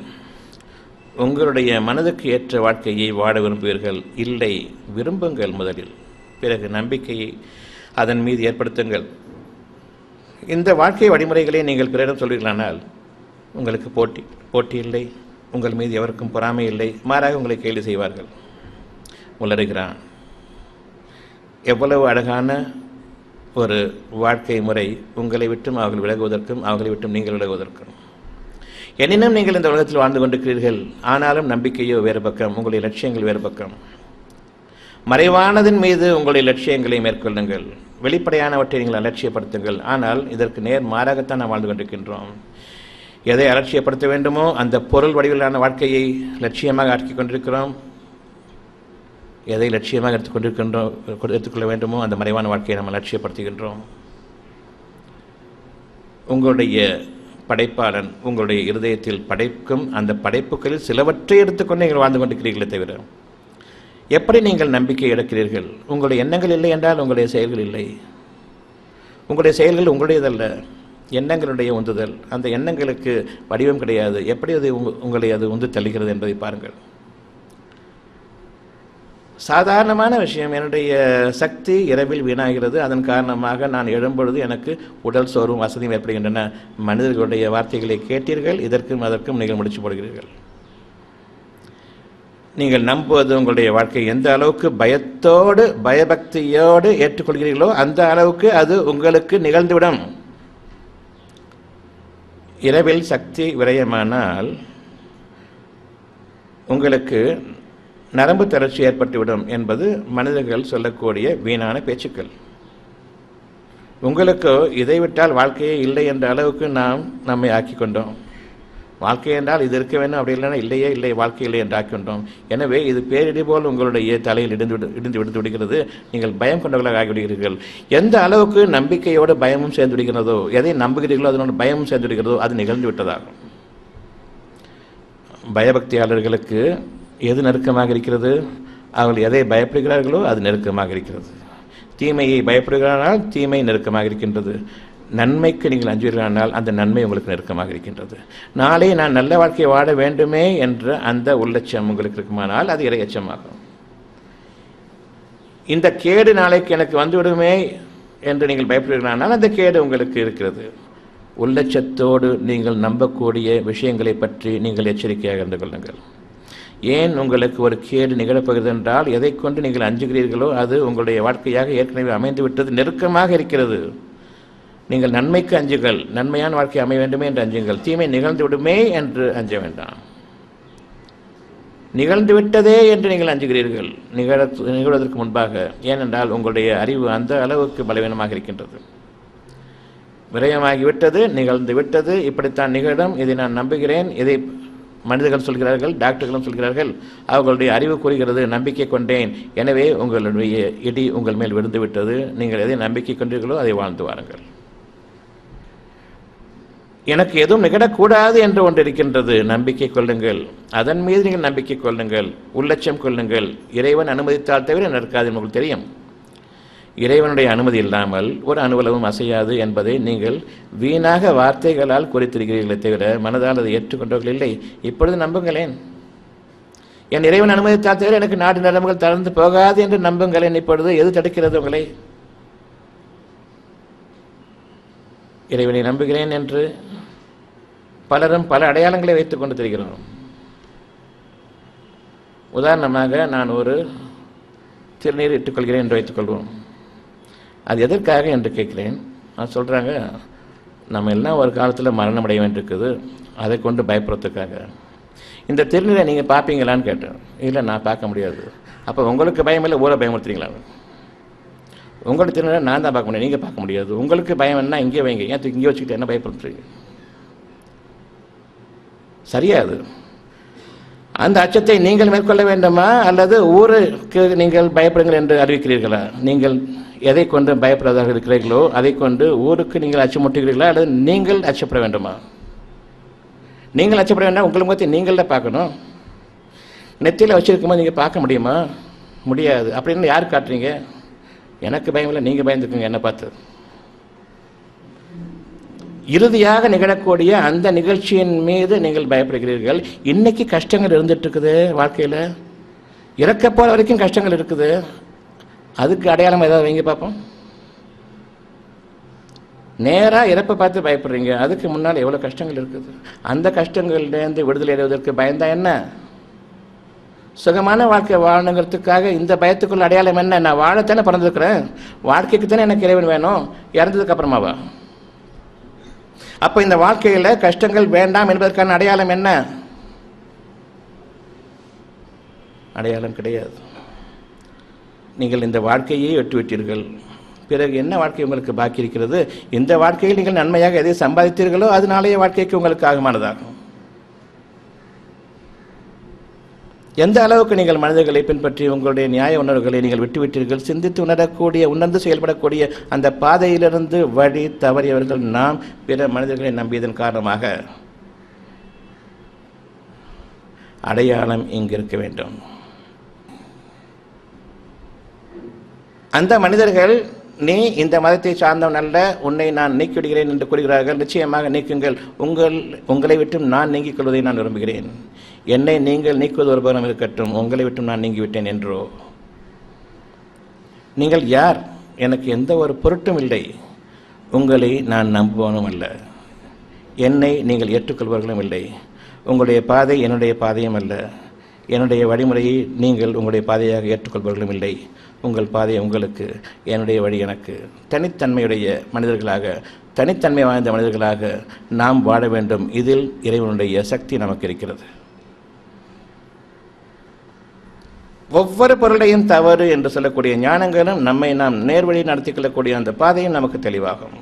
S1: உங்களுடைய மனதுக்கு ஏற்ற வாழ்க்கையை வாழ விரும்புவீர்கள்? இல்லை, விரும்புங்கள் முதலில், பிறகு நம்பிக்கையை அதன் மீது ஏற்படுத்துங்கள். இந்த வாழ்க்கை வழிமுறைகளை நீங்கள் பிறரிடம் சொல்வீர்களானால் உங்களுக்கு போட்டி இல்லை, உங்கள் மீது எவருக்கும் பொறாமை இல்லை. மாறாக உங்களை கேலி செய்வார்கள். உளறுகிறான். எவ்வளவு அழகான ஒரு வாழ்க்கை முறை உங்களை விட்டும் அவர்கள் விலகுவதற்கும் அவர்களை விட்டும் நீங்கள் விலகுவதற்கும். எனினும் நீங்கள் இந்த உலகத்தில் வாழ்ந்து கொண்டிருக்கிறீர்கள். ஆனாலும் நம்பிக்கையோ வேறு பக்கம், உங்களுடைய லட்சியங்கள் வேறு பக்கம். மறைவானதின் மீது உங்களுடைய லட்சியங்களை மேற்கொள்ளுங்கள். வெளிப்படையானவற்றை நீங்கள் அலட்சியப்படுத்துங்கள். ஆனால் இதற்கு நேர் மாறாகத்தான் நாம் வாழ்ந்து கொண்டிருக்கின்றோம். எதை அலட்சியப்படுத்த வேண்டுமோ அந்த பொருள் வடிவிலான வாழ்க்கையை லட்சியமாக ஆக்கிக் கொண்டிருக்கிறோம். எதை லட்சியமாக எடுத்துக்கொள்ள வேண்டுமோ அந்த மறைவான வாழ்க்கையை நாம் லட்சியப்படுத்துகின்றோம். உங்களுடைய படைப்பாளன் உங்களுடைய இருதயத்தில் படைக்கும் அந்த படைப்புகளில் சிலவற்றை எடுத்துக்கொண்டு நீங்கள் வாழ்ந்து கொண்டிருக்கிறீர்களே தவிர எப்படி நீங்கள் நம்பிக்கை இழக்கிறீர்கள்? உங்களுடைய எண்ணங்கள் இல்லை என்றால் உங்களுடைய செயல்கள் இல்லை. உங்களுடைய செயல்கள் உங்களுடையதல்ல, எண்ணங்களுடைய உந்துதல். அந்த எண்ணங்களுக்கு வடிவம் கிடையாது. எப்படி அது உங்களை அது உந்து தள்ளுகிறது என்பதை பாருங்கள். சாதாரணமான விஷயம், என்னுடைய சக்தி இரவில் வீணாகிறது. அதன் காரணமாக நான் எழும்பொழுது எனக்கு உடல் சோர்வும் வசதியும் ஏற்படுகின்றன. மனிதர்களுடைய வார்த்தைகளை கேட்டீர்கள், இதற்கும் அதற்கும் நீங்கள் முடிச்சு போடுகிறீர்கள். நீங்கள் நம்புவது உங்களுடைய வாழ்க்கை எந்த அளவுக்கு பயத்தோடு பயபக்தியோடு ஏற்றுக்கொள்கிறீர்களோ அந்த அளவுக்கு அது உங்களுக்கு நிகழ்ந்துவிடும். இரவில் சக்தி விரயமானால் உங்களுக்கு நரம்பு தளர்ச்சி ஏற்பட்டுவிடும் என்பது மனிதர்கள் சொல்லக்கூடிய வீணான பேச்சுக்கள். உங்களுக்கு இதை விட்டால் வாழ்க்கையே இல்லை என்ற அளவுக்கு நாம் நம்மை ஆக்கி கொண்டோம். வாழ்க்கை என்றால் இது இருக்க வேண்டும், அப்படி இல்லைன்னா இல்லையே இல்லை, வாழ்க்கை இல்லை என்று ஆக்கிக்கொண்டோம். எனவே இது பேரிடி போல் உங்களுடைய தலையில் இடிந்து விடுத்து விடுகிறது. நீங்கள் பயம் கொண்டவர்களாக ஆகிவிடுகிறீர்கள். எந்த அளவுக்கு நம்பிக்கையோடு பயமும் சேர்ந்து விடுகிறதோ, எதை நம்புகிறீர்களோ அதனோட பயமும் சேர்ந்து விடுகிறதோ அது நிகழ்ந்து விட்டதாகும். பயபக்தியாளர்களுக்கு எது நெருக்கமாக இருக்கிறது? அவர்கள் எதை பயப்படுகிறார்களோ அது நெருக்கமாக இருக்கிறது. தீமையை பயப்படுகிறானால் தீமை நெருக்கமாக இருக்கின்றது. நன்மைக்கு நீங்கள் அஞ்சுகிறானால் அந்த நன்மை உங்களுக்கு நெருக்கமாக இருக்கின்றது. நாளை நான் நல்ல வாழ்க்கையை வாழ வேண்டுமே என்ற அந்த உள்ளட்சம் உங்களுக்கு இருக்குமானால் அது இறையச்சமாகும். இந்த கேடு நாளைக்கு எனக்கு வந்துவிடுமே என்று நீங்கள் பயப்படுகிறானால் அந்த கேடு உங்களுக்கு இருக்கிறது. உள்ளட்சத்தோடு நீங்கள் நம்பக்கூடிய விஷயங்களை பற்றி நீங்கள் எச்சரிக்கையாக இருந்து கொள்ளுங்கள். ஏன் உங்களுக்கு ஒரு கேடு நிகழப்போகிறது என்றால் எதை கொண்டு நீங்கள் அஞ்சுகிறீர்களோ அது உங்களுடைய வாழ்க்கையாக ஏற்கனவே அமைந்து விட்டது, நெருக்கமாக இருக்கிறது. நீங்கள் நன்மைக்கு அஞ்சுங்கள், நன்மையான வாழ்க்கை அமைய வேண்டுமே என்று அஞ்சுங்கள். தீமை நிகழ்ந்து விடுமே என்று அஞ்ச வேண்டாம். நிகழ்ந்து விட்டதே என்று நீங்கள் அஞ்சுகிறீர்கள் நிகழ்வதற்கு முன்பாக. ஏனென்றால் உங்களுடைய அறிவு அந்த அளவுக்கு பலவீனமாக இருக்கின்றது. விரயமாகிவிட்டது, நிகழ்ந்து விட்டது, இப்படித்தான் நிகழும், இதை நான் நம்புகிறேன். இதை மனிதர்கள் சொல்கிறார்கள், டாக்டர்களும் சொல்கிறார்கள், அவர்களுடைய அறிவு கூறுகிறது, நம்பிக்கை கொண்டேன், எனவே உங்களுடைய இடி உங்கள் மேல் விழுந்து விட்டது. நீங்கள் எதை நம்பிக்கை கொண்டீர்களோ அதை வாழ்ந்து வாருங்கள். எனக்கு எதுவும் நிகழக்கூடாது என்று ஒன்று இருக்கின்றது, நம்பிக்கை கொள்ளுங்கள். அதன் மீது நீங்கள் நம்பிக்கை கொள்ளுங்கள், உள்ளட்சம் கொள்ளுங்கள். இறைவன் அனுமதித்தால் தவிர நடக்காது. உங்களுக்கு தெரியும், இறைவனுடைய அனுமதி இல்லாமல் ஒரு அணுவளவும் அசையாது என்பதை நீங்கள் வீணாக வார்த்தைகளால் குறித்திருக்கிறீர்களே தவிர மனதால் அதை ஏற்றுக்கொண்டவர்கள் இல்லை. இப்பொழுது நம்புங்களேன். என் இறைவன் அனுமதித்தால் தவிர எனக்கு நாடு நரம்புகள் தளர்ந்து போகாது என்று நம்புங்களேன். இப்பொழுது எது தடுக்கிறது உங்களை? இறைவனை நம்புகிறேன் என்று பலரும் பல அடையாளங்களை வைத்துக் கொண்டு தெரிகிறோம். உதாரணமாக நான் ஒரு திருநீர் இட்டுக்கொள்கிறேன் என்று வைத்துக்கொள்வோம். அது எதற்காக என்று கேட்கிறேன். நான் சொல்கிறாங்க, நம்ம எல்லாம் ஒரு காலத்தில் மரணம் அடைய வேண்டியிருக்குது, அதை கொண்டு பயப்படுறதுக்காக. இந்த திருநீரை நீங்கள் பார்ப்பீங்களான்னு கேட்டேன். இல்லை, நான் பார்க்க முடியாது. அப்போ உங்களுக்கு பயம் இல்லை, ஊரை பயமுறுத்துறீங்களா? உங்களோட திருநீரை நான் தான் பார்க்க முடியும், நீங்கள் பார்க்க முடியாது. உங்களுக்கு பயம் என்ன, இங்கே வைங்க, ஏன் இங்கே வச்சுக்கிட்டு என்ன பயப்படுறீங்க? சரியாது. அந்த அச்சத்தை நீங்கள் மேற்கொள்ள வேண்டுமா அல்லது ஊருக்கு நீங்கள் பயப்படுங்கள் என்று அறிவிக்கிறீர்களா? நீங்கள் எதை கொண்டு பயப்படுவதாக இருக்கிறீர்களோ அதை கொண்டு ஊருக்கு நீங்கள் அச்சமூட்டுகிறீர்களா அல்லது நீங்கள் அச்சப்பட வேண்டுமா? நீங்கள் அச்சப்பட வேண்டாம். உங்களை முகத்தை நீங்கள் தான் பார்க்கணும். நெத்தியில் வச்சிருக்கும்போது நீங்கள் பார்க்க முடியுமா? முடியாது. அப்படின்னு யார் காட்டுறீங்க? எனக்கு பயம் இல்லை, நீங்கள் பயந்துக்குங்க என்னை பார்த்து. இறுதியாக நிகழக்கூடிய அந்த நிகழ்ச்சியின் மீது நீங்கள் பயப்படுகிறீர்கள். இன்னைக்கு கஷ்டங்கள் இருந்துட்டு இருக்குது வாழ்க்கையில், இறக்க போகிற வரைக்கும் கஷ்டங்கள் இருக்குது. அதுக்கு அடையாளம் ஏதாவது வைங்க பார்ப்போம். நேராக இறப்பை பார்த்து பயப்படுறீங்க, அதுக்கு முன்னால் எவ்வளோ கஷ்டங்கள் இருக்குது. அந்த கஷ்டங்கள்லேருந்து விடுதலை அடைவதற்கு பயந்தா என்ன? சுகமான வாழ்க்கை வாழணுங்கிறதுக்காக இந்த பயத்துக்குள்ள அடையாளம் என்ன? நான் வாழத்தானே பிறந்திருக்கிறேன், வாழ்க்கைக்கு தானே எனக்கு இறைவன் வேணும், இறந்ததுக்கு அப்புறமாவா? அப்போ இந்த வாழ்க்கையில் கஷ்டங்கள் வேண்டாம் என்பதற்கான அடையாளம் என்ன? அடையாளம் கிடையாது. நீங்கள் இந்த வாழ்க்கையை விட்டுவிட்டீர்கள். பிறகு என்ன வாழ்க்கை உங்களுக்கு பாக்கி இருக்கிறது? இந்த வாழ்க்கையில் நீங்கள் நன்மையாக எதை சம்பாதித்தீர்களோ அதனாலேயே வாழ்க்கைக்கு உங்களுக்கு ஆகமானதாகும். எந்த அளவுக்கு நீங்கள் மனிதர்களை பின்பற்றி உங்களுடைய நியாய உணர்வுகளை நீங்கள் விட்டுவிட்டீர்கள்? சிந்தித்து உணரக்கூடிய, உணர்ந்து செயல்படக்கூடிய அந்த பாதையிலிருந்து வழி தவறியவர்கள் நாம் பிற மனிதர்களை நம்பியதன் காரணமாக. அடையாளம் இங்கு இருக்க வேண்டும். அந்த மனிதர்கள் நீ இந்த மதத்தை சார்ந்தவன் அல்ல, உன்னை நான் நீக்கிவிடுகிறேன் என்று கூறுகிறார்கள். நிச்சயமாக நீக்குங்கள். உங்களை விட்டும் நான் நீங்கிக் கொள்வதை நான் விரும்புகிறேன். என்னை நீங்கள் நீக்குவது ஒரு புறம் இருக்கட்டும், உங்களை விட்டும் நான் நீங்கிவிட்டேன் என்றோ. நீங்கள் யார்? எனக்கு எந்த ஒரு பொருட்டும் இல்லை. உங்களை நான் நம்புவனும் அல்ல, என்னை நீங்கள் ஏற்றுக்கொள்வர்களும் இல்லை. உங்களுடைய பாதை என்னுடைய பாதையும் அல்ல, என்னுடைய வழிமுறையை நீங்கள் உங்களுடைய பாதையாக ஏற்றுக்கொள்பவர்களும் இல்லை. உங்கள் பாதை உங்களுக்கு, என்னுடைய வழி எனக்கு. தனித்தன்மையுடைய மனிதர்களாக, தனித்தன்மை வாய்ந்த மனிதர்களாக நாம் வாழ வேண்டும். இதில் இறைவனுடைய சக்தி நமக்கு இருக்கிறது. ஒவ்வொரு பொருளையும் தவறு என்று சொல்லக்கூடிய ஞானங்களும் நம்மை நாம் நேர்வழி நடத்தி கொள்ளக்கூடிய அந்த பாதையும் நமக்கு தெளிவாகும்.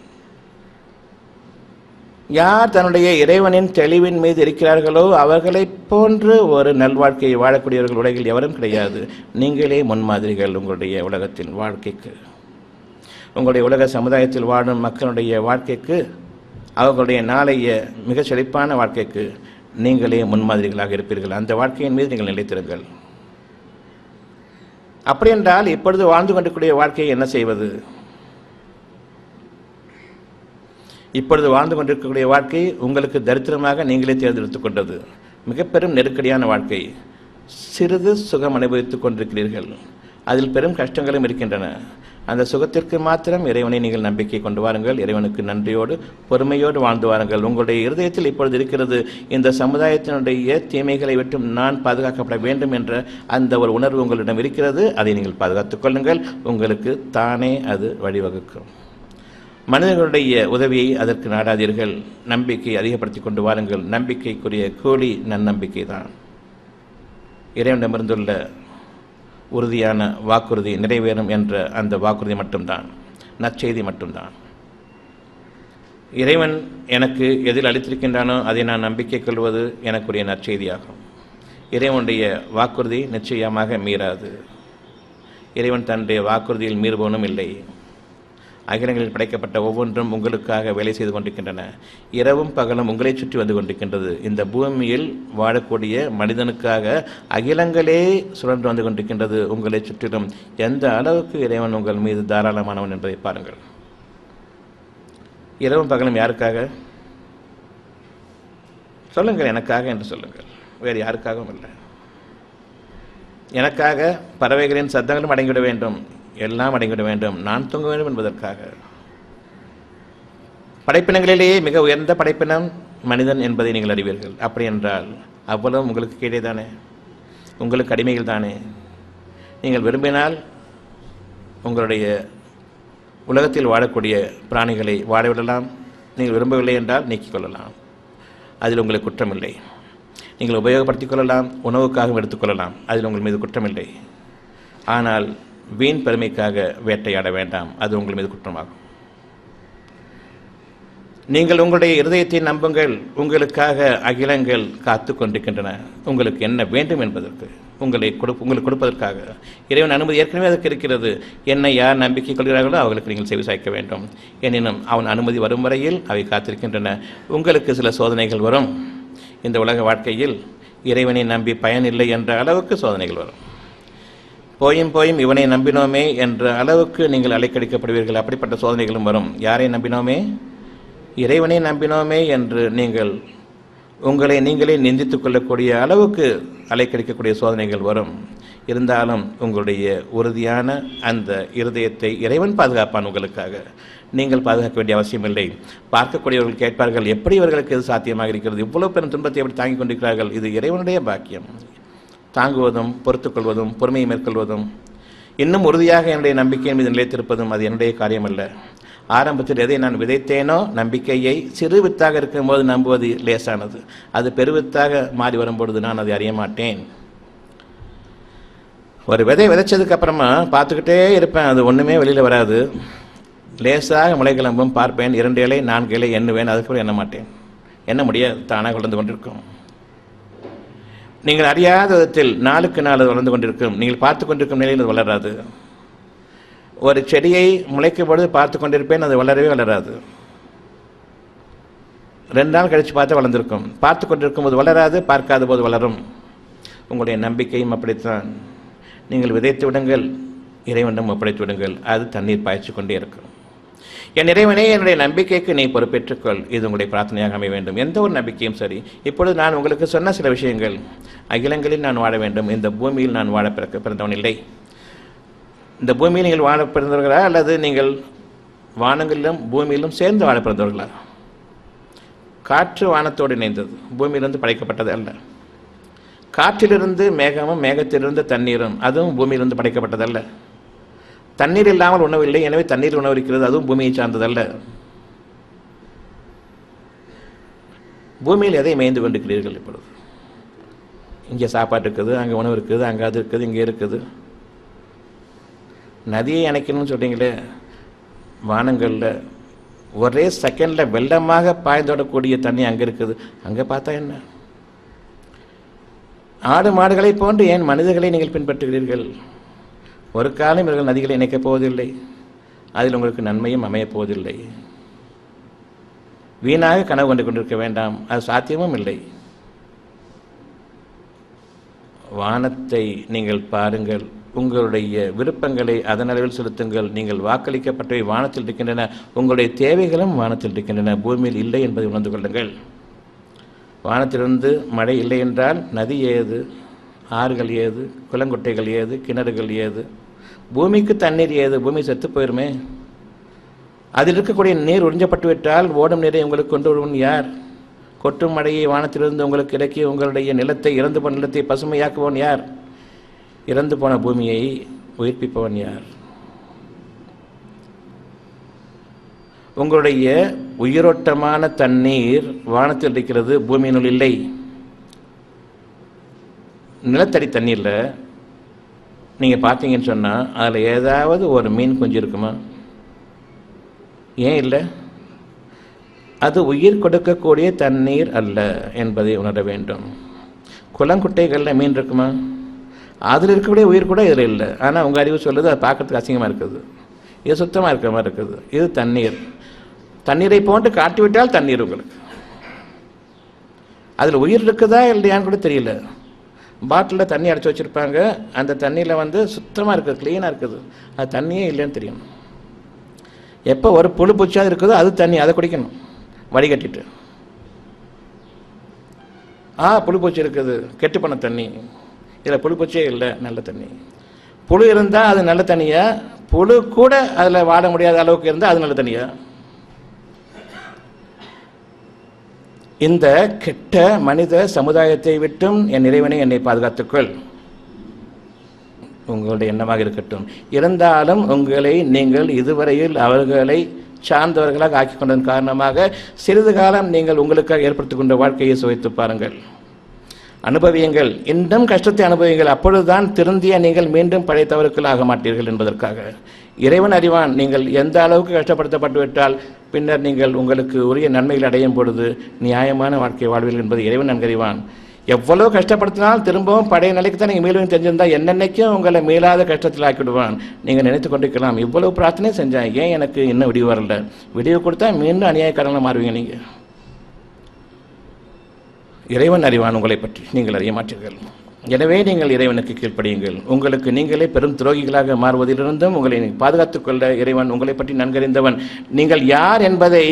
S1: யார் தன்னுடைய இறைவனின் தெளிவின் மீது இருக்கிறார்களோ அவர்களை போன்று ஒரு நல்வாழ்க்கையை வாழக்கூடியவர்கள் உலகில் எவரும் கிடையாது. நீங்களே முன்மாதிரிகள் உங்களுடைய உலகத்தின் வாழ்க்கைக்கு, உங்களுடைய உலக சமுதாயத்தில் வாழும் மக்களுடைய வாழ்க்கைக்கு, அவர்களுடைய நாளைய மிக செழிப்பான வாழ்க்கைக்கு நீங்களே முன்மாதிரிகளாக இருப்பீர்கள். அந்த வாழ்க்கையின் மீது நீங்கள் நிலைத்திருங்கள். அப்படி என்றால் இப்பொழுது வாழ்ந்து கொண்டிருக்கூடிய வாழ்க்கையை என்ன செய்வது? இப்பொழுது வாழ்ந்து கொண்டிருக்கக்கூடிய வாழ்க்கை உங்களுக்கு தரித்திரமாக நீங்களே தேர்ந்தெடுத்துக் கொண்டது. மிக பெரும் நெருக்கடியான வாழ்க்கை. சிறிது சுகம் அனுபவித்துக் கொண்டிருக்கிறீர்கள். அதில் பெரும் கஷ்டங்களும் இருக்கின்றன. அந்த சுகத்திற்கு மாத்திரம் இறைவனை நீங்கள் நம்பிக்கை கொண்டு வாருங்கள். இறைவனுக்கு நன்றியோடு பொறுமையோடு வாழ்ந்து வாருங்கள். உங்களுடைய இருதயத்தில் இப்பொழுது இருக்கிறது, இந்த சமுதாயத்தினுடைய தீமைகளை விட்டு நான் பாதுகாக்கப்பட வேண்டும் என்ற அந்த ஒரு உணர்வு உங்களிடம் இருக்கிறது. அதை நீங்கள் பாதுகாத்துக் கொள்ளுங்கள். உங்களுக்கு தானே அது வழிவகுக்கும். மனிதர்களுடைய உதவியை அதற்கு நாடாதீர்கள். நம்பிக்கை அதிகப்படுத்தி கொண்டு வாருங்கள். நம்பிக்கைக்குரிய கூலி நன்னம்பிக்கை தான். இறைவனிடமிருந்துள்ள உறுதியான வாக்குறுதி நிறைவேறும் என்ற அந்த வாக்குறுதி மட்டும்தான், நற்செய்தி மட்டும்தான். இறைவன் எனக்கு எதில் அளித்திருக்கின்றானோ அதை நான் நம்பிக்கை கொள்வது எனக்குரிய நற்செய்தியாகும். இறைவனுடைய வாக்குறுதி நிச்சயமாக மீறாது. இறைவன் தன்னுடைய வாக்குறுதியில் மீறுபவனும் இல்லை. அகிலங்களில் படைக்கப்பட்ட ஒவ்வொன்றும் உங்களுக்காக வேலை செய்து கொண்டிருக்கின்றன. இரவும் பகலும் உங்களை சுற்றி வந்து கொண்டிருக்கின்றது. இந்த பூமியில் வாழக்கூடிய மனிதனுக்காக அகிலங்களே சுழன்று வந்து கொண்டிருக்கின்றது உங்களை சுற்றிலும். எந்த அளவுக்கு இறைவன் உங்கள் மீது தாராளமானவன் என்பதை பாருங்கள். இரவும் பகலும் யாருக்காக? சொல்லுங்கள், எனக்காக என்று சொல்லுங்கள். வேறு யாருக்காகவும் இல்லை. எனக்காக பறவைகளின் சத்தங்களும் அடங்கிவிட வேண்டும், எல்லாம் அடங்கிவிட வேண்டும், நான் தூங்க வேண்டும் என்பதற்காக. படைப்பினங்களிலேயே மிக உயர்ந்த படைப்பினம் மனிதன் என்பதை நீங்கள் அறிவீர்கள். அப்படி என்றால் அவ்வளவு உங்களுக்கு கீழே தானே, உங்களுக்கு அடிமைகள் தானே. நீங்கள் விரும்பினால் உங்களுடைய உலகத்தில் வாழக்கூடிய பிராணிகளை வாழவிடலாம். நீங்கள் விரும்பவில்லை என்றால் நீக்கிக் கொள்ளலாம். அதில் உங்களுக்கு குற்றமில்லை. நீங்கள் உபயோகப்படுத்திக் கொள்ளலாம், உணவுக்காகவும் எடுத்துக்கொள்ளலாம். அதில் உங்கள் மீது குற்றமில்லை. ஆனால் வீண் பெருமைக்காக வேட்டையாட வேண்டாம், அது உங்கள் மீது குற்றமாகும். நீங்கள் உங்களுடைய இருதயத்தை நம்புங்கள். உங்களுக்காக அகிலங்கள் காத்து கொண்டிருக்கின்றன. உங்களுக்கு என்ன வேண்டும் என்பதற்கு, உங்களுக்கு கொடுப்பதற்காக. இறைவன் அனுமதி ஏற்கனவே அதற்கு இருக்கிறது. என்னை யார் நம்பிக்கை கொள்கிறார்களோ அவர்களுக்கு நீங்கள் செவி சாய்க்க வேண்டும். எனினும் அவன் அனுமதி வரும் வரையில் அவை காத்திருக்கின்றன. உங்களுக்கு சில சோதனைகள் வரும். இந்த உலக வாழ்க்கையில் இறைவனை நம்பி பயனில்லை என்ற அளவுக்கு சோதனைகள் வரும். போயும் இவனை நம்பினோமே என்ற அளவுக்கு நீங்கள் அலைக்கடிக்கப்படுவீர்கள். அப்படிப்பட்ட சோதனைகளும் வரும். யாரை நம்பினோமே? இறைவனை நம்பினோமே என்று நீங்கள் உங்களை நீங்களே நிந்தித்துக் கொள்ளக்கூடிய அளவுக்கு அலைக்கடிக்கக்கூடிய சோதனைகள் வரும். இருந்தாலும் உங்களுடைய உறுதியான அந்த இருதயத்தை இறைவன் பாதுகாப்பான். உங்களுக்காக நீங்கள் பாதுகாக்க வேண்டிய அவசியமில்லை. பார்க்கக்கூடியவர்கள் கேட்பார்கள், எப்படி இவர்களுக்கு இது சாத்தியமாக இருக்கிறது? இவ்வளவு பெரும் துன்பத்தை எப்படி தாங்கிக் கொண்டிருக்கிறார்கள்? இது இறைவனுடைய பாக்கியம். தாங்குவதும் பொறுத்துக்கொள்வதும் பொறுமையை மேற்கொள்வதும் இன்னும் உறுதியாக என்னுடைய நம்பிக்கையின் மீது நிலைத்திருப்பதும் அது என்னுடைய காரியமல்ல. ஆரம்பத்தில் எதை நான் விதைத்தேனோ, நம்பிக்கையை சிறு வித்தாக இருக்கும்போது நம்புவது லேசானது. அது பெருவித்தாக மாறி வரும்பொழுது நான் அதை அறிய மாட்டேன். ஒரு விதை விதைச்சதுக்கு அப்புறமா பார்த்துக்கிட்டே இருப்பேன், அது ஒன்றுமே வெளியில் வராது. லேசாக முளை கிளம்பும், பார்ப்பேன், 2 இலை 4 இலை எண்ணுவேன், அதுக்கப்புறம் எண்ண மாட்டேன். எண்ண முடியாது, தானாக வளர்ந்து கொண்டிருக்கும். நீங்கள் அறியாத விதத்தில் நாளுக்கு நாள் வளர்ந்து கொண்டிருக்கும். நீங்கள் பார்த்து கொண்டிருக்கும் நிலையில் அது வளராது. ஒரு செடியை முளைக்கும் பொழுது பார்த்து கொண்டிருப்பேன், அது வளரவே வளராது. 2 நாள் கழித்து பார்த்து வளர்ந்திருக்கும். பார்த்து கொண்டிருக்கும் போது வளராது, பார்க்காத போது வளரும். உங்களுடைய நம்பிக்கையும் அப்படித்தான். நீங்கள் விதைத்து விடுங்கள், இறைவனிடம் ஒப்படைத்து விடுங்கள், அது தண்ணீர் பாய்ச்சி கொண்டே இருக்கும். என் இறைவனே, என்னுடைய நம்பிக்கைக்கு நீ பொறுப்பேற்றுக்கொள். இது உங்களுடைய பிரார்த்தனையாக அமைய வேண்டும். எந்த ஒரு நம்பிக்கையும் சரி. இப்பொழுது நான் உங்களுக்கு சொன்ன சில விஷயங்கள், அகிலங்களில் நான் வாழ வேண்டும், இந்த பூமியில் நான் வாழ பிறந்தவன் இல்லை. இந்த பூமியில் நீங்கள் வாழ பிறந்தவர்களா, அல்லது நீங்கள் வானங்களிலும் பூமியிலும் சேர்ந்து வாழ பிறந்தவர்களா? காற்று வானத்தோடு இணைந்தது, பூமியிலிருந்து படைக்கப்பட்டது அல்ல. காற்றிலிருந்து மேகமும், மேகத்திலிருந்து தண்ணீரும், அதுவும் பூமியிலிருந்து படைக்கப்பட்டதல்ல. தண்ணீர் இல்லாமல் உணவு இல்லை, எனவே தண்ணீர் உணவு இருக்கிறது, அதுவும் பூமியை சார்ந்ததல்ல. பூமியில் எதை மேய்ந்து கொண்டிருக்கிறீர்கள்? இப்பொழுது இங்கே சாப்பாடு இருக்குது, அங்கே உணவு இருக்குது, அங்கே அது இருக்குது, இங்கே இருக்குது. நதியை அணைக்கணும்னு சொல்கிறீங்களே, வானங்களில் ஒரே செகண்டில் வெள்ளமாக பாய்ந்தோடக்கூடிய தண்ணி அங்கே இருக்குது, அங்கே பார்த்தா என்ன? ஆடு மாடுகளை போன்று ஏன் மனிதர்களை நீங்கள் பின்பற்றுகிறீர்கள்? ஒரு காலம் இவர்கள் நதிகளை இணைக்கப் போவதில்லை, அதில் உங்களுக்கு நன்மையும் அமையப் போவதில்லை. வீணாக கனவு கொண்டு கொண்டிருக்க வேண்டாம், அது சாத்தியமும் இல்லை. வானத்தை நீங்கள் பாருங்கள், உங்களுடைய விருப்பங்களை அதன் அளவில் செலுத்துங்கள். நீங்கள் வாக்களிக்கப்பட்டவை வானத்தில் இருக்கின்றன, உங்களுடைய தேவைகளும் வானத்தில் இருக்கின்றன, பூமியில் இல்லை என்பதை உணர்ந்து கொள்ளுங்கள். வானத்திலிருந்து மழை இல்லை என்றால் நதி ஏது, ஆறுகள் ஏது, குளங்குட்டைகள் ஏது, கிணறுகள் ஏது? பூமிக்கு தண்ணீர் ஏது? பூமி செத்து போயிருமே. அதில் இருக்கக்கூடிய நீர் உறிஞ்சப்பட்டு விட்டால் ஓடும் நீரை உங்களுக்கு கொண்டு வருவன் யார்? கொட்டும் மழையை வானத்திலிருந்து உங்களுக்கு இறக்கி உங்களுடைய நிலத்தை, இறந்து போன நிலத்தை பசுமையாக்குவன் யார்? இறந்து போன பூமியை உயிர்ப்பிப்பவன் யார்? உங்களுடைய உயிரோட்டமான தண்ணீர் வானத்தில் இருக்கிறது, பூமியினுள் இல்லை. நிலத்தடி தண்ணீரில் நீங்கள் பார்த்தீங்கன்னு சொன்னால் அதில் ஏதாவது ஒரு மீன் குஞ்சு இருக்குமா? ஏன் இல்லை? அது உயிர் கொடுக்கக்கூடிய தண்ணீர் அல்ல என்பதை உணர வேண்டும். குளங்குட்டைகளில் மீன் இருக்குமா? அதில் இருக்கக்கூடிய உயிர் கூட இதில் இல்லை. ஆனால் உங்கள் அறிவு சொல்லுது அது பார்க்கறதுக்கு அசிங்கமாக இருக்குது, இது சுத்தமாக இருக்கிற மாதிரி இருக்குது. இது தண்ணீர். தண்ணீரை போன்று காட்டிவிட்டால் தண்ணீர் உங்களுக்கு. அதில் உயிர் இருக்குதா இல்லையான்னு கூட தெரியல. பாட்டிலில் தண்ணி அடைச்சி வச்சுருப்பாங்க, அந்த தண்ணியில் சுத்தமாக இருக்குது, க்ளீனாக இருக்குது, அது தண்ணியே இல்லைன்னு தெரியும். எப்போ ஒரு புழு பூச்சியாக இருக்குதோ அது தண்ணி, அதை குடிக்கணும் வடிகட்டிட்டு. புழு பூச்சி இருக்குது, கெட்டு பண்ண தண்ணி, இதில் புழு பூச்சியே இல்லை, நல்ல தண்ணி. புழு இருந்தால் அது நல்ல தண்ணியா? புழு கூட அதில் வாட முடியாத அளவுக்கு இருந்தால் அது நல்ல தண்ணியா? இந்த கெட்ட மனித சமுதாயத்தை விட்டும் என் இறைவனை என்னை பாதுகாத்துக்கொள், உங்களுடைய எண்ணமாக இருக்கட்டும். இருந்தாலும் உங்களை நீங்கள் இதுவரையில் அவர்களை சார்ந்தவர்களாக ஆக்கிக் கொண்டதன் காரணமாக சிறிது காலம் நீங்கள் உங்களுக்காக ஏற்படுத்திக் கொண்ட வாழ்க்கையை சுவைத்து பாருங்கள், அனுபவியுங்கள், இன்னும் கஷ்டத்தை அனுபவியுங்கள். அப்பொழுதுதான் திருந்திய நீங்கள் மீண்டும் படைத்தவர்கள் ஆக மாட்டீர்கள் என்பதற்காக. இறைவன் அறிவான் நீங்கள் எந்த அளவுக்கு கஷ்டப்படுத்தப்பட்டு விட்டால் பின்னர் நீங்கள் உங்களுக்கு உரிய நன்மைகள் அடையும் பொழுது நியாயமான வாழ்க்கை வாழ்வீர்கள் என்பது இறைவன் நன்கறிவான். எவ்வளோ கஷ்டப்படுத்தினால் திரும்பவும் பழைய நிலைக்கு தான் நீங்கள் மீளும் தெரிஞ்சிருந்தால் என்னென்னைக்கும் உங்களை மீளாத கஷ்டத்தில் ஆக்கிவிடுவான். நீங்கள் நினைத்து கொண்டிருக்கலாம், இவ்வளவு பிரார்த்தனை செஞ்சேன், ஏன் எனக்கு இன்னும் விடிவு வரல? விடிவு கொடுத்தா மீண்டும் அநியாயக்காரங்களாக மாறுவீங்க. நீங்கள் இறைவன் அறிவான் உங்களை பற்றி, நீங்கள் அறிய மாட்டீர்கள். எனவே நீங்கள் இறைவனுக்கு கீழ்ப்படியுங்கள். உங்களுக்கு நீங்களே பெரும் துரோகிகளாக மாறுவதிலிருந்தும் உங்களை பாதுகாத்துக் கொள்ள இறைவன் உங்களை பற்றி நன்கறிந்தவன். நீங்கள் யார் என்பதை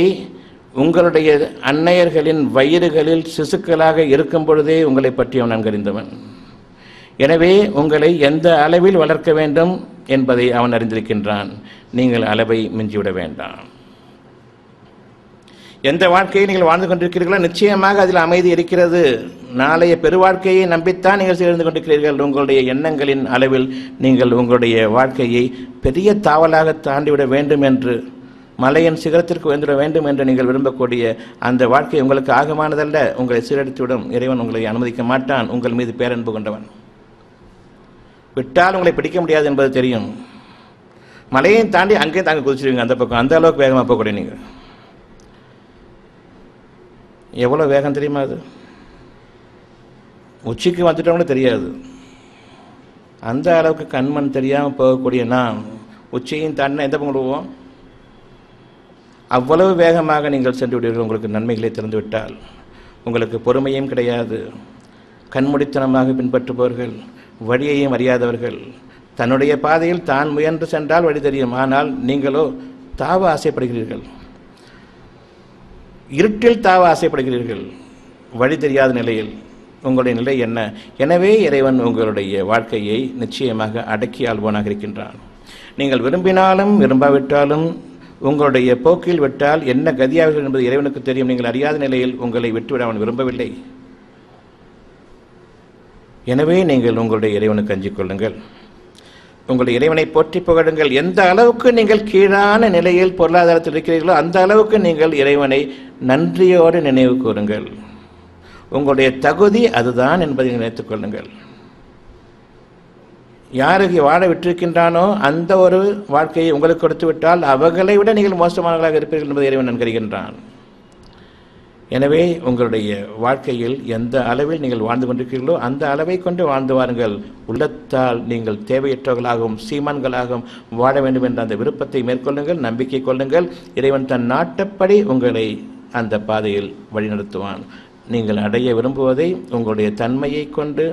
S1: உங்களுடைய அன்னையர்களின் வயிறுகளில் சிசுக்களாக இருக்கும் பொழுதே உங்களை பற்றி அவன் நன்கறிந்தவன். எனவே உங்களை எந்த அளவில் வளர்க்க வேண்டும் என்பதை அவன் அறிந்திருக்கின்றான். நீங்கள் அளவை மிஞ்சிவிட வேண்டாம். எந்த வாழ்க்கையை நீங்கள் வாழ்ந்து கொண்டிருக்கிறீர்களோ நிச்சயமாக அதில் அமைதி இருக்கிறது. நாளைய பெருவாழ்க்கையை நம்பித்தான் நீங்கள் சேர்ந்து கொண்டிருக்கிறீர்கள். உங்களுடைய எண்ணங்களின் அளவில் நீங்கள் உங்களுடைய வாழ்க்கையை பெரிய தாவலாக தாண்டிவிட வேண்டும் என்று, மலையின் சிகரத்திற்கு வந்துவிட வேண்டும் என்று நீங்கள் விரும்பக்கூடிய அந்த வாழ்க்கை உங்களுக்கு ஆகமானதல்ல, உங்களை சீரடித்துவிடும். இறைவன் உங்களை அனுமதிக்க மாட்டான். உங்கள் மீது பேரன்பு கொண்டவன். விட்டால் உங்களை பிடிக்க முடியாது என்பது தெரியும். மலையையும் தாண்டி அங்கேயும் தாங்க குதிச்சிருவீங்க அந்த பக்கம். அந்த அளவுக்கு வேகமாக போகக்கூடிய நீங்கள் எவ்வளோ வேகம் தெரியுமா? அது உச்சிக்கு வந்துட்டோம்னு தெரியாது. அந்த அளவுக்கு கண்மண் தெரியாமல் போகக்கூடிய நாம் உச்சியும் தாண்டினா எந்த பக்கம் விடுவோம்? அவ்வளவு வேகமாக நீங்கள் சென்று விடுவீர்கள். உங்களுக்கு நன்மைகளை திறந்து விட்டால் உங்களுக்கு பொறுமையும் கிடையாது. கண்முடித்தனமாக பின்பற்றுபவர்கள், வழியையும் அறியாதவர்கள், தன்னுடைய பாதையில் தான் முயன்று சென்றால் வழி தெரியும். ஆனால் நீங்களோ தாவ ஆசைப்படுகிறீர்கள், இருட்டில் தாவ ஆசைப்படுகிறீர்கள், வழி தெரியாத நிலையில். உங்களுடைய நிலை என்ன? எனவே இறைவன் உங்களுடைய வாழ்க்கையை நிச்சயமாக அடக்கி ஆள்வோனாக இருக்கின்றான். நீங்கள் விரும்பினாலும் விரும்பாவிட்டாலும் உங்களுடைய போக்கில் விட்டால் என்ன கதியாவீர்கள் என்பது இறைவனுக்கு தெரியும். நீங்கள் அறியாத நிலையில் உங்களை விட்டுவிட அவன் விரும்பவில்லை. எனவே நீங்கள் உங்களுடைய இறைவனுக்கு அஞ்சிக் கொள்ளுங்கள். உங்களுடைய இறைவனை போற்றி புகழுங்கள். எந்த அளவுக்கு நீங்கள் கீழான நிலையில் பொருளாதாரத்தில் இருக்கிறீர்களோ அந்த அளவுக்கு நீங்கள் இறைவனை நன்றியோடு நினைவு கூறுங்கள். உங்களுடைய தகுதி அதுதான் என்பதை நினைத்துக் கொள்ளுங்கள். யாருக்கு வாழ விட்டிருக்கின்றானோ அந்த ஒரு வாழ்க்கையை உங்களுக்கு கொடுத்து விட்டால் அவர்களை விட நீங்கள் மோசமானவர்களாக இருப்பீர்கள் என்பதை இறைவன் நன்கறிகின்றான். எனவே உங்களுடைய வாழ்க்கையில் எந்த அளவில் நீங்கள் வாழ்ந்து கொண்டிருக்கிறீர்களோ அந்த அளவை கொண்டு வாழ்ந்து வாருங்கள். உள்ளத்தால் நீங்கள் தேவையற்றவர்களாகவும் சீமான்களாகவும் வாழ வேண்டும் என்ற அந்த விருப்பத்தை மேற்கொள்ளுங்கள். நம்பிக்கை கொள்ளுங்கள். இறைவன் தன் நாட்டப்படி உங்களை அந்த பாதையில் வழிநடத்துவான். நீங்கள் அடைய விரும்புவதை உங்களுடைய தன்மையை கொண்டு,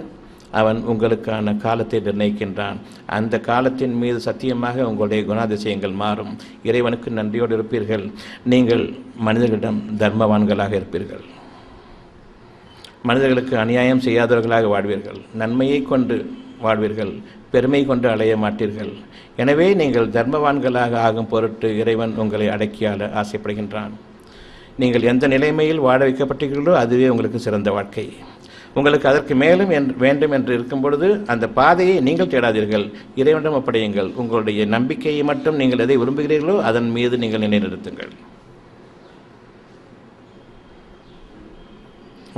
S1: அவன் உங்களுக்கான காலத்தை நிர்ணயிக்கின்றான். அந்த காலத்தின் மீது சத்தியமாக உங்களுடைய குணாதிசயங்கள் மாறும். இறைவனுக்கு நன்றியோடு இருப்பீர்கள். நீங்கள் மனிதர்களிடம் தர்மவான்களாக இருப்பீர்கள். மனிதர்களுக்கு அநியாயம் செய்யாதவர்களாக வாழ்வீர்கள். நன்மையை கொண்டு வாழ்வீர்கள். பெருமை கொண்டு அலைய மாட்டீர்கள். எனவே நீங்கள் தர்மவான்களாக ஆகும் பொருட்டு இறைவன் உங்களை அடக்கியாள ஆசைப்படுகின்றான். நீங்கள் எந்த நிலைமையில் வாழ வைக்கப்பட்டீர்களோ அதுவே உங்களுக்கு சிறந்த வாழ்க்கை. உங்களுக்கு அதற்கு மேலும் வேண்டும் என்று இருக்கும் பொழுது அந்த பாதையை நீங்கள் தேடாதீர்கள், இறைவனிடம் ஒப்படையுங்கள். உங்களுடைய நம்பிக்கையை மட்டும் நீங்கள் எதை விரும்புகிறீர்களோ அதன் மீது நீங்கள் நிலைநிறுத்துங்கள்.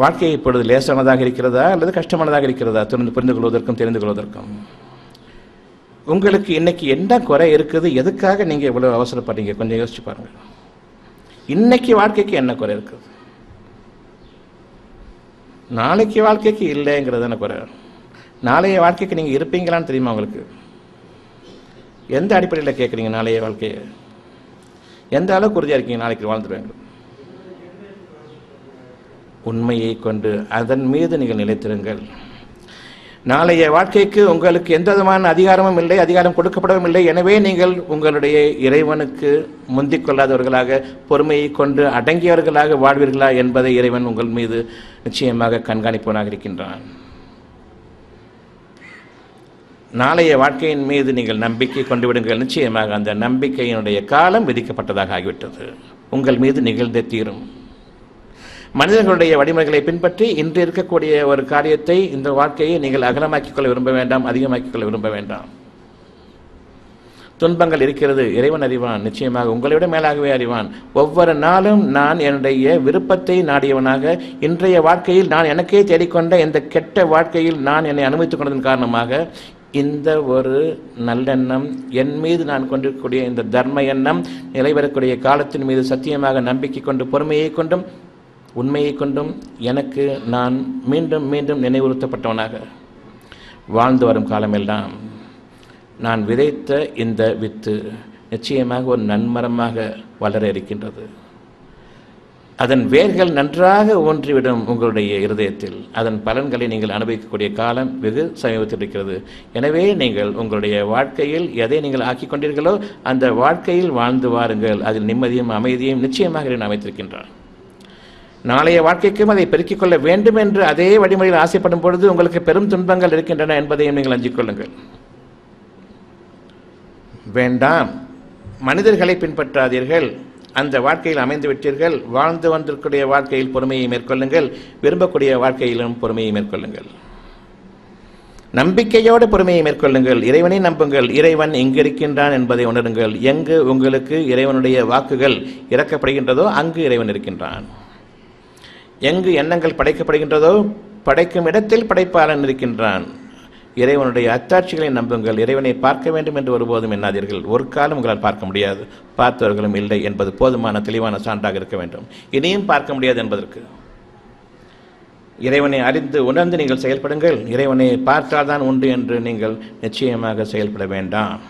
S1: வாழ்க்கை இப்பொழுது லேசானதாக இருக்கிறதா அல்லது கஷ்டமானதாக இருக்கிறதா புரிந்து கொள்வதற்கும் தெரிந்து கொள்வதற்கும்? உங்களுக்கு இன்னைக்கு என்ன குறை இருக்குது? எதுக்காக நீங்கள் இவ்வளவு அவசரப்படுறீங்க? கொஞ்சம் யோசிச்சு பாருங்கள். இன்னைக்கு வாழ்க்கைக்கு என்ன குறை இருக்குது? நாளைக்கு வாழ்க்கைக்கு இல்லைங்கிறதான குறை. நாளைய வாழ்க்கைக்கு நீங்கள் இருப்பீங்களான்னு தெரியுமா உங்களுக்கு? எந்த அடிப்படையில் கேட்குறீங்க நாளைய வாழ்க்கையை? எந்த அளவுக்கு உறுதியாக இருக்கீங்க நாளைக்கு வாழ்ந்துருவாங்க? உண்மையை கொண்டு அதன் மீது நீங்கள் நிலைத்திருங்கள். நாளைய வாழ்க்கைக்கு உங்களுக்கு எந்த விதமான அதிகாரமும் இல்லை, அதிகாரம் கொடுக்கப்படவும் இல்லை. எனவே நீங்கள் உங்களுடைய இறைவனுக்கு முந்திக் கொள்ளாதவர்களாக, பொறுமையை கொண்டு அடங்கியவர்களாக வாழ்வீர்களா என்பதை இறைவன் உங்கள் மீது நிச்சயமாக கண்காணிப்பவனாக இருக்கின்றான். நாளைய வாழ்க்கையின் மீது நீங்கள் நம்பிக்கை கொண்டு விடுங்கள். நிச்சயமாக அந்த நம்பிக்கையினுடைய காலம் விதிக்கப்பட்டதாக ஆகிவிட்டது. உங்கள் மீது நிகழ்ந்தே தீரும். மனிதர்களுடைய வழிமுறைகளை பின்பற்றி இன்று இருக்கக்கூடிய ஒரு காரியத்தை, இந்த வாழ்க்கையை நீங்கள் அகலமாக்கிக் கொள்ள விரும்ப வேண்டாம், அதிகமாக்கிக் கொள்ள விரும்ப வேண்டாம். துன்பங்கள் இருக்கிறது, இறைவன் அறிவான். நிச்சயமாக உங்களை விட மேலாகவே அறிவான். ஒவ்வொரு நாளும் நான் என்னுடைய விருப்பத்தை நாடியவனாக, இன்றைய வாழ்க்கையில் நான் எனக்கே தேடிக்கொண்ட இந்த கெட்ட வாழ்க்கையில் நான் என்னை அனுமதித்துக் கொண்டதன் காரணமாக இந்த ஒரு நல்லெண்ணம், என் மீது நான் கொண்டிருக்கக்கூடிய இந்த தர்ம எண்ணம் நிலைவரக்கூடிய காலத்தின் மீது சத்தியமாக நம்பிக்கை கொண்டு, பொறுமையை கொண்டும் உண்மையை கொண்டும் எனக்கு நான் மீண்டும் மீண்டும் நினைவுறுத்தப்பட்டவனாக வாழ்ந்து வரும் காலமெல்லாம் நான் விதைத்த இந்த வித்து நிச்சயமாக ஒரு நன்மரமாக வளர இருக்கின்றது. அதன் வேர்கள் நன்றாக ஊன்றிவிடும் உங்களுடைய இருதயத்தில். அதன் பலன்களை நீங்கள் அனுபவிக்கக்கூடிய காலம் வெகு சமீபத்தில் இருக்கிறது. எனவே நீங்கள் உங்களுடைய வாழ்க்கையில் எதை நீங்கள் ஆக்கிக் கொண்டீர்களோ அந்த வாழ்க்கையில் வாழ்ந்து வாருங்கள். அதில் நிம்மதியும் அமைதியும் நிச்சயமாக அமைத்திருக்கின்றான். நாளைய வாழ்க்கைக்கும் அதை பெருக்கிக் கொள்ள வேண்டும் என்று அதே வழிமுறையில் ஆசைப்படும் பொழுது உங்களுக்கு பெரும் துன்பங்கள் இருக்கின்றன என்பதையும் நீங்கள் அஞ்சிக் கொள்ளுங்கள். வேண்டாம், மனிதர்களை பின்பற்றாதீர்கள். அந்த வாழ்க்கையில் அமைந்து விட்டீர்கள். வாழ்ந்து வந்திருக்கூடிய வாழ்க்கையில் பொறுமையை மேற்கொள்ளுங்கள். விரும்பக்கூடிய வாழ்க்கையிலும் பொறுமையை மேற்கொள்ளுங்கள். நம்பிக்கையோடு பொறுமையை மேற்கொள்ளுங்கள். இறைவனை நம்புங்கள். இறைவன் எங்கு இருக்கின்றான் என்பதை உணருங்கள். எங்கு உங்களுக்கு இறைவனுடைய வாக்குகள் இறக்கப்படுகின்றதோ அங்கு இறைவன் இருக்கின்றான். எங்கு எண்ணங்கள் படைக்கப்படுகின்றதோ படைக்கும் இடத்தில் படைப்பாளன் இருக்கின்றான். இறைவனுடைய அத்தாட்சிகளை நம்புங்கள். இறைவனை பார்க்க வேண்டும் என்று ஒருபோதும் எண்ணாதீர்கள். ஒரு காலம் உங்களால் பார்க்க முடியாது, பார்த்தவர்களும் இல்லை என்பது போதுமான தெளிவான சான்றாக இருக்க வேண்டும். இனியும் பார்க்க முடியாது என்பதற்கு இறைவனை அறிந்து உணர்ந்து நீங்கள் செயல்படுங்கள். இறைவனை பார்த்தால்தான் உண்டு என்று நீங்கள் நிச்சயமாக செயல்பட வேண்டாம்.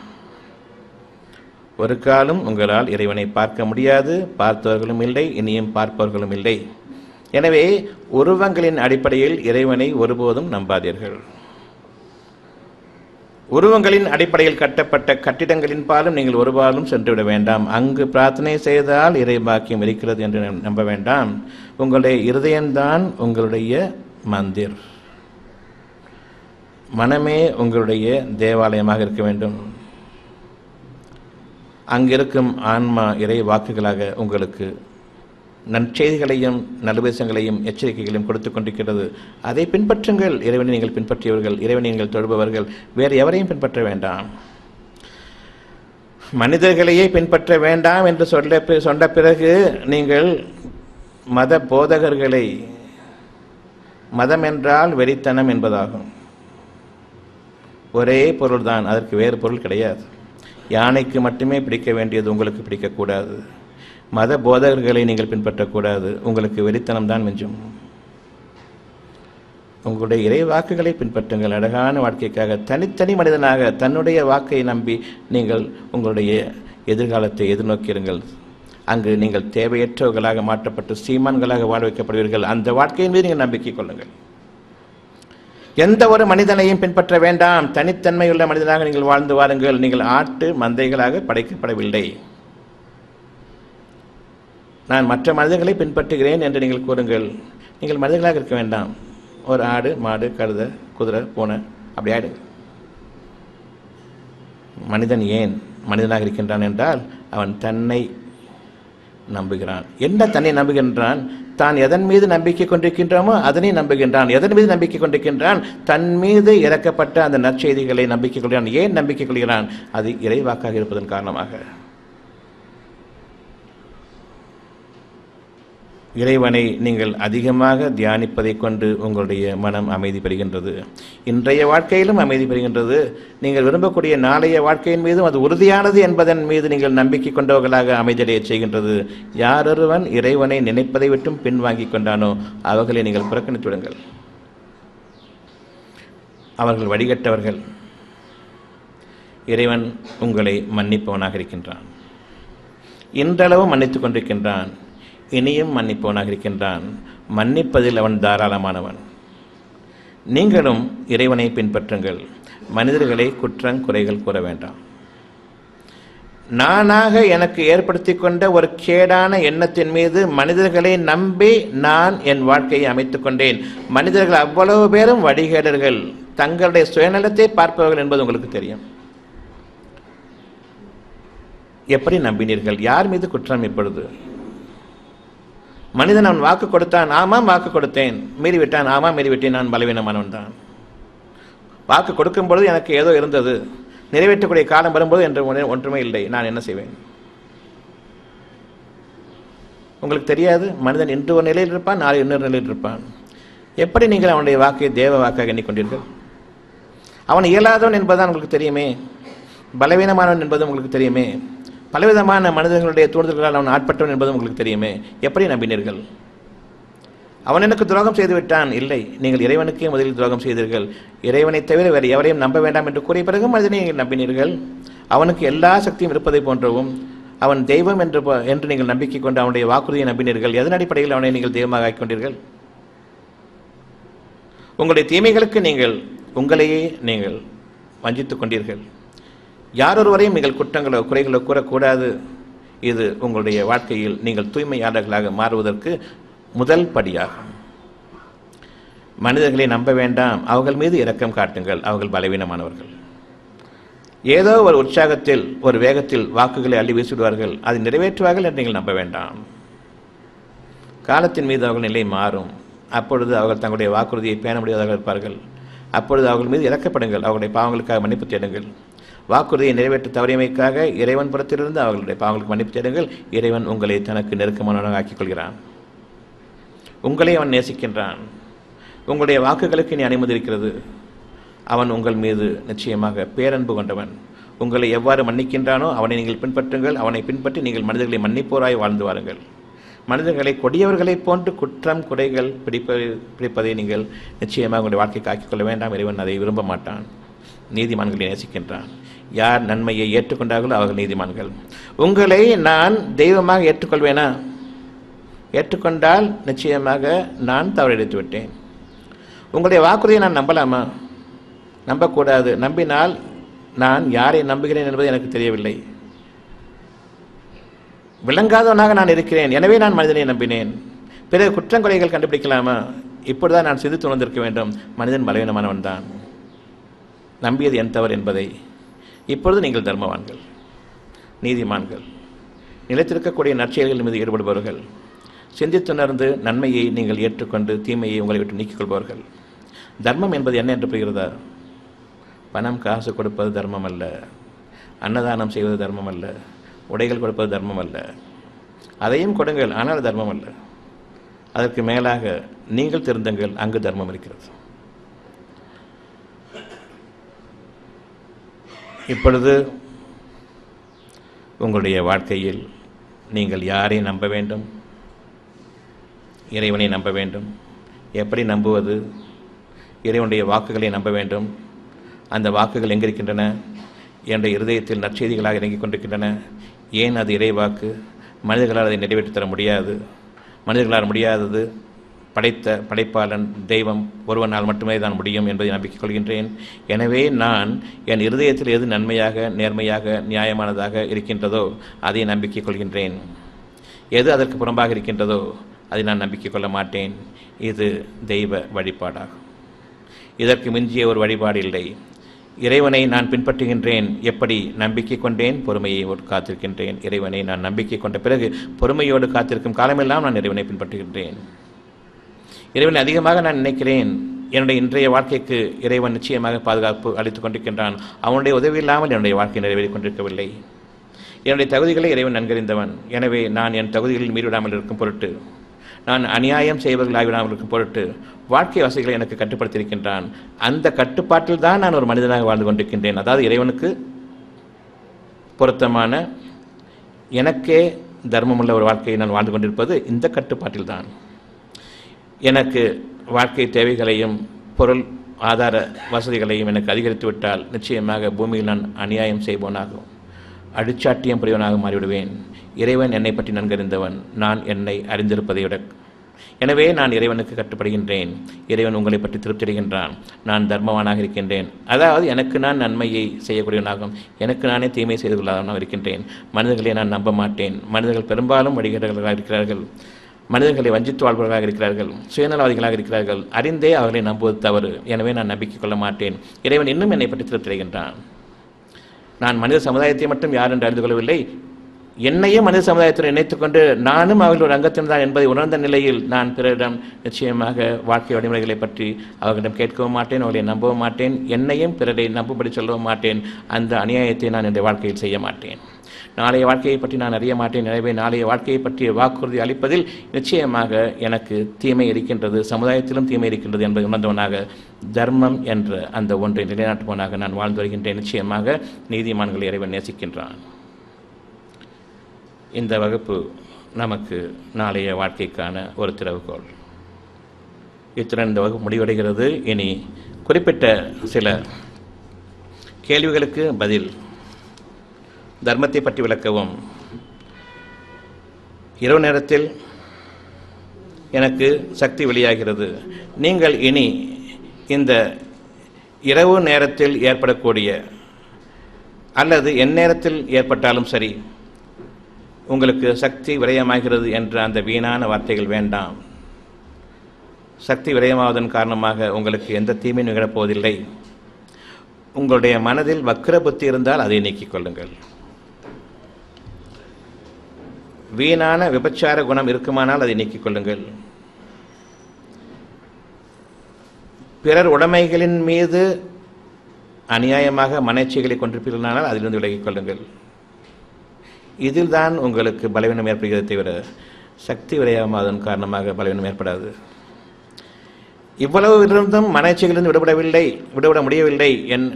S1: ஒரு காலம் உங்களால் இறைவனை பார்க்க முடியாது, பார்த்தவர்களும் இல்லை, இனியும் பார்ப்பவர்களும் இல்லை. எனவே உருவங்களின் அடிப்படையில் இறைவனை ஒருபோதும் நம்பாதீர்கள். உருவங்களின் அடிப்படையில் கட்டப்பட்ட கட்டிடங்களின் பாலும் நீங்கள் ஒருபாலும் சென்றுவிட வேண்டாம். அங்கு பிரார்த்தனை செய்தால் இறை பாக்கியம் இருக்கிறது என்று நம்ப வேண்டாம். உங்களுடைய இருதயம்தான் உங்களுடைய மந்திர். மனமே உங்களுடைய தேவாலயமாக இருக்க வேண்டும். அங்கிருக்கும் ஆன்மா இறை வாக்குகளாக உங்களுக்கு நற்செய்திகளையும் நல்லுபதேசங்களையும் எச்சரிக்கைகளையும் கொடுத்து கொண்டிருக்கிறது. அதை பின்பற்றுங்கள். இறைவனை நீங்கள் பின்பற்றியவர்கள், இறைவனை நீங்கள் தொழுபவர்கள், வேறு எவரையும் பின்பற்ற வேண்டாம். மனிதர்களையே பின்பற்ற வேண்டாம் என்று சொன்ன பிறகு நீங்கள் மத போதகர்களை, மதம் என்றால் வெறித்தனம் என்பதாகும். ஒரே பொருள்தான், அதற்கு வேறு பொருள் கிடையாது. யானைக்கு மட்டுமே பிடிக்க வேண்டியது உங்களுக்கு பிடிக்கக்கூடாது. மத போதகர்களை நீங்கள் பின்பற்றக்கூடாது. உங்களுக்கு வெறித்தனம்தான் மிஞ்சும். உங்களுடைய இறை வாக்குகளை பின்பற்றுங்கள். அழகான வாழ்க்கைக்காக தனித்தனி மனிதனாக தன்னுடைய வாக்கை நம்பி நீங்கள் உங்களுடைய எதிர்காலத்தை எதிர்நோக்கியிருங்கள். அங்கு நீங்கள் தேவையற்றவர்களாக மாற்றப்பட்டு சீமான்களாக வாழ வைக்கப்படுவீர்கள். அந்த வாழ்க்கையின் மீது நீங்கள் நம்பிக்கை கொள்ளுங்கள். எந்த ஒரு மனிதனையும் பின்பற்ற வேண்டாம். தனித்தன்மையுள்ள மனிதனாக நீங்கள் வாழ்ந்து வாருங்கள். நீங்கள் ஆட்டு மந்தைகளாக படைக்கப்படவில்லை. நான் மற்ற மனிதர்களை பின்பற்றுகிறேன் என்று நீங்கள் கூறுங்கள். நீங்கள் மனிதர்களாக இருக்க வேண்டாம். ஒரு ஆடு, மாடு, கழுதை, குதிரை, பூனை அப்படி ஆயிடுங்க. மனிதன் ஏன் மனிதனாக இருக்கின்றான் என்றால் அவன் தன்னை நம்புகிறான். என்ன தன்னை நம்புகின்றான்? தான் எதன் மீது நம்பிக்கை கொண்டிருக்கின்றோமோ அதனை நம்புகின்றான். எதன் மீது நம்பிக்கை கொண்டிருக்கின்றான்? தன் மீது இறக்கப்பட்ட அந்த நற்செய்திகளை நம்பிக்கை கொள்கிறான். ஏன் நம்பிக்கை கொள்கிறான்? அது இறைவாக்காக இருப்பதன் காரணமாக. இறைவனை நீங்கள் அதிகமாக தியானிப்பதை கொண்டு உங்களுடைய மனம் அமைதி பெறுகின்றது. இன்றைய வாழ்க்கையிலும் அமைதி பெறுகின்றது. நீங்கள் விரும்பக்கூடிய நாளைய வாழ்க்கையின் மீதும் அது உறுதியானது என்பதன் மீது நீங்கள் நம்பிக்கை கொண்டவர்களாக அமைதியடைய செய்கின்றது. யாரொருவன் இறைவனை நினைப்பதை விட்டும் பின்வாங்கி கொண்டானோ அவர்களை நீங்கள் புறக்கணித்து விடுங்கள். அவர்கள் வடிகட்டவர்கள். இறைவன் உங்களை மன்னிப்பவனாக இருக்கின்றான். இன்றளவும் மன்னித்துக் கொண்டிருக்கின்றான். இனியும் மன்னிப்பவனாக இருக்கின்றான். மன்னிப்பதில் அவன் தாராளமானவன். நீங்களும் இறைவனை பின்பற்றுங்கள். மனிதர்களை குற்றம் குறைகள் கூற வேண்டாம். நானாக எனக்கு ஏற்படுத்தி கொண்ட ஒரு கேடான எண்ணத்தின் மீது மனிதர்களை நம்பி நான் என் வாழ்க்கையை அமைத்துக் கொண்டேன். மனிதர்கள் அவ்வளவு பேரும் வழிகேடர்கள், தங்களுடைய சுயநலத்தை பார்ப்பவர்கள் என்பது உங்களுக்கு தெரியும். எப்படி நம்பினீர்கள்? யார் மீது குற்றம்? இப்பொழுது மனிதன் அவன் வாக்கு கொடுத்தான், ஆமாம் வாக்கு கொடுத்தேன். மீறிவிட்டான், ஆமாம் மீறிவிட்டேன், நான் பலவீனமானவன் தான். வாக்கு கொடுக்கும் பொழுது எனக்கு ஏதோ இருந்தது, நிறைவேற்றக்கூடிய காலம் வரும்போது என்று ஒன்றுமே இல்லை, நான் என்ன செய்வேன்? உங்களுக்கு தெரியாது. மனிதன் இன்று ஒரு நிலையில் இருப்பான், நாளை இன்னொரு நிலையில் இருப்பான். எப்படி நீங்கள் அவனுடைய வாக்கை தேவ வாக்காக எண்ணிக்கொண்டீர்கள்? அவன் இயலாதவன் என்பதுதான் உங்களுக்கு தெரியுமே. பலவீனமானவன் என்பதும் உங்களுக்கு தெரியுமே. பலவிதமான மனிதர்களுடைய தூண்டுதல்களால் அவன் ஆட்பட்டவன் என்பதும் உங்களுக்கு தெரியுமே. எப்படி நம்பினீர்கள்? அவன் எனக்கு துரோகம் செய்து விட்டான். இல்லை, நீங்கள் இறைவனுக்கே முதலில் துரோகம் செய்தீர்கள். இறைவனை தவிர வேறு எவரையும் நம்ப வேண்டாம் என்று கூறிய பிறகு மனிதனை நீங்கள் நம்பினீர்கள். அவனுக்கு எல்லா சக்தியும் இருப்பதை போன்றவும் அவன் தெய்வம் என்று நீங்கள் நம்பிக்கை கொண்டு அவனுடைய வாக்குறுதியை நம்பினீர்கள். எதன் அடிப்படையில் அவனை நீங்கள் தெய்வமாக ஆக்கிக்கொண்டீர்கள்? உங்களுடைய தீமைகளுக்கு நீங்கள் உங்களையே நீங்கள் வஞ்சித்துக் கொண்டீர்கள். யாரொருவரையும் நீங்கள் குற்றங்களோ குறைகளோ கூறக்கூடாது. இது உங்களுடைய வாழ்க்கையில் நீங்கள் தூய்மையாளர்களாக மாறுவதற்கு முதல் படியாகும். மனிதர்களை நம்ப வேண்டாம். அவர்கள் மீது இரக்கம் காட்டுங்கள். அவர்கள் பலவீனமானவர்கள். ஏதோ ஒரு உற்சாகத்தில் ஒரு வேகத்தில் வாக்குகளை அள்ளி வீசிவிடுவார்கள், அதை நிறைவேற்றுவார்கள் என்று நீங்கள் நம்ப வேண்டாம். காலத்தின் மீது அவர்கள் நிலை மாறும். அப்பொழுது அவர்கள் தங்களுடைய வாக்குறுதியை பேண முடியாதவர்கள் இருப்பார்கள். அப்பொழுது அவர்கள் மீது இறக்கப்படுங்கள். அவர்களுடைய பாவங்களுக்காக மன்னிப்பு தேடுங்கள். வாக்குறுதியை நிறைவேற்ற தவறியமைக்காக இறைவன் புறத்திலிருந்து அவர்களுடைய பாவங்களுக்கு மன்னிப்பு தேடுங்கள். இறைவன் உங்களை தனக்கு நெருக்கமானவனாக ஆக்கிக் கொள்கிறான். உங்களை அவன் நேசிக்கின்றான். உங்களுடைய வாக்குகளுக்கு நீ அனுமதி இருக்கிறது. அவன் உங்கள் மீது நிச்சயமாக பேரன்பு கொண்டவன். உங்களை எவ்வாறு மன்னிக்கின்றானோ அவனை நீங்கள் பின்பற்றுங்கள். அவனை பின்பற்றி நீங்கள் மனிதர்களை மன்னிப்போராய் வாழ்ந்து வாருங்கள். மனிதர்களை கொடியவர்களைப் போன்று குற்றம் குறைகள் பிடிப்பதை நீங்கள் நிச்சயமாக உங்களுடைய வாழ்க்கைக்கு ஆக்கிக்கொள்ள வேண்டாம். இறைவன் அதை விரும்ப மாட்டான். நீதிமான்களை நேசிக்கின்றான். யார் நன்மையை ஏற்றுக்கொண்டார்களோ அவர்கள் நீதிமான்கள். உங்களை நான் தெய்வமாக ஏற்றுக்கொள்வேனா? ஏற்றுக்கொண்டால் நிச்சயமாக நான் தவறெடுத்து விட்டேன். உங்களுடைய வாக்குறுதியை நான் நம்பலாமா? நம்பக்கூடாது. நம்பினால் நான் யாரை நம்புகிறேன் என்பது எனக்கு தெரியவில்லை. விளங்காதவனாக நான் இருக்கிறேன், எனவே நான் மனிதனை நம்பினேன். பிறகு குற்றங்குறைகள் கண்டுபிடிக்கலாமா? இப்பொழுதுதான் நான் சிந்தித்து உணர்ந்திருக்க வேண்டும். மனிதன் பலவீனமானவன் தான். நம்பியது என் தவறு என்பதை இப்பொழுது நீங்கள் தர்மவான்கள், நீதிமான்கள், நிலைத்திருக்கக்கூடிய நற்செயல்கள் மீது ஈடுபடுபவர்கள், சிந்தித்துணர்ந்து நன்மையை நீங்கள் ஏற்றுக்கொண்டு தீமையை உங்களை விட்டு நீக்கிக் கொள்பவர்கள். தர்மம் என்பது என்ன என்று புரிகிறதா? பணம் காசு கொடுப்பது தர்மம் அல்ல. அன்னதானம் செய்வது தர்மம் அல்ல. உடைகள் கொடுப்பது தர்மம் அல்ல. அதையும் கொடுங்கள், ஆனால் தர்மம் அல்ல. அதற்கு மேலாக நீங்கள் திருந்துங்கள், அங்கு தர்மம் இருக்கிறது. இப்பொழுது உங்களுடைய வாழ்க்கையில் நீங்கள் யாரை நம்ப வேண்டும்? இறைவனை நம்ப வேண்டும். எப்படி நம்புவது? இறைவனுடைய வாக்குகளை நம்ப வேண்டும். அந்த வாக்குகள் எங்கிருக்கின்றன? என்னுடைய இருதயத்தில் நற்செய்திகளாக இறங்கிக் கொண்டிருக்கின்றன. ஏன் அது இறைவாக்கு? மனிதர்களால் அதை நிறைவேற்றி தர முடியாது. மனிதர்களால் முடியாதது படைப்பாளன் தெய்வம் ஒருவனால் மட்டுமே தான் முடியும் என்பதை நம்பிக்கை கொள்கின்றேன். எனவே நான் என் இருதயத்தில் எது நன்மையாக, நேர்மையாக, நியாயமானதாக இருக்கின்றதோ அதை நம்பிக்கை கொள்கின்றேன். எது அதற்கு புறம்பாக இருக்கின்றதோ அதை நான் நம்பிக்கை கொள்ள மாட்டேன். இது தெய்வ வழிபாடாகும். இதற்கு மிஞ்சிய ஒரு வழிபாடு இல்லை. இறைவனை நான் பின்பற்றுகின்றேன். எப்படி? நம்பிக்கை கொண்டேன், பொறுமையை காத்திருக்கின்றேன். இறைவனை நான் நம்பிக்கை கொண்ட பிறகு பொறுமையோடு காத்திருக்கும் காலமெல்லாம் நான் இறைவனை பின்பற்றுகின்றேன். இறைவனை அதிகமாக நான் நினைக்கிறேன். என்னுடைய இன்றைய வாழ்க்கைக்கு இறைவன் நிச்சயமாக பாதுகாப்பு அளித்துக் கொண்டிருக்கின்றான். அவனுடைய உதவி இல்லாமல் என்னுடைய வாழ்க்கை நிறைவேறிக் கொண்டிருக்கவில்லை. என்னுடைய தகுதிகளை இறைவன் நன்கறிந்தவன். எனவே நான் என் தகுதிகளில் மீறிவிடாமல் இருக்கும் பொருட்டு, நான் அநியாயம் செய்வர்களாகிவிடாமல் இருக்கும் பொருட்டு வாழ்க்கை வசதிகளை எனக்கு கட்டுப்படுத்தியிருக்கின்றான். அந்த கட்டுப்பாட்டில் தான் நான் ஒரு மனிதனாக வாழ்ந்து கொண்டிருக்கின்றேன். அதாவது இறைவனுக்கு பொருத்தமான, எனக்கே தர்மமுள்ள ஒரு வாழ்க்கையை நான் வாழ்ந்து கொண்டிருப்பது இந்த கட்டுப்பாட்டில் தான். எனக்கு வாழ்க்கை தேவைகளையும் பொருள் ஆதார வசதிகளையும் எனக்கு அதிகரித்து விட்டால் நிச்சயமாக பூமியில் நான் அநியாயம் செய்பவனாகவும் அடிச்சாட்டியம் புரியவனாக மாறிவிடுவேன். இறைவன் என்னை பற்றி நன்கறிந்தவன், நான் என்னை அறிந்திருப்பதை விட. எனவே நான் இறைவனுக்கு கட்டுப்படுகின்றேன். இறைவன் உங்களை பற்றி திருப்தியடைகின்றான். நான் தர்மவானாக இருக்கின்றேன். அதாவது எனக்கு நான் நன்மையை செய்யக்கூடியவனாகவும் எனக்கு நானே தீமை செய்து கொள்ளாதவனாக இருக்கின்றேன். மனிதர்களை நான் நம்ப மாட்டேன். மனிதர்கள் பெரும்பாலும் வழிகேடர்களாக இருக்கிறார்கள். மனிதர்களை வஞ்சித்து வாழ்பவர்களாக இருக்கிறார்கள். சுயநலவாதிகளாக இருக்கிறார்கள். அறிந்தே அவர்களை நம்புவது தவறு. எனவே நான் நம்பிக்கை கொள்ள மாட்டேன். இறைவன் இன்னும் என்னை பற்றி திருப்தியடைகின்றான். நான் மனித சமுதாயத்தை மட்டும் யார் என்று அறிந்து கொள்ளவில்லை, என்னையே மனித சமுதாயத்தில் நினைத்துக்கொண்டு நானும் அவர்கள் ஒரு அங்கத்தின் தான் என்பதை உணர்ந்த நிலையில் நான் பிறரிடம் நிச்சயமாக வாழ்க்கை வழிமுறைகளை பற்றி அவர்களிடம் கேட்கவும் மாட்டேன், அவர்களை நம்பவும் மாட்டேன், என்னையும் பிறரை நம்பும்படி சொல்லவும் மாட்டேன். அந்த அநியாயத்தை நான் என்னுடைய வாழ்க்கையில் செய்ய மாட்டேன். நாளைய வாழ்க்கையை பற்றி நான் அறிய மாட்டேன். எனவே நாளைய வாழ்க்கையை பற்றிய வாக்குறுதி அளிப்பதில் நிச்சயமாக எனக்கு தீமை இருக்கின்றது, சமுதாயத்திலும் தீமை இருக்கின்றது என்பதை உணர்ந்தவனாக தர்மம் என்ற அந்த ஒன்றை நிலைநாட்டுவனாக நான் வாழ்ந்து வருகின்றேன். நிச்சயமாக நீதிமான்களை இறைவன் நேசிக்கின்றான். இந்த வகுப்பு நமக்கு நாளைய வாழ்க்கைக்கான ஒரு திறவுகோள். இத்துடன் இந்த வகுப்பு முடிவடைகிறது. இனி குறிப்பிட்ட சில கேள்விகளுக்கு பதில். தர்மத்தை பற்றி விளக்கவும், இரவு நேரத்தில் எனக்கு சக்தி வெளியாகிறது. நீங்கள் இனி இந்த இரவு நேரத்தில் ஏற்படக்கூடிய அல்லது எந்நேரத்தில் ஏற்பட்டாலும் சரி உங்களுக்கு சக்தி விரயமாகிறது என்ற அந்த வீணான வார்த்தைகள் வேண்டாம். சக்தி விரயமாவதன் காரணமாக உங்களுக்கு எந்த தீமையும் நிகழப்போவதில்லை. உங்களுடைய மனதில் வக்கிர புத்தி இருந்தால் அதை நீக்கிக் கொள்ளுங்கள். வீணான விபச்சார குணம் இருக்குமானால் அதை நீக்கிக் கொள்ளுங்கள். பிறர் உடைமைகளின் மீது அநியாயமாக மனச்சைகளை கொண்டிருப்பீர்களானால் அதிலிருந்து விலகிக் கொள்ளுங்கள். இதில் தான் உங்களுக்கு பலவீனம் ஏற்படுகிறது தவிர சக்தி விரயமாவதன் காரணமாக பலவீனம் ஏற்படாது. இவ்வளவு இருந்தும் மனச்சைகளிலிருந்து விடுபட முடியவில்லை,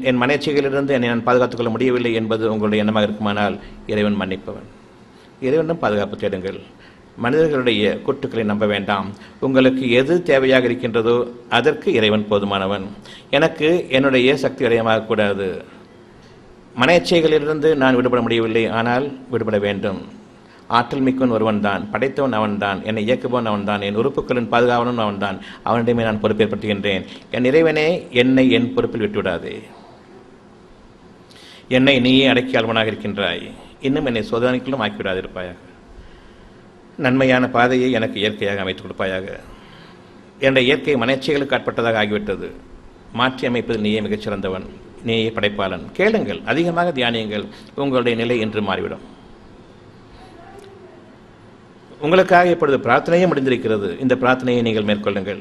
S1: என் மனச்சைகளிலிருந்து என்னை நான் பாதுகாத்துக் கொள்ள முடியவில்லை என்பது உங்களுடைய எண்ணமாக இருக்குமானால் இறைவன் மன்னிப்பவன். இறைவனும் பாதுகாப்பு தேடுங்கள். மனிதர்களுடைய கூட்டுக்களை நம்ப வேண்டாம். உங்களுக்கு எது தேவையாக இருக்கின்றதோ அதற்கு இறைவன் போதுமானவன். எனக்கு என்னுடைய சக்தி விரயமாகக்கூடாது. மனச்சைகளிலிருந்து நான் விடுபட முடியவில்லை, ஆனால் விடுபட வேண்டும். ஆற்றல் மிக்கவன் ஒருவன் தான், படைத்தவன் அவன்தான், என்னை இயக்குபவன் அவன்தான், என் உறுப்புகளின் பாதுகாவனும் அவன்தான். அவனிடமே நான் பொறுப்பேற்படுத்துகின்றேன். என் இறைவனே, என்னை என் பொறுப்பில் விட்டுவிடாதே. என்னை நீயே அடக்கியாள்வனாக இருக்கின்றாய். இன்னும் என்னை சோதனைக்குள்ளும் ஆக்கிவிடாதிருப்பாயாக. நன்மையான பாதையை எனக்கு இயற்கையாக அமைத்துக் கொடுப்பாயாக. என்னுடைய இயற்கை மனச்சைகளுக்கு ஆட்பட்டதாக ஆகிவிட்டது. மாற்றி அமைப்பதில் நீயே மிகச்சிறந்தவன், நீயே படைப்பாளன். கேளுங்கள், அதிகமாக தியானியுங்கள். உங்களுடைய நிலை என்று மாறிவிடும். உங்களுக்காக இப்பொழுது பிரார்த்தனையே முடிந்திருக்கிறது. இந்த பிரார்த்தனையை நீங்கள் மேற்கொள்ளுங்கள்.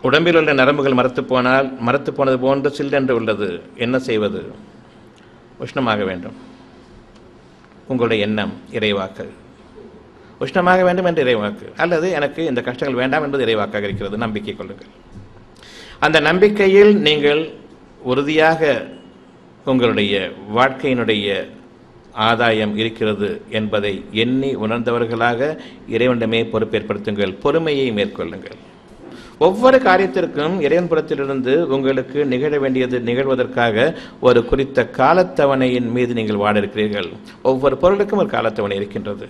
S1: உடம்பில் உள்ள நரம்புகள் மரத்து போனது போன்று சில்லென்று உள்ளது. என்ன செய்வது? உஷ்ணமாக வேண்டும். உங்களுடைய எண்ணம் இறைவாக்கு. உஷ்ணமாக வேண்டும் என்று இறைவாக்கு, அல்லது எனக்கு இந்த கஷ்டங்கள் வேண்டாம் என்பது இறைவாக்காக இருக்கிறது. நம்பிக்கை கொள்ளுங்கள். அந்த நம்பிக்கையில் நீங்கள் உறுதியாக உங்களுடைய வாழ்க்கையினுடைய ஆதாயம் இருக்கிறது என்பதை எண்ணி உணர்ந்தவர்களாக இறைவனிடமே பொறுப்பேற்படுத்துங்கள். பொறுமையை மேற்கொள்ளுங்கள். ஒவ்வொரு காரியத்திற்கும் இறைவன் புறத்திலிருந்து உங்களுக்கு நிகழ வேண்டியது நிகழ்வதற்காக ஒரு குறித்த காலத்தவணையின் மீது நீங்கள் வாட இருக்கிறீர்கள். ஒவ்வொரு பொருளுக்கும் ஒரு காலத்தவணை இருக்கின்றது.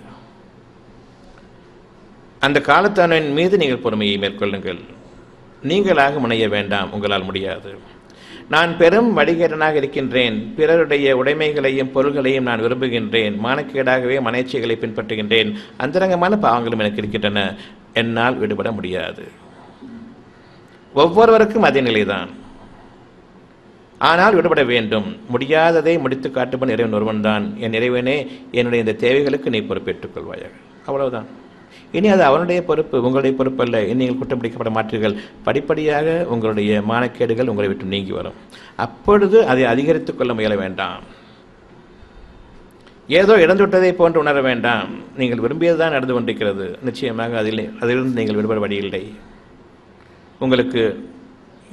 S1: அந்த காலத்தானின் மீது நீங்கள் பொறுமையை மேற்கொள்ளுங்கள். நீங்களாக முனைய வேண்டாம், உங்களால் முடியாது. நான் பெரும் வடிகேடனாக இருக்கின்றேன், பிறருடைய உடைமைகளையும் பொருள்களையும் நான் விரும்புகின்றேன், மானக்கேடாகவே மனைச்சிகளை பின்பற்றுகின்றேன், அந்தரங்கமான பாவங்களும் எனக்கு இருக்கின்றன, என்னால் விடுபட முடியாது. ஒவ்வொருவருக்கும் அதே நிலைதான். ஆனால் விடுபட வேண்டும். முடியாததை முடித்து காட்டுபவன் இறைவன் ஒருவன் தான். என் இறைவனே, என்னுடைய இந்த தேவைகளுக்கு நீ பொறுப்பேற்றுக் கொள்வாயாக. அவ்வளவுதான். இனி அது அவனுடைய பொறுப்பு, உங்களுடைய பொறுப்பு அல்ல. இனி நீங்கள் குற்றம் பிடிக்கப்பட மாற்றீர்கள். படிப்படியாக உங்களுடைய மானக்கேடுகள் உங்களை விட்டு நீங்கி வரும். அப்பொழுது அதை அதிகரித்துக் கொள்ள முயல வேண்டாம். ஏதோ இழந்துவிட்டதை போன்று உணர வேண்டாம். நீங்கள் விரும்பியதுதான் நடந்து கொண்டிருக்கிறது. நிச்சயமாக அதிலிருந்து நீங்கள் விடுபட வழியில்லை. உங்களுக்கு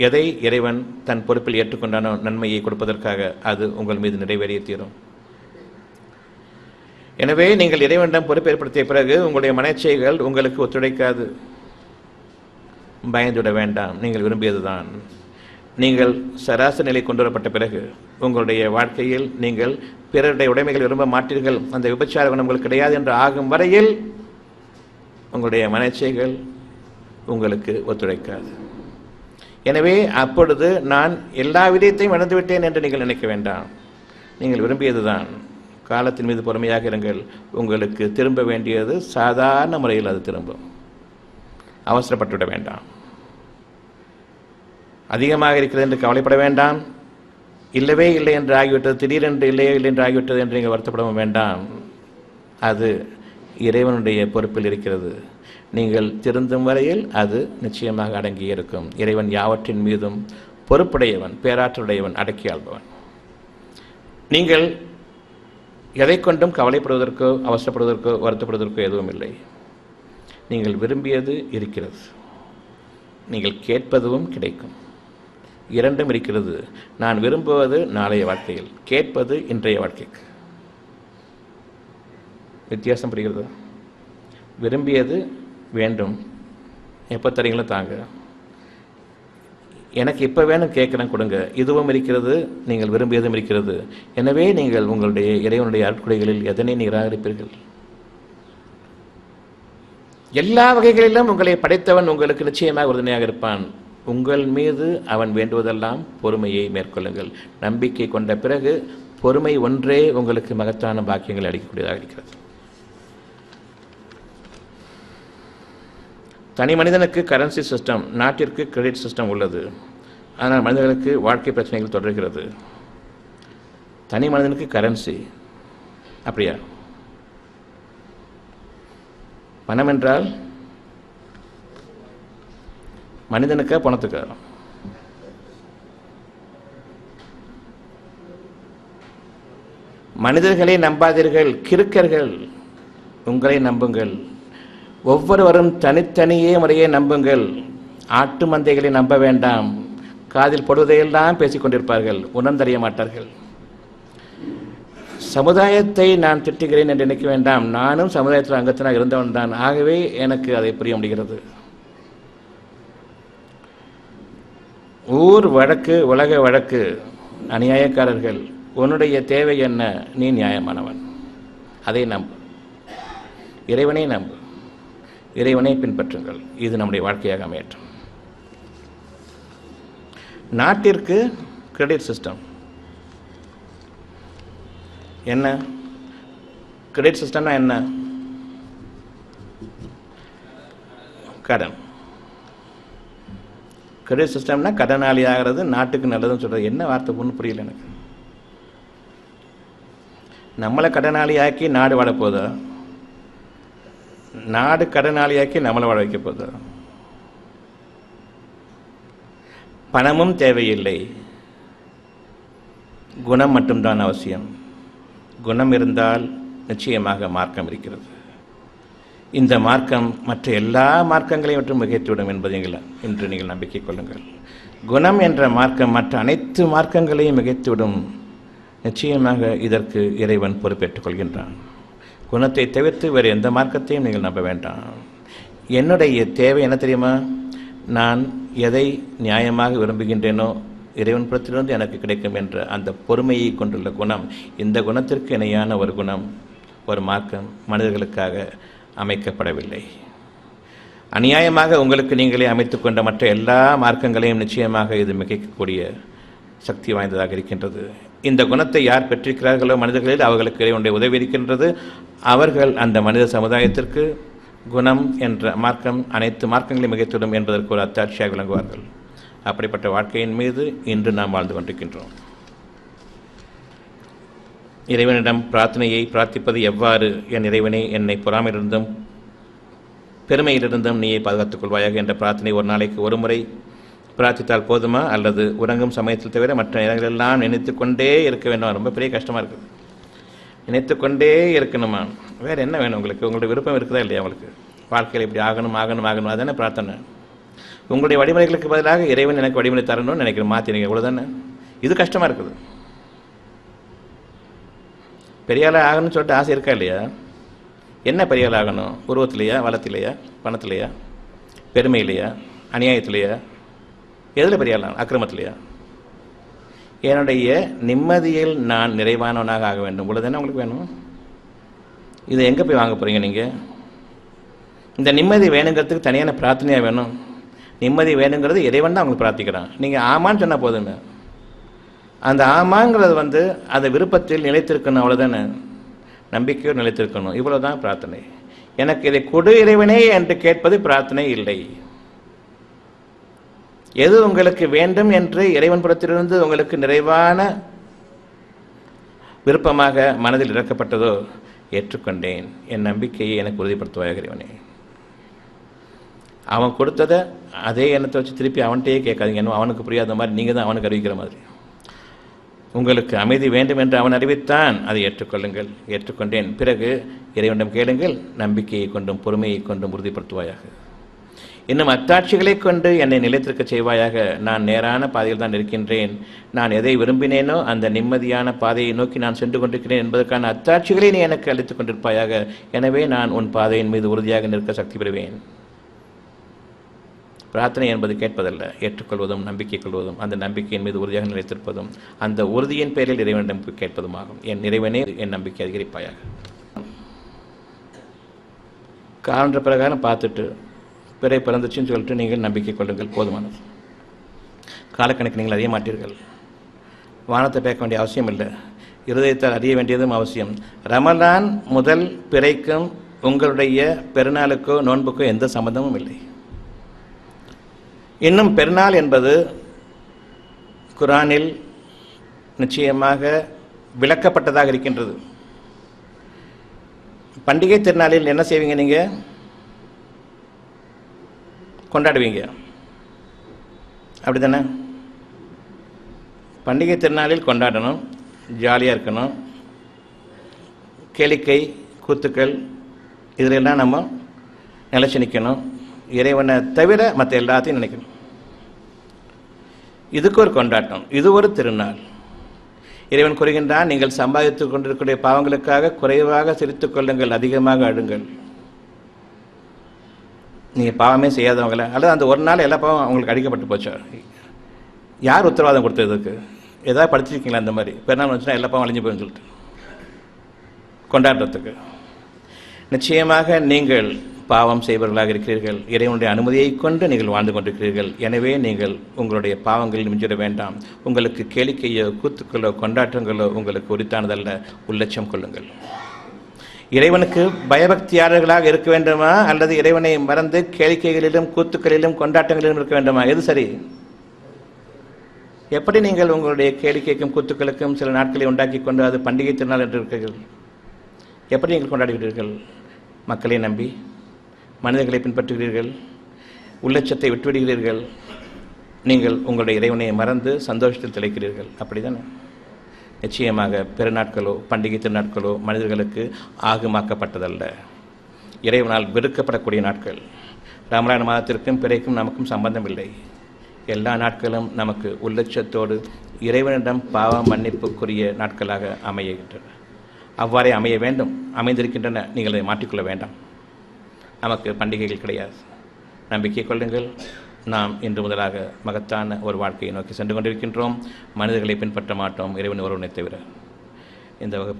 S1: எதை இறைவன் தன் பொறுப்பில் ஏற்றுக்கொண்டானோ நன்மையை கொடுப்பதற்காக அது உங்கள் மீது நிறைவேறிய தீரும். எனவே நீங்கள் இறைவனிடம் பொறுப்பு ஏற்படுத்திய பிறகு உங்களுடைய மனச்சைகள் உங்களுக்கு ஒத்துழைக்காது. பயந்துவிட வேண்டாம். நீங்கள் விரும்பியதுதான். நீங்கள் சராசரி நிலை கொண்டு வரப்பட்ட பிறகு உங்களுடைய வாழ்க்கையில் நீங்கள் பிறருடைய உடைமைகள் விரும்ப மாட்டீர்கள். அந்த விபச்சார குணம் உங்களுக்கு கிடையாது என்று ஆகும் வரையில் உங்களுடைய மனச்சைகள் உங்களுக்கு ஒத்துழைக்காது. எனவே அப்பொழுது நான் எல்லா விடயத்தையும் இழந்துவிட்டேன் என்று நீங்கள் நினைக்க வேண்டாம். நீங்கள் விரும்பியதுதான். காலத்தின் மீது பொறுமையாக இருங்கள். உங்களுக்கு திரும்ப வேண்டியது சாதாரண முறையில் அது திரும்பும். அவசரப்பட்டுவிட வேண்டாம். அதிகமாக இருக்கிறது என்று கவலைப்பட வேண்டாம். இல்லவே இல்லை என்று ஆகிவிட்டது, திடீரென்று இல்லையே இல்லை என்று ஆகிவிட்டது என்று நீங்கள் வருத்தப்படவும் வேண்டாம். அது இறைவனுடைய பொறுப்பில் இருக்கிறது. நீங்கள் திருந்தும் வரையில் அது நிச்சயமாக அடங்கி இருக்கும். இறைவன் யாவற்றின் மீதும் பொறுப்புடையவன், பேராற்றலுடையவன், அடக்கி ஆள்பவன். நீங்கள் எதை கொண்டும் கவலைப்படுவதற்கோ அவசரப்படுவதற்கோ வருத்தப்படுவதற்கோ எதுவும் இல்லை. நீங்கள் விரும்பியது இருக்கிறது, நீங்கள் கேட்பதும் கிடைக்கும். இரண்டும் இருக்கிறது. நான் விரும்புவது நாளைய வாழ்க்கையில், கேட்பது இன்றைய வாழ்க்கைக்கு. வித்தியாசம் புரிகிறது? விரும்பியது வேண்டும், எப்போ தரீங்களோ தாங்க. எனக்கு இப்போ வேணும், கேட்குறேன், கொடுங்க. இதுவும் இருக்கிறது, நீங்கள் விரும்பியதும் இருக்கிறது. எனவே நீங்கள் உங்களுடைய இறைவனுடைய அருட்கொடைகளில் எதனை நிராகரிப்பீர்கள்? எல்லா வகைகளிலும் உங்களை படைத்தவன் உங்களுக்கு நிச்சயமாக உறுதுணையாக இருப்பான். உங்கள் மீது அவன் வேண்டுவதெல்லாம் பொறுமையை மேற்கொள்ளுங்கள். நம்பிக்கை கொண்ட பிறகு பொறுமை ஒன்றே உங்களுக்கு மகத்தான பாக்கியங்களை அளிக்கக்கூடியதாக இருக்கிறது. தனி மனிதனுக்கு கரன்சி சிஸ்டம், நாட்டிற்கு கிரெடிட் சிஸ்டம் உள்ளது. ஆனால் மனிதர்களுக்கு வாழ்க்கை பிரச்சனைகள் தொடர்கிறது. தனி மனிதனுக்கு கரன்சி அப்படியா? பணம் என்றால் மனிதனுக்கா பணத்துக்கா? மனிதர்களை நம்பாதீர்கள், கிறுக்கர்கள். உங்களை நம்புங்கள். ஒவ்வொருவரும் தனித்தனியே முறையே நம்புங்கள். ஆட்டு மந்தைகளை நம்ப வேண்டாம். காதில் படுவதையெல்லாம் பேசிக்கொண்டிருப்பார்கள், உணர்ந்தறிய மாட்டார்கள். சமுதாயத்தை நான் திட்டுகிறேன் என்று நினைக்க வேண்டாம். நானும் சமுதாயத்தில் அங்கத்தினாக இருந்தவன் தான். ஆகவே எனக்கு அதை புரிய முடிகிறது. ஊர் வழக்கு, உலக வழக்கு, அநியாயக்காரர்கள். உன்னுடைய தேவை என்ன? நீ நியாயமானவன், அதை நம்பு. இறைவனை நம்பு, இறைவனை பின்பற்றுங்கள். இது நம்முடைய வாழ்க்கையாக அமையட்டும். நாட்டிற்கு கிரெடிட் சிஸ்டம் என்ன? கிரெடிட் சிஸ்டம்னா என்ன? கடன். கிரெடிட் சிஸ்டம்னா கடனாளி ஆகிறது, நாட்டுக்கு நல்லதுன்னு சொல்கிறது. என்ன வார்த்தை ஒன்றும் புரியல எனக்கு. நம்மளை கடனாளியாக்கி நாடு வாழப்போதா? நாடு கடனாளியாக்கி நம்மளை வாழ வைக்க போதா? பணமும் தேவையில்லை, குணம் மட்டும்தான் அவசியம். குணம் இருந்தால் நிச்சயமாக மார்க்கம் இருக்கிறது. இந்த மார்க்கம் மற்ற எல்லா மார்க்கங்களையும் மற்றும் மிகைத்துவிடும் என்பதை இன்று நீங்கள் நம்பிக்கை கொள்ளுங்கள். குணம் என்ற மார்க்கம் மற்ற அனைத்து மார்க்கங்களையும் மிகைத்துவிடும். நிச்சயமாக இதற்கு இறைவன் பொறுப்பேற்றுக் கொள்கின்றான். குணத்தை தவிர்த்து வேறு எந்த மார்க்கத்தையும் நீங்கள் நம்ப வேண்டாம். என்னுடைய தேவை என்ன தெரியுமா? நான் எதை நியாயமாக விரும்புகின்றேனோ இறைவன் புறத்திலிருந்து எனக்கு கிடைக்கும் என்ற அந்த பொறுமையை கொண்டுள்ள குணம். இந்த குணத்திற்கு இணையான ஒரு குணம், ஒரு மார்க்கம் மனிதர்களுக்காக அமைக்கப்படவில்லை. அநியாயமாக உங்களுக்கு நீங்களே அமைத்துக் கொண்ட மற்ற எல்லா மார்க்கங்களையும் நிச்சயமாக இது மிகைக்கக்கூடிய சக்தி வாய்ந்ததாக இருக்கின்றது. இந்த குணத்தை யார் பெற்றிருக்கிறார்களோ மனிதர்களில் அவர்களுக்கு இறைவனுடைய உதவி இருக்கின்றது. அவர்கள் அந்த மனித சமுதாயத்திற்கு குணம் என்ற மார்க்கம் அனைத்து மார்க்கங்களையும் மிகைத்துடும் என்பதற்கு ஒரு அத்தாட்சியாக விளங்குவார்கள். அப்படிப்பட்ட வாழ்க்கையின் மீது இன்று நாம் வாழ்ந்து கொண்டிருக்கின்றோம். இறைவனிடம் பிரார்த்தனையை பிரார்த்திப்பது எவ்வாறு? என் இறைவனே, என்னை பொறாமையிலிருந்தும் பெருமையிலிருந்தும் நீயை பாதுகாத்துக் கொள்வாயாக என்ற பிரார்த்தனை ஒரு நாளைக்கு ஒரு முறை பிரார்த்தித்தால் போதுமா, அல்லது உறங்கும் சமயத்தில் தவிர மற்ற நேரங்களெல்லாம் நினைத்து கொண்டே இருக்க வேண்டும்? ரொம்ப பெரிய கஷ்டமாக இருக்குது. நினைத்து கொண்டே இருக்கணுமா? வேறு என்ன வேணும் உங்களுக்கு? உங்களுடைய விருப்பம் இருக்குதா இல்லையா? உங்களுக்கு வாழ்க்கையில் இப்படி ஆகணும் ஆகணும் ஆகணும், அதுதானே பிரார்த்தனை. உங்களுடைய வழிமுறைகளுக்கு பதிலாக இறைவன் எனக்கு வழிமுறை தரணும்னு நினைக்கிறேன், மாற்றினீங்க, இவ்வளோதானே. இது கஷ்டமாக இருக்குது. பெரியாள் ஆகணும்னு சொல்லிட்டு ஆசை இருக்கா இல்லையா? என்ன பெரியாள் ஆகணும்? உருவத்திலையா, வளத்திலையா, பணத்திலையா, பெருமையிலையா, அநியாயத்திலையா? எதில் பெரியாள்? அக்கிரமத்திலையா? என்னுடைய நிம்மதியில் நான் நிறைவானவனாக ஆக வேண்டும். இவ்வளோதானே உங்களுக்கு வேணும். இதை எங்கே போய் வாங்க போகிறீங்க நீங்கள்? இந்த நிம்மதி வேணுங்கிறதுக்கு தனியான பிரார்த்தனையாக வேணும். நிம்மதி வேணுங்கிறது இறைவன் தான் அவங்களுக்கு பிரார்த்திக்கிறான். நீங்கள் ஆமான்னு சொன்னால் போதுமே. அந்த ஆமாங்கிறது அந்த விருப்பத்தில் நிலைத்திருக்கணும், அவ்வளோதானே. நம்பிக்கையோடு நிலைத்திருக்கணும், இவ்வளோ தான் பிரார்த்தனை. எனக்கு இதை கொடு இறைவனே என்று கேட்பது பிரார்த்தனை இல்லை. எது உங்களுக்கு வேண்டும் என்று இறைவன் புறத்திலிருந்து உங்களுக்கு நிறைவான விருப்பமாக மனதில் இறக்கப்பட்டதோ ஏற்றுக்கொண்டேன். என் நம்பிக்கையை எனக்கு உறுதிப்படுத்துவாயாக இறைவனே. அவன் கொடுத்ததை அதே எண்ணத்தை வச்சு திருப்பி அவன்கிட்டயே கேட்காதீங்க. இன்னும் அவனுக்கு புரியாத மாதிரி நீங்கள் தான் அவனுக்கு அறிவிக்கிற மாதிரி. உங்களுக்கு அமைதி வேண்டும் என்று அவன் அறிவித்தான், அதை ஏற்றுக்கொள்ளுங்கள். ஏற்றுக்கொண்டேன். பிறகு இறைவனிடம் கேளுங்கள். நம்பிக்கையை கொண்டும் பொறுமையை கொண்டும் உறுதிப்படுத்துவாயாக. இன்னும் அத்தாட்சிகளை கொண்டு என்னை நிலைத்திருக்க செய்வாயாக. நான் நேரான பாதையில் தான் இருக்கின்றேன். நான் எதை விரும்பினேனோ அந்த நிம்மதியான பாதையை நோக்கி நான் சென்று கொண்டிருக்கிறேன் என்பதற்கான அத்தாட்சிகளை நீ எனக்கு அளித்துக் கொண்டிருப்பாயாக. எனவே நான் உன் பாதையின் மீது உறுதியாக நிற்க சக்தி பெறுவேன். பிரார்த்தனை என்பது கேட்பதல்ல, ஏற்றுக்கொள்வதும் நம்பிக்கை கொள்வதும் அந்த நம்பிக்கையின் மீது உறுதியாக நிலைத்திருப்பதும் அந்த உறுதியின் பேரில் இறைவனிடம் கேட்பதுமாகும். என் இறைவனே, என் நம்பிக்கை அதிகரிப்பாயாக. காலன்ற பிரகாரம் பார்த்துட்டு பிறை பிறந்துச்சுன்னு சொல்லிட்டு நீங்கள் நம்பிக்கை கொள்ளுங்கள், போதுமானது. காலக்கணக்கு நீங்கள் அறிய மாட்டீர்கள். வானத்தை பேக்க வேண்டிய அவசியம் இல்லை. இருதயத்தால் அறிய வேண்டியதும் அவசியம். ரமலான் முதல் பிறைக்கும் உங்களுடைய பெருநாளுக்கோ நோன்புக்கோ எந்த சம்பந்தமும் இல்லை. இன்னும் பெருநாள் என்பது குர்ஆனில் நிச்சயமாக விளக்கப்பட்டதாக இருக்கின்றது. பண்டிகை திருநாளில் என்ன செய்வீங்க? நீங்கள் கொண்டாடுவீங்க, அப்படி தானே? பண்டிகை திருநாளில் கொண்டாடணும், ஜாலியாக இருக்கணும், கேளிக்கை கூத்துக்கள் இதிலெல்லாம் நம்ம நிலைச்சு நிற்கணும். இறைவனை தவிர மற்ற எல்லாத்தையும் நினைக்கணும். இதுக்கு ஒரு கொண்டாட்டம், இது ஒரு திருநாள். இறைவன் கூறுகின்றான், நீங்கள் சம்பாதித்துக் கொண்டிருக்கிற பாவங்களுக்காக குறைவாக சிரித்துக் கொள்ளுங்கள், அதிகமாக அழுங்கள். நீங்கள் பாவமே செய்யாதவங்கள அல்லது அந்த ஒரு நாள் எல்லா பாவம் அவங்களுக்கு அடிக்கப்பட்டு போச்சா? யார் உத்தரவாதம் கொடுத்ததுக்கு? ஏதாவது படிச்சிருக்கீங்களா? அந்த மாதிரி பெருநாள் வந்துச்சுன்னா எல்லா பாவம் அழிஞ்சு போயின்னு சொல்லிட்டு கொண்டாடுறதுக்கு. நிச்சயமாக நீங்கள் பாவம் செய்பவர்களாக இருக்கிறீர்கள். இறைவனுடைய அனுமதியை கொண்டு நீங்கள் வாழ்ந்து கொண்டிருக்கிறீர்கள். எனவே நீங்கள் உங்களுடைய பாவங்களில் மிஞ்சிட வேண்டாம். உங்களுக்கு கேளிக்கையோ கூத்துக்களோ கொண்டாட்டங்களோ உங்களுக்கு உரித்தானதல்ல. உள்ளட்சம் கொள்ளுங்கள். இறைவனுக்கு பயபக்தியாளர்களாக இருக்க வேண்டுமா, அல்லது இறைவனை மறந்து கேளிக்கைகளிலும் கூத்துக்களிலும் கொண்டாட்டங்களிலும் இருக்க வேண்டுமா? எது சரி? எப்படி நீங்கள் உங்களுடைய கேளிக்கைக்கும் கூத்துக்களுக்கும் சில நாட்களை உண்டாக்கி கொண்டு அது பண்டிகை திருநாள் என்று இருக்கிறீர்கள்? எப்படி நீங்கள் கொண்டாடுகிறீர்கள்? மக்களை நம்பி மனிதர்களை பின்பற்றுகிறீர்கள், உள்ளட்சத்தை விட்டுவிடுகிறீர்கள். நீங்கள் உங்களுடைய இறைவனை மறந்து சந்தோஷத்தில் திளைக்கிறீர்கள், அப்படிதானே? நிச்சயமாக பெருநாட்களோ பண்டிகை திருநாட்களோ மனிதர்களுக்கு ஆகுமாக்கப்பட்டதல்ல, இறைவனால் வெறுக்கப்படக்கூடிய நாட்கள். ரமலான் மாதத்திற்கும் பிறைக்கும் நமக்கும் சம்பந்தம் இல்லை. எல்லா நாட்களும் நமக்கு உள்ளட்சத்தோடு இறைவனிடம் பாவ மன்னிப்புக்குரிய நாட்களாக அமைகின்றன. அவ்வாறே அமைய வேண்டும், அமைந்திருக்கின்றன. நீங்கள் அதை மாற்றிக்கொள்ள வேண்டாம். நமக்கு பண்டிகைகள் கிடையாது. நம்பிக்கை கொள்ளுங்கள். நாம் இன்று முதலாக மகத்தான ஒரு வாழ்க்கையை நோக்கி சென்று கொண்டிருக்கின்றோம். மனிதர்களை பின்பற்ற மாட்டோம், இறைவன் ஒருவனை தவிர. இந்த வகுப்பு